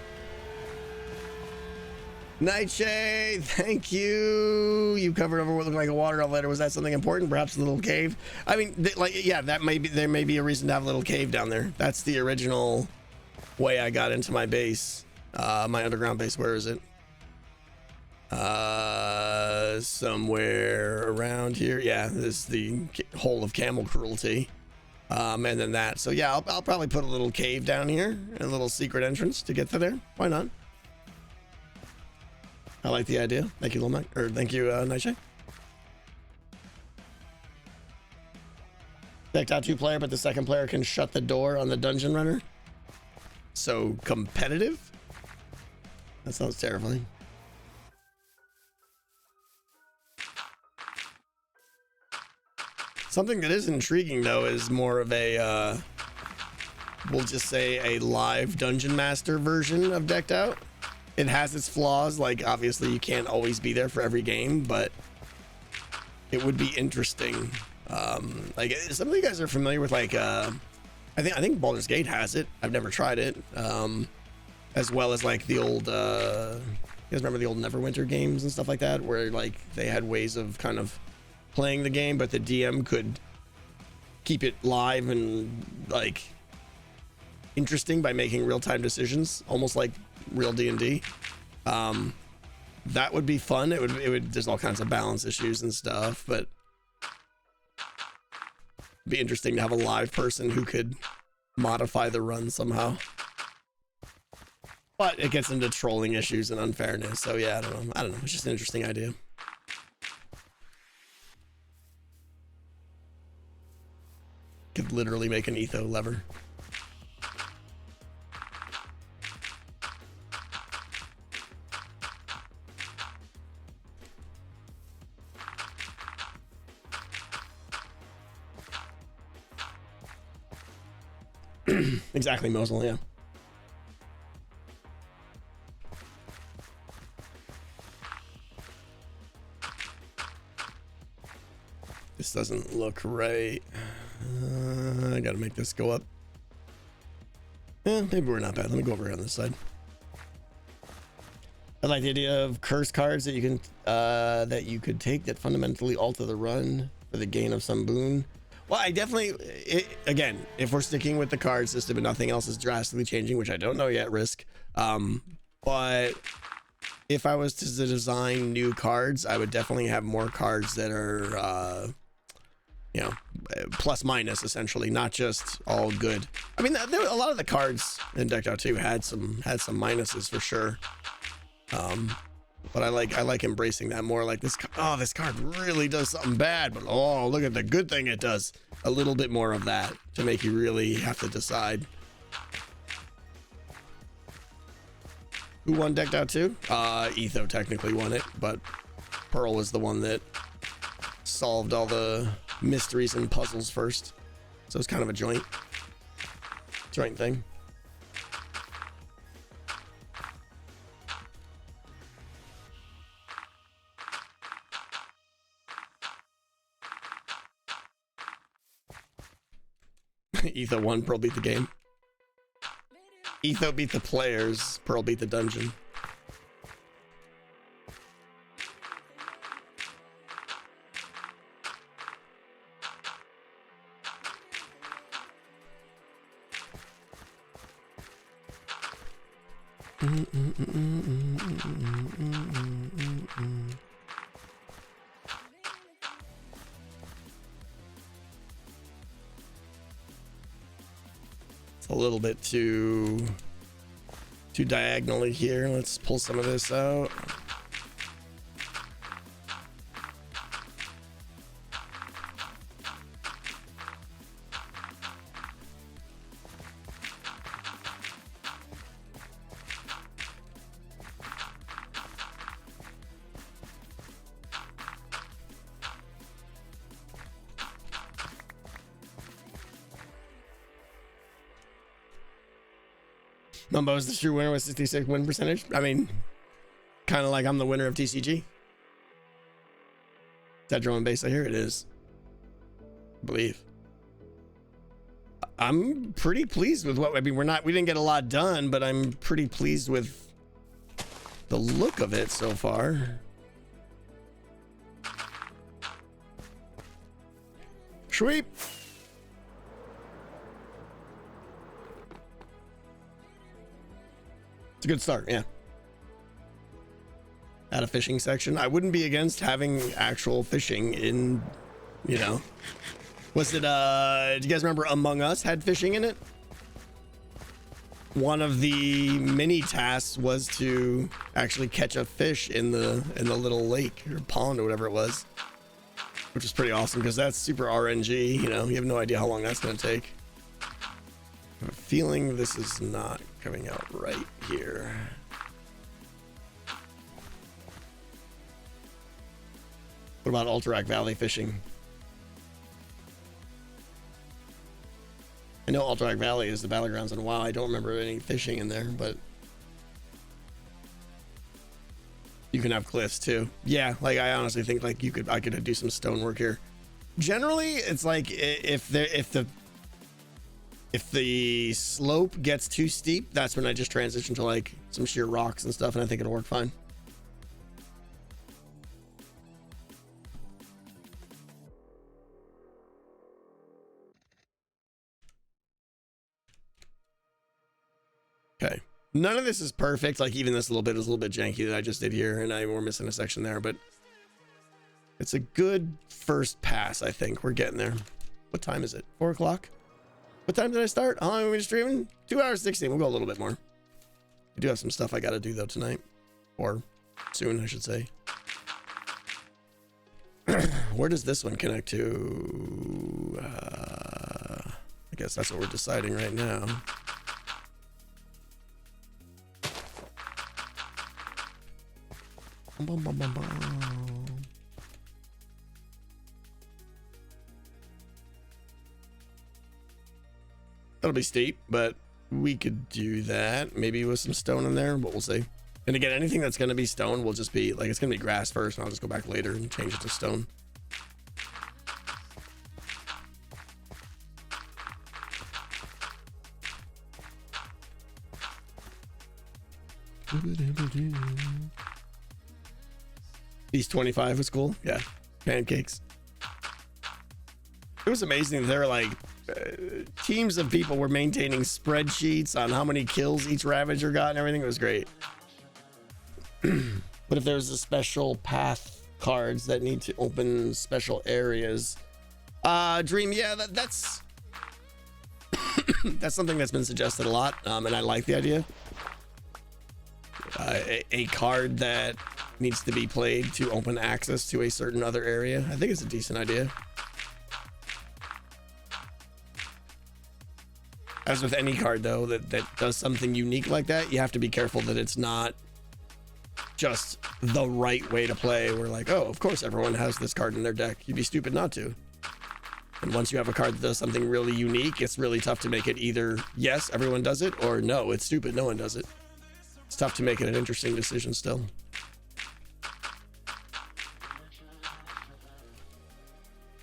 Nightshade, thank you. You covered over what looked like a water outlet. Was that something important? Perhaps a little cave? I mean, like, yeah, that may be, there may be a reason to have a little cave down there. That's the original way I got into my base, my underground base. Where is it? Somewhere around here. Yeah, this is the hole of camel cruelty. And then that. So yeah, I'll probably put a little cave down here and a little secret entrance to get to there. Why not? I like the idea. Thank you, Lil Mac, or thank you, Nightshade. Decked out 2 player, but the second player can shut the door on the dungeon runner. So competitive? That sounds terrifying. Something that is intriguing though is more of a, we'll just say a live dungeon master version of Decked Out. It has its flaws, like obviously you can't always be there for every game, but it would be interesting. Like some of you guys are familiar with like, I think Baldur's Gate has it. I've never tried it. As well as like the old, you guys remember the old Neverwinter games and stuff like that, where like they had ways of kind of playing the game, but the DM could keep it live and like interesting by making real-time decisions, almost like real D&D. That would be fun. It would there's all kinds of balance issues and stuff, but it'd be interesting to have a live person who could modify the run somehow. But it gets into trolling issues and unfairness. So yeah, I don't know. It's just an interesting idea. Could literally make an etho lever. Exactly, Mosul, yeah. This doesn't look right. I gotta make this go up. Yeah, maybe we're not bad. Let me go over here on this side. I like the idea of curse cards that you can could take that fundamentally alter the run for the gain of some boon. Well, I definitely, again, if we're sticking with the card system and nothing else is drastically changing, which I don't know yet, Risk. But if I was to design new cards, I would definitely have more cards that are, you know, plus minus essentially, not just all good. I mean, there a lot of the cards in Decked Out 2 had some minuses for sure. But I like embracing that more. Like this, oh, this card really does something bad, but oh, look at the good thing it does. A little bit more of that to make you really have to decide. Who won Decked Out 2? Etho technically won it, but Pearl was the one that solved all the mysteries and puzzles first. So it's kind of a joint thing. Etho won, Pearl beat the game. Etho beat the players, Pearl beat the dungeon. It's a little bit too diagonally here. Let's pull some of this out. Mumbo is the true winner with 66 win percentage. I mean, kind of like I'm the winner of TCG. Is that drum and bass I hear? It is. I believe. I'm pretty pleased with what, I mean, we didn't get a lot done, but I'm pretty pleased with the look of it so far. Sweep. It's a good start, yeah. Add a fishing section. I wouldn't be against having actual fishing in, you know. Was it, do you guys remember Among Us had fishing in it? One of the mini tasks was to actually catch a fish in the little lake or pond or whatever it was. Which is pretty awesome because that's super RNG, you know, you have no idea how long that's going to take. I have a feeling this is not coming out right here. What about Alterac Valley fishing? I know Alterac Valley is the battlegrounds, and wow, I don't remember any fishing in there, but you can have cliffs too. Yeah, like I honestly think like I could do some stonework here. Generally, it's like if the slope gets too steep, that's when I just transition to like some sheer rocks and stuff, and I think it'll work fine. Okay, none of this is perfect. Like even this little bit is a little bit janky that I just did here, and we're missing a section there, but it's a good first pass. I think we're getting there. What time is it? 4 o'clock? What time did I start? How long are we streaming? 2 hours 16. We'll go a little bit more. I do have some stuff I got to do though tonight, or soon, I should say. Where does this one connect to? I guess that's what we're deciding right now. Bum, bum, bum, bum. That'll be steep, but we could do that. Maybe with some stone in there, but we'll see. And again, anything that's going to be stone will just be like, it's going to be grass first, and I'll just go back later and change it to stone. These 25 was cool. Yeah, pancakes. It was amazing. There were like teams of people were maintaining spreadsheets on how many kills each Ravager got and everything. It was great. But if there's a special path cards that need to open special areas, Dream, yeah, that's that's something that's been suggested a lot, and I like the idea. A card that needs to be played to open access to a certain other area. I think it's a decent idea. As with any card though that does something unique like that, you have to be careful that it's not just the right way to play. We're like, oh, of course everyone has this card in their deck. You'd be stupid not to. And once you have a card that does something really unique, it's really tough to make it either yes, everyone does it, or no, it's stupid, no one does it. It's tough to make it an interesting decision still.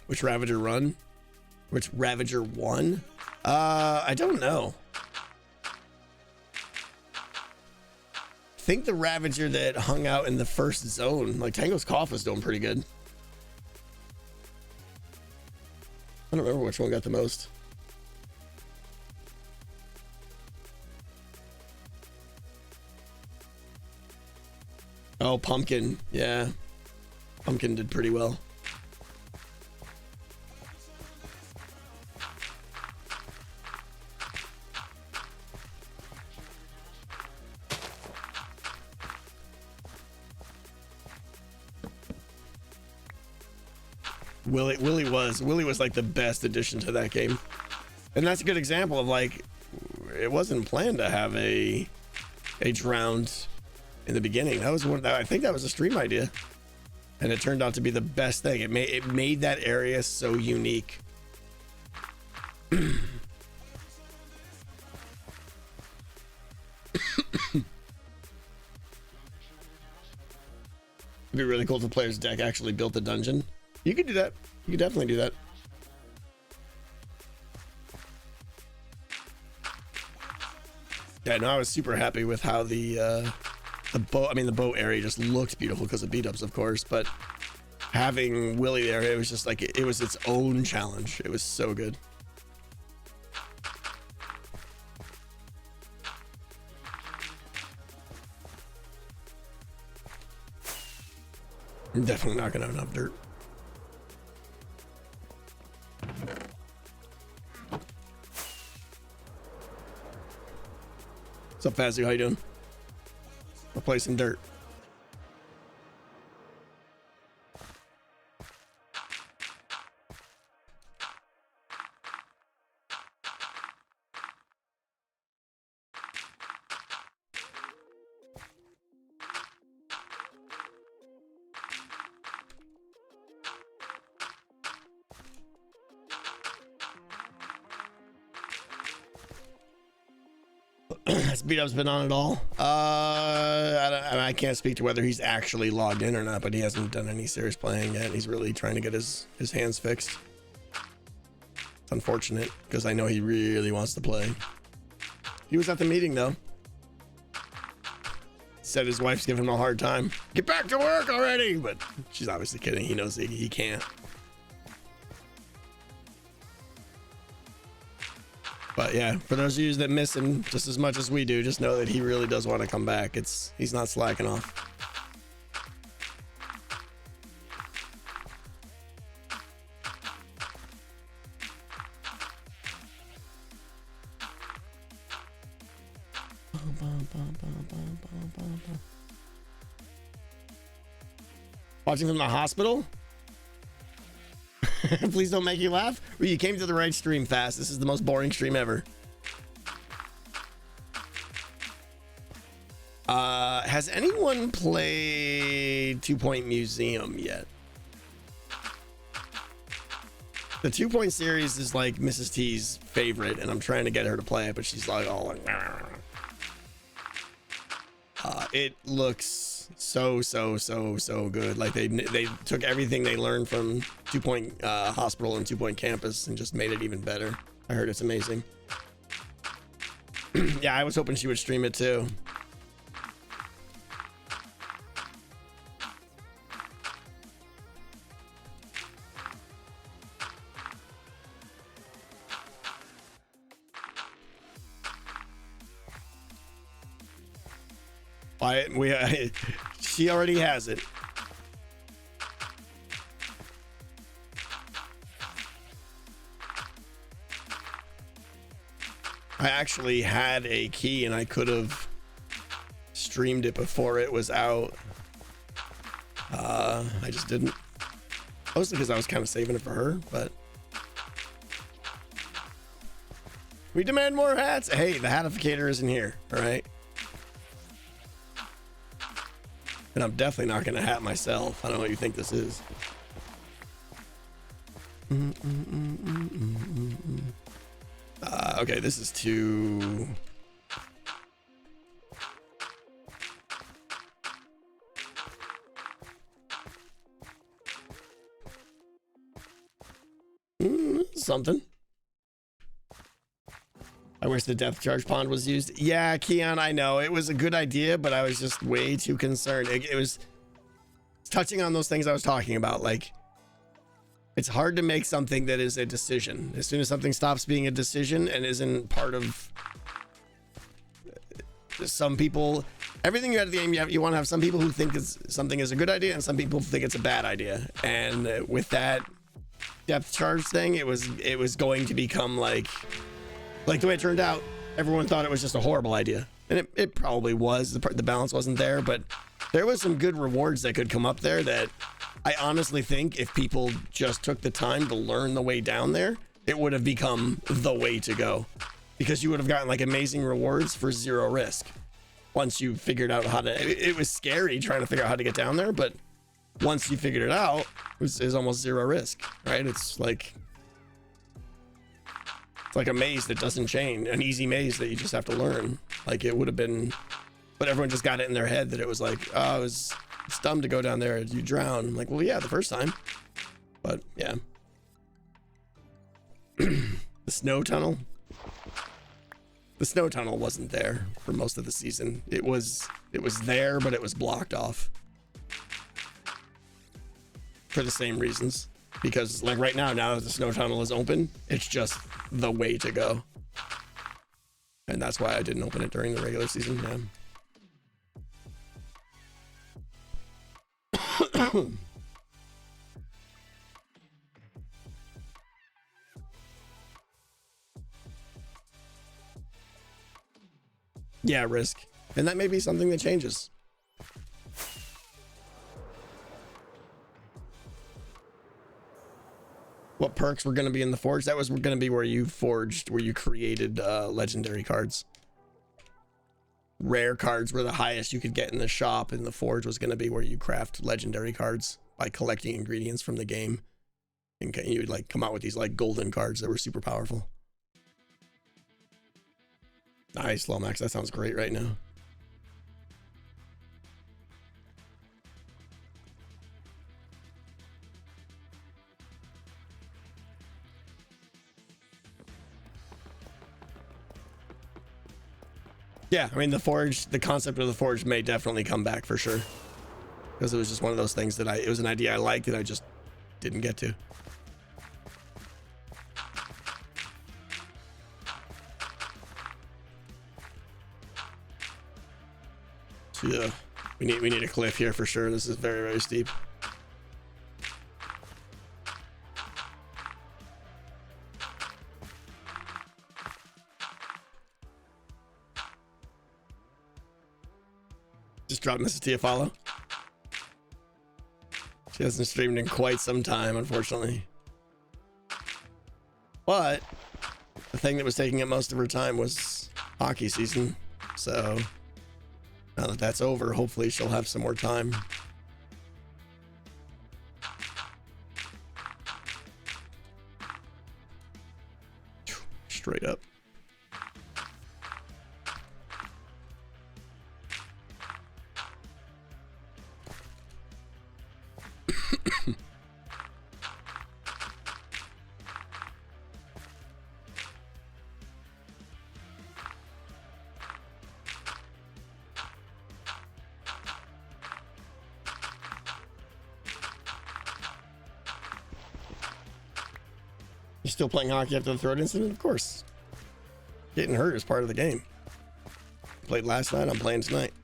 Which Ravager run? Which Ravager won? I don't know. I think the Ravager that hung out in the first zone, like Tango's Cough, was doing pretty good. I don't remember which one got the most. Oh, pumpkin. Yeah. Pumpkin did pretty well. Willie was like the best addition to that game. And that's a good example of like, it wasn't planned to have a drowned in the beginning. That was I think that was a stream idea. And it turned out to be the best thing. It made that area so unique. It'd be really cool if the player's deck actually built the dungeon. You could do that. You could definitely do that. Yeah, no, I was super happy with how the boat area just looked beautiful because of beat-ups, of course, but having Willie there, it was just like, it was its own challenge. It was so good. I'm definitely not gonna have enough dirt. What's up, Fazio? How you doing? I'll play some dirt. Has beat-up's been on at all? I can't speak to whether he's actually logged in or not, but he hasn't done any serious playing yet. He's really trying to get his hands fixed. It's unfortunate because I know he really wants to play. He was at the meeting though. Said his wife's giving him a hard time. Get back to work already! But she's obviously kidding. He knows he can't. But yeah, for those of you that miss him just as much as we do, just know that he really does want to come back. He's not slacking off. Watching from the hospital? Please don't make you laugh. Well, you came to the right stream fast. This is the most boring stream ever. Has anyone played 2 Point Museum yet? The 2 Point series is like Mrs. T's favorite, and I'm trying to get her to play it, but she's like all like, it looks so good. Like they took everything they learned from 2 Point Hospital and 2 Point Campus and just made it even better. I heard it's amazing. Yeah, I was hoping she would stream it too. She already has it. I actually had a key and I could have streamed it before it was out. I just didn't. Mostly because I was kind of saving it for her, but we demand more hats. Hey, the hatificator isn't here, all right? And I'm definitely not going to hat myself. I don't know what you think this is. Okay, this is too... something. I wish the depth charge pond was used. Yeah, Keon, I know. It was a good idea, but I was just way too concerned. It was touching on those things I was talking about. Like, it's hard to make something that is a decision. As soon as something stops being a decision and isn't part of... Some people everything you have at the game, you want to have some people who think something is a good idea and some people think it's a bad idea. And with that depth charge thing, it was going to become like the way it turned out, everyone thought it was just a horrible idea. And it probably was. The balance wasn't there, but there was some good rewards that could come up there that I honestly think if people just took the time to learn the way down there, it would have become the way to go, because you would have gotten like amazing rewards for zero risk. Once you figured out how to, it was scary trying to figure out how to get down there, but once you figured it out, it was almost zero risk, right? It's like a maze that doesn't change, an easy maze that you just have to learn. Like it would have been, but everyone just got it in their head that it was like, oh, it's dumb to go down there, you drown. I'm like, well, yeah, the first time, but yeah. The snow tunnel wasn't there for most of the season. It was there, but it was blocked off for the same reasons, because like right now that the snow tunnel is open, it's just the way to go, and that's why I didn't open it during the regular season. Yeah. Yeah, risk. And that may be something that changes. What perks were going to be in the forge? That was going to be where you created legendary cards. Rare cards were the highest you could get in the shop, and the forge was going to be where you craft legendary cards by collecting ingredients from the game. And you would like come out with these like golden cards that were super powerful. Nice, Lomax. That sounds great right now. Yeah, I mean, the concept of the forge may definitely come back for sure. Because it was just one of those things that it was an idea I liked that I just didn't get to. Yeah, we need a cliff here for sure. This is very, very steep. Just drop Mrs. T a follow. She hasn't streamed in quite some time, unfortunately. But the thing that was taking up most of her time was hockey season. So now that that's over, hopefully she'll have some more time. Straight up. You still playing hockey after the throat incident? Of course. Getting hurt is part of the game. Played last night, I'm playing tonight.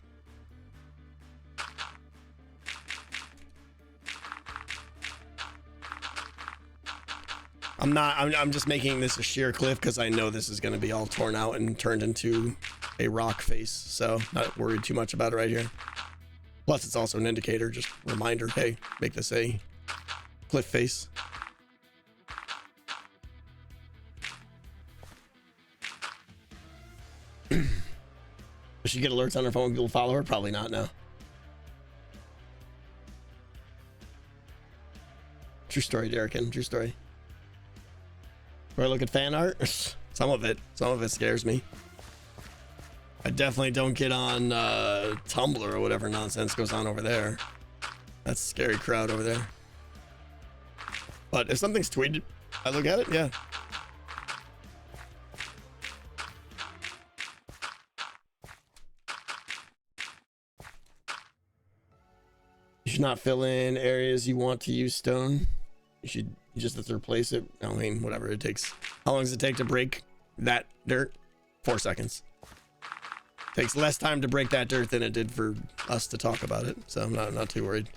I'm just making this a sheer cliff because I know this is going to be all torn out and turned into a rock face. So not worried too much about it right here. Plus it's also an indicator, just reminder, hey, make this a cliff face. Does she get alerts on her phone when people follow her? Probably not, no. True story, Derrican. True story. Do I look at fan art? Some of it scares me. I definitely don't get on Tumblr or whatever nonsense goes on over there. That's a scary crowd over there. But if something's tweeted, I look at it, yeah. You should not fill in areas you want to use stone. You just have to replace it. I mean, whatever it takes. How long does it take to break that dirt? 4 seconds. Takes less time to break that dirt than it did for us to talk about it, so I'm not too worried.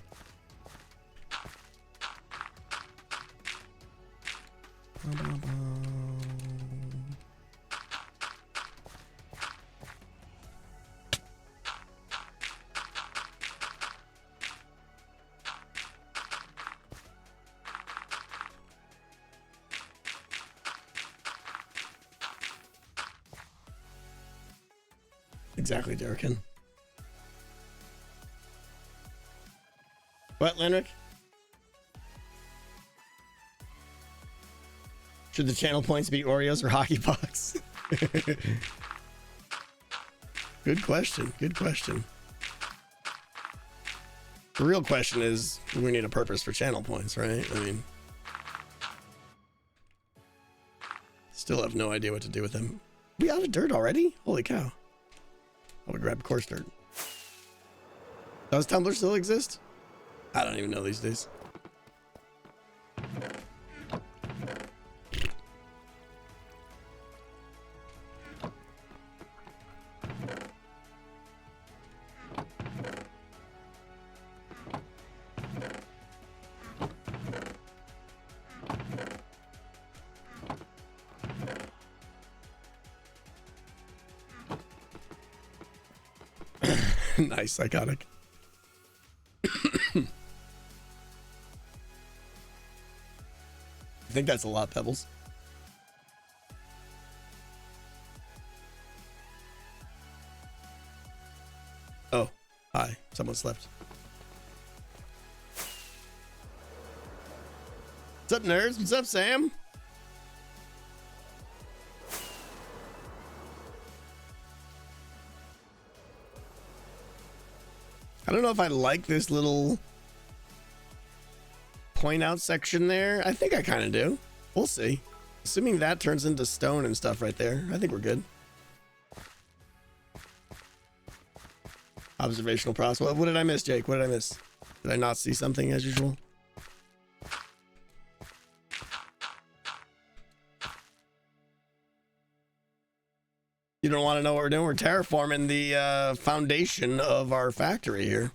Exactly, Derrican. What, Lenrick? Should the channel points be Oreos or hockey pucks? Good question. Good question. The real question is, we need a purpose for channel points, right? I mean, still have no idea what to do with them. We out of dirt already? Holy cow. I would grab coarse dirt. Does Tumblr still exist? I don't even know these days. Nice, psychotic. I think that's a lot, Pebbles. Oh, hi. Someone slept. What's up, nerds? What's up, Sam? I don't know if I like this little point out section there. I think I kind of do. We'll see. Assuming that turns into stone and stuff right there, I think we're good. Observational process. What did I miss, Jake? What did I miss? Did I not see something as usual? You don't want to know what we're doing? We're terraforming the foundation of our factory here.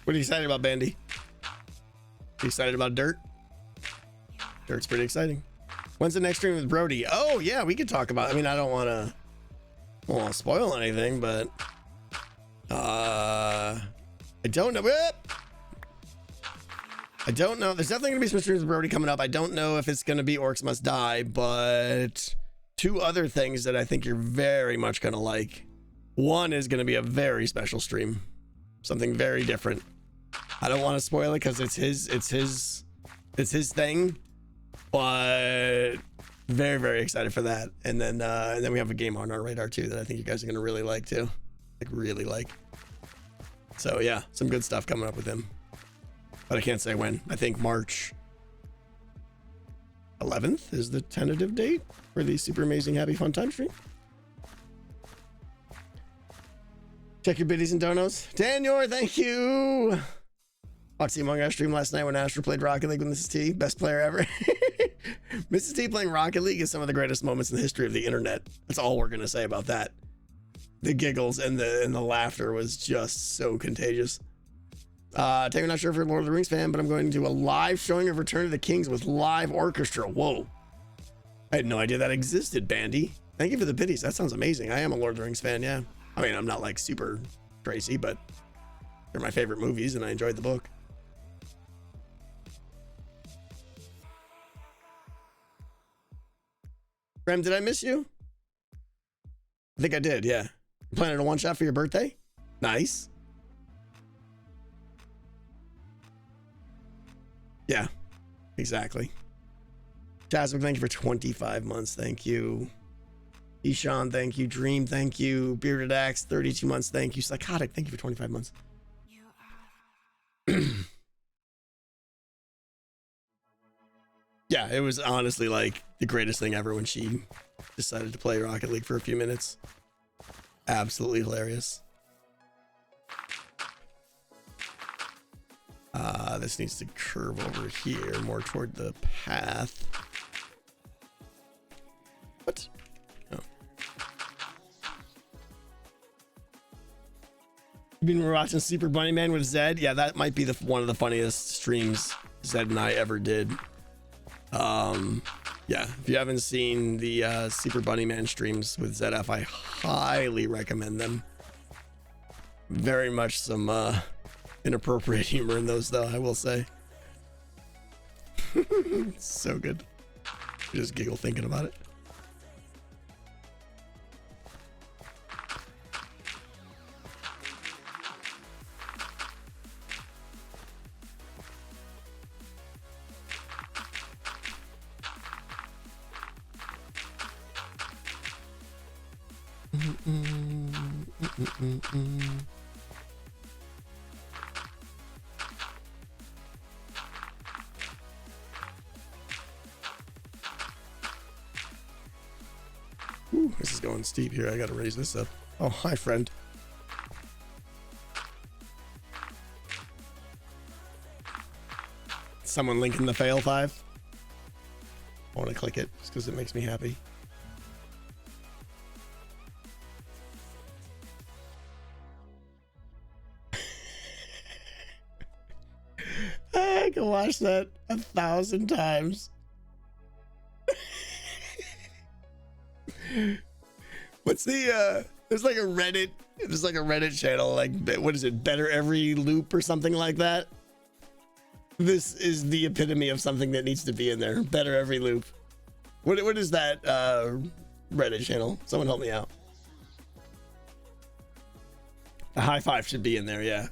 What are you excited about, Bandy? You excited about dirt? Dirt's pretty exciting. When's the next stream with Brody? Oh yeah, we could talk about. I mean, I don't want to spoil anything, but I don't know. I don't know. There's definitely gonna be some streams with Brody coming up. I don't know if it's gonna be Orcs Must Die, but two other things that I think you're very much gonna like. One is gonna be a very special stream, something very different. I don't want to spoil it because it's his thing, but very, very excited for that. And then we have a game on our radar too that I think you guys are gonna really like too, like really like. So yeah, some good stuff coming up with him, but I can't say when. I think March 11th is the tentative date for the super amazing happy fun time stream. Check your biddies and donos. Daniel, thank you. Watched the Among Us stream last night when Astra played Rocket League with Mrs. T. Best player ever. Mrs. T playing Rocket League is some of the greatest moments in the history of the internet. That's all we're gonna say about that. The giggles and the laughter was just so contagious. Taylor, not sure if you're a Lord of the Rings fan, but I'm going to do a live showing of Return of the Kings with live orchestra. Whoa. I had no idea that existed, Bandy. Thank you for the biddies. That sounds amazing. I am a Lord of the Rings fan, yeah. I mean, I'm not like super crazy, but they're my favorite movies and I enjoyed the book. Rem, did I miss you? I think I did, yeah. You planning a one shot for your birthday? Nice. Yeah, exactly. Jasmine, thank you for 25 months. Thank you. Ishan, thank you. Dream, thank you. Bearded Axe, 32 months, thank you. Psychotic, thank you for 25 months. Yeah, it was honestly like the greatest thing ever when she decided to play Rocket League for a few minutes. Absolutely hilarious. This needs to curve over here, more toward the path. What? Oh. You've been watching Super Bunny Man with Zed? Yeah, that might be one of the funniest streams Zed and I ever did. Yeah, if you haven't seen the Super Bunny Man streams with ZF, I highly recommend them. Very much some inappropriate humor in those, though, I will say. So good. I just giggle thinking about it. Ooh, this is going steep here. I gotta raise this up. Oh, hi, friend. Someone linking the fail 5. I want to click it just because it makes me happy. I can watch that 1,000 times. What's the there's like a Reddit channel, like, what is it, Better Every Loop or something like that. This is the epitome of something that needs to be in there. Better Every Loop. What is that Reddit channel? Someone help me out. A high five should be in there, yeah.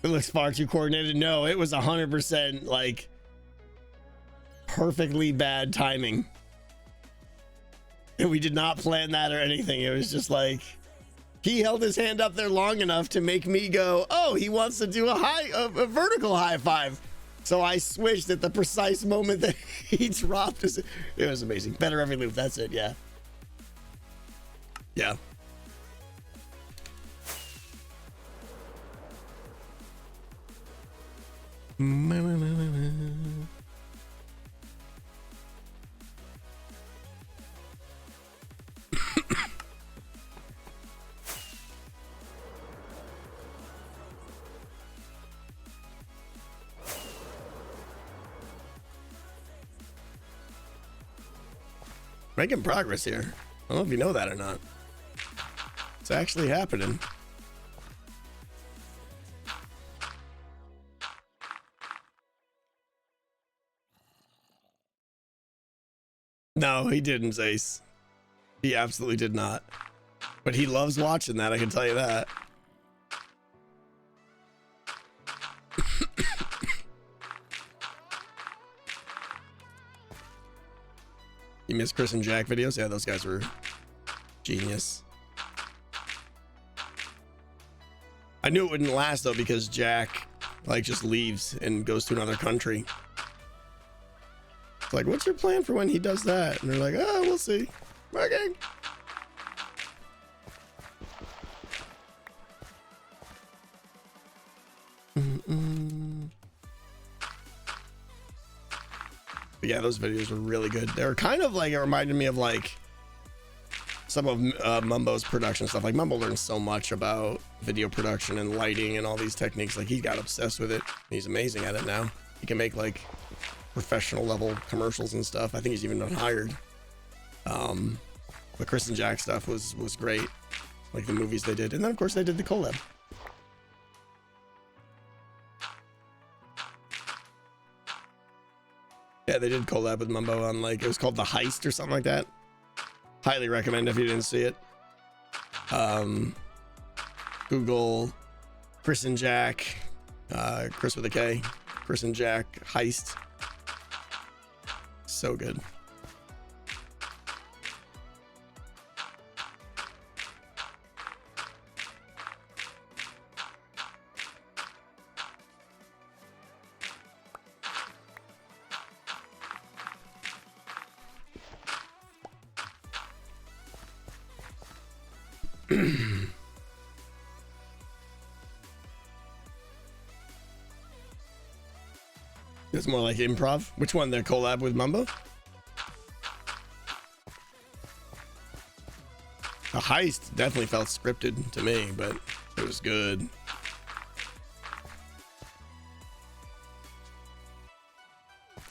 It looks far too coordinated. No, it was 100% like perfectly bad timing. And we did not plan that or anything. It was just like he held his hand up there long enough to make me go, oh, he wants to do a vertical high five. So I switched at the precise moment that he dropped us. It was amazing. Better Every Loop. That's it. Yeah. Yeah. Making progress here. I don't know if you know that or not. It's actually happening. No, he didn't, Zace. He absolutely did not. But he loves watching that, I can tell you that. You miss Chris and Jack videos? Yeah, those guys were genius. I knew it wouldn't last though, because Jack like just leaves and goes to another country. It's like, what's your plan for when he does that? And they're like, oh, we'll see. Okay. But yeah, those videos were really good. They were kind of like, it reminded me of like some of Mumbo's production stuff. Like Mumbo learned so much about video production and lighting and all these techniques. Like he got obsessed with it. He's amazing at it now. He can make like professional level commercials and stuff. I think he's even been hired. The Chris and Jack stuff was great. Like the movies they did. And then of course they did the collab. Yeah, they did collab with Mumbo on like, it was called The Heist or something like that. Highly recommend if you didn't see it. Google Chris and Jack, Chris with a K, Chris and Jack heist. So good. It's more like improv. Which one? The collab with Mumbo? The heist definitely felt scripted to me, but it was good.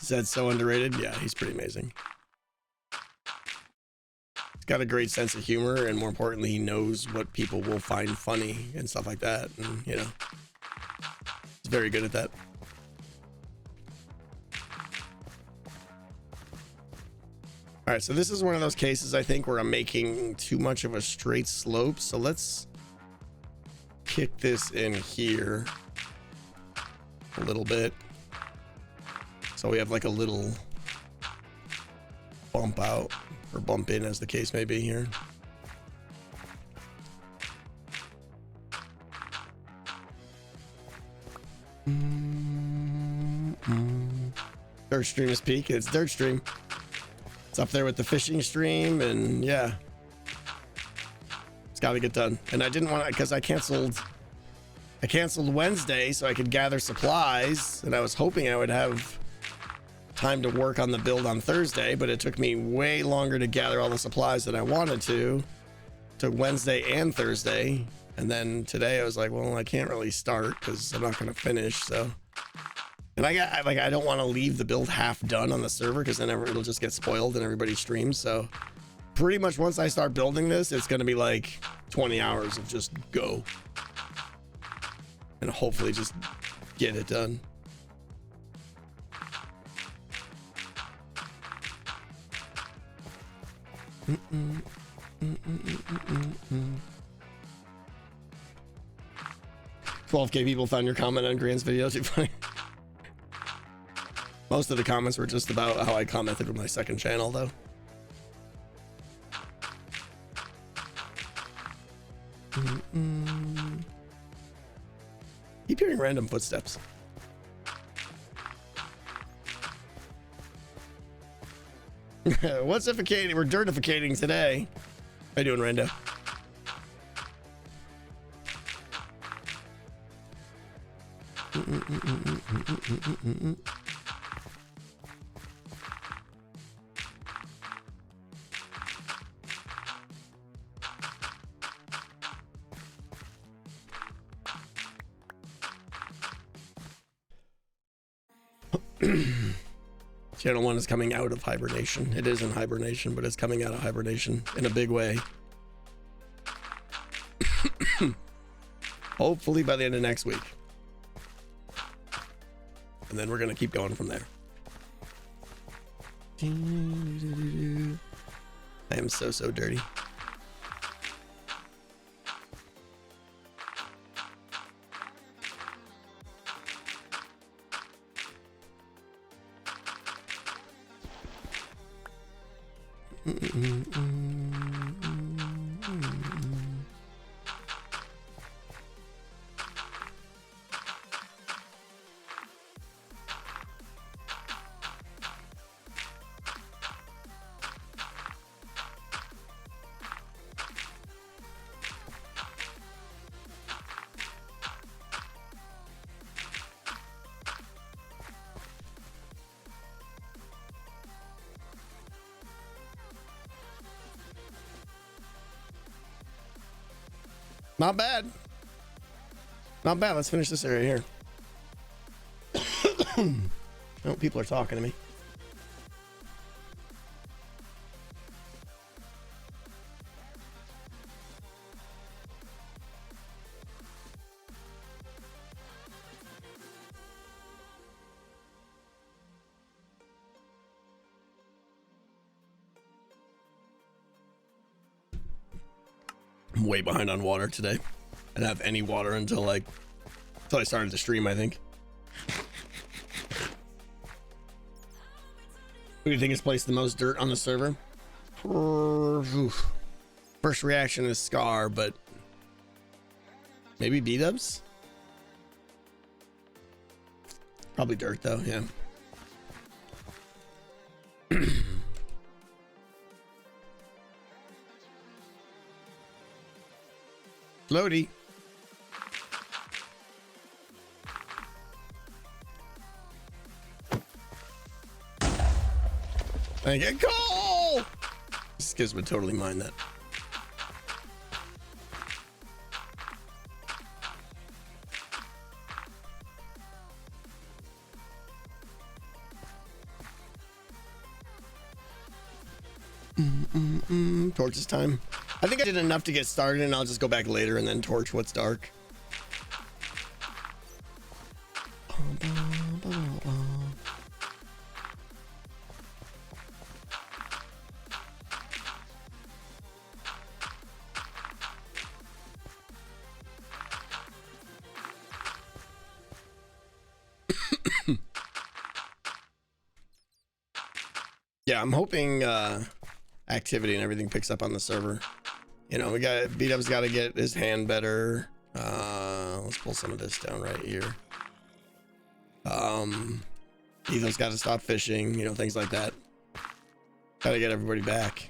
Zed's so underrated. Yeah, he's pretty amazing. He's got a great sense of humor, and more importantly, he knows what people will find funny and stuff like that. And, you know, he's very good at that. All right, so this is one of those cases, I think, where I'm making too much of a straight slope. So let's kick this in here a little bit. So we have like a little bump out or bump in, as the case may be here. Dirt Stream is peak. It's Dirt Stream. It's up there with the fishing stream, and yeah, it's got to get done. And I didn't want to, because I canceled Wednesday so I could gather supplies, and I was hoping I would have time to work on the build on Thursday, but it took me way longer to gather all the supplies than I wanted to. Took Wednesday and Thursday, and then today I was like, well, I can't really start because I'm not going to finish. So, and I don't want to leave the build half done on the server because then it'll just get spoiled and everybody streams. So pretty much once I start building this, it's going to be like 20 hours of just go and hopefully just get it done. Mm-mm. 12K people found your comment on Grant's video too funny. Most of the comments were just about how I commented with my second channel, though. Keep hearing random footsteps. What's ifficating? We're dirtificating today. How you doing, Rando? Channel 1 is coming out of hibernation. It is in hibernation, but it's coming out of hibernation in a big way. Hopefully by the end of next week. And then we're going to keep going from there. I am so dirty. Not bad. Not bad. Let's finish this area here. Oh, people are talking to me. I'm way behind on water today. I didn't have any water until I started the stream, I think. Who do you think has placed the most dirt on the server? Oof. First reaction is Scar, but maybe B-dubs? Probably dirt though, yeah. Floaty. I get goal! Skiz would totally mind that. Torch's time. I think I did enough to get started, and I'll just go back later and then torch what's dark. Yeah, I'm hoping activity and everything picks up on the server. You know, we got B-dub's got to get his hand better. Let's pull some of this down right here. Etho's got to stop fishing, you know, things like that. Got to get everybody back.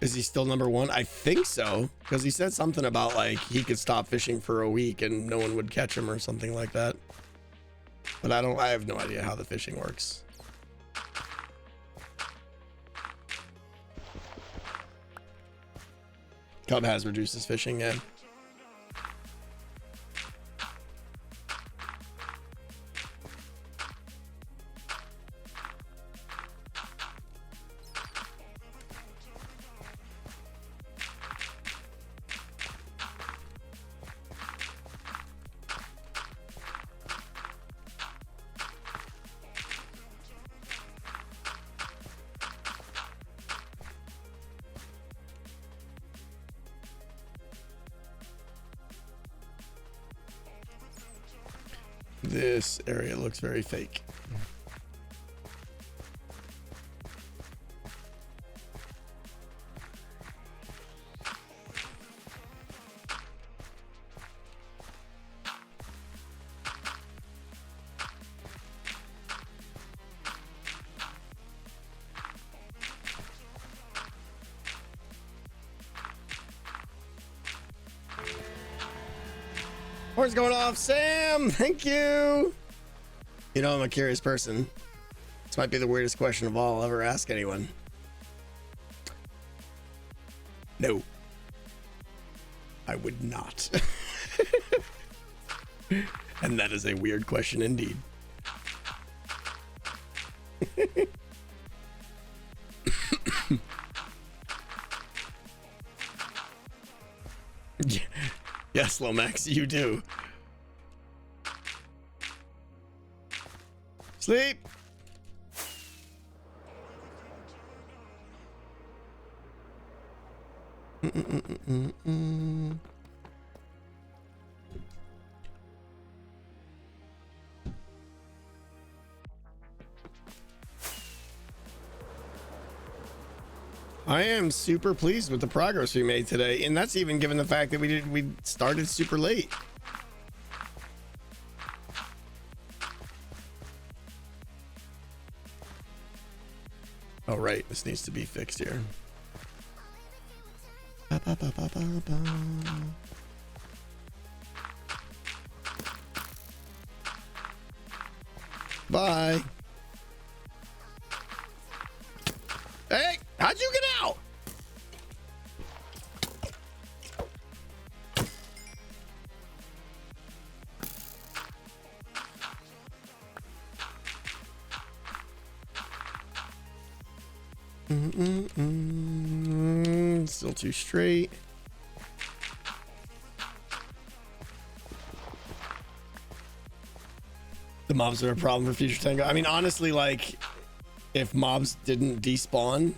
Is he still number one? I think so, because he said something about like he could stop fishing for a week and no one would catch him or something like that. But I have no idea how the fishing works. Cub has reduced his fishing, yeah. This area looks very fake. Horn's going off, Sam. Thank you. You know, I'm a curious person. This might be the weirdest question of all I'll ever ask anyone. No, I would not. And that is a weird question indeed. Yes, Lomax, you do. Sleep. I am super pleased with the progress we made today, and that's even given the fact that we started super late. Oh right, this needs to be fixed here. Bye. Hey, how'd you get out? Still too straight. The mobs are a problem for future Tango. I mean, honestly, like, if mobs didn't despawn,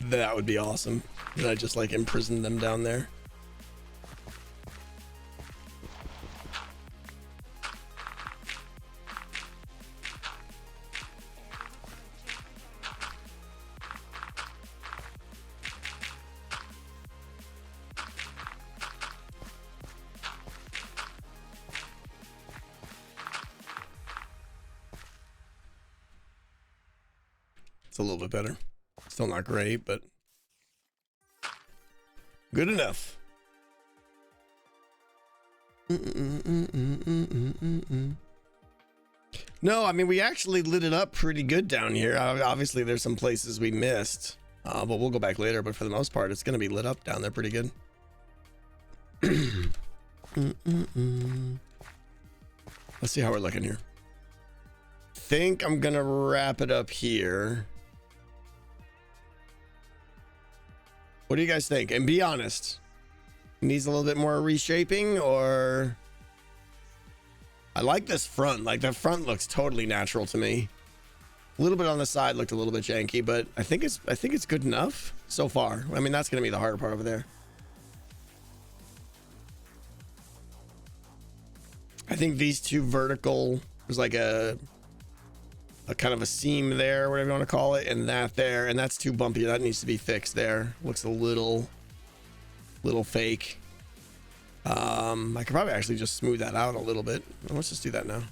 that would be awesome. Then I just like imprison them down there. It's a little bit better. Still not great, but good enough. No, I mean, we actually lit it up pretty good down here. Obviously, there's some places we missed, but we'll go back later. But for the most part, it's going to be lit up down there pretty good. Let's see how we're looking here. Think I'm going to wrap it up here. What do you guys think? And be honest. Needs a little bit more reshaping, or... I like this front. Like, the front looks totally natural to me. A little bit on the side looked a little bit janky, but I think it's good enough so far. I mean, that's going to be the hard part over there. I think these two vertical, there's like a kind of a seam there, whatever you want to call it, and that there, and that's too bumpy. That needs to be fixed there. Looks a little fake. I could probably actually just smooth that out a little bit. Let's just do that now.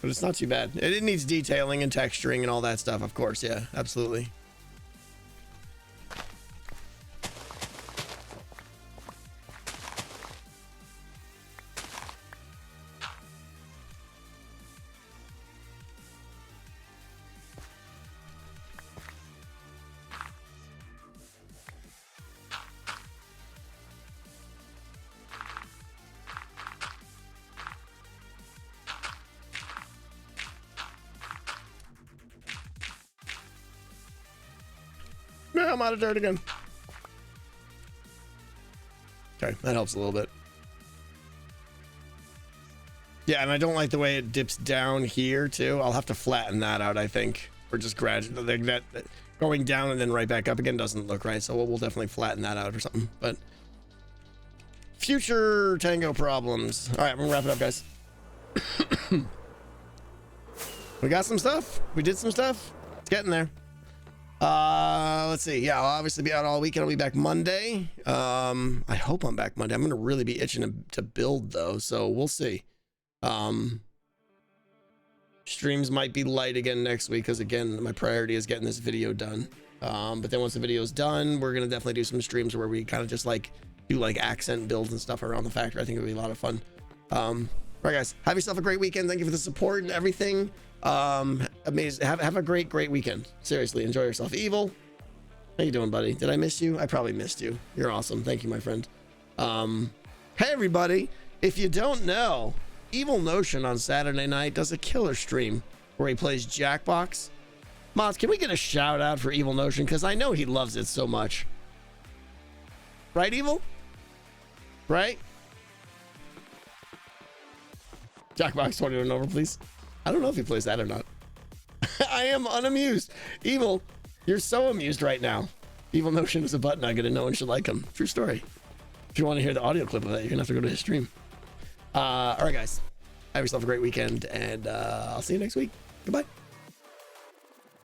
But it's not too bad. It needs detailing and texturing and all that stuff, of course. Yeah, absolutely. Yeah, I'm out of dirt again. Okay, that helps a little bit. Yeah, and I don't like the way it dips down here too. I'll have to flatten that out, I think, or just gradually. Like that going down and then right back up again doesn't look right. So we'll definitely flatten that out or something. But future Tango problems. All right, I'm gonna wrap it up, guys. We got some stuff. We did some stuff. It's getting there. Let's see. Yeah, I'll obviously be out all weekend. I'll be back Monday. I hope I'm back Monday. I'm gonna really be itching to build though, so we'll see. Streams might be light again next week because again, my priority is getting this video done. But then once the video's done, we're gonna definitely do some streams where we kind of just like do like accent builds and stuff around the factory. I think it'll be a lot of fun. All right, guys, have yourself a great weekend. Thank you for the support and everything. Amazing. Have a great weekend. Seriously, enjoy yourself. Evil, how you doing, buddy? Did I miss you? I probably missed you. You're awesome. Thank you, my friend. Hey everybody, if you don't know, Evil Notion on Saturday night does a killer stream where he plays Jackbox. Mods, can we get a shout out for Evil Notion? Because I know he loves it so much. Right, Evil? Right? Jackbox 21 and over, please. I don't know if he plays that or not. I am unamused. Evil, you're so amused right now. Evil Notion is a button I gotta know and should like him. True story. If you want to hear the audio clip of that, you're gonna have to go to his stream. All right, guys. Have yourself a great weekend, and I'll see you next week. Goodbye.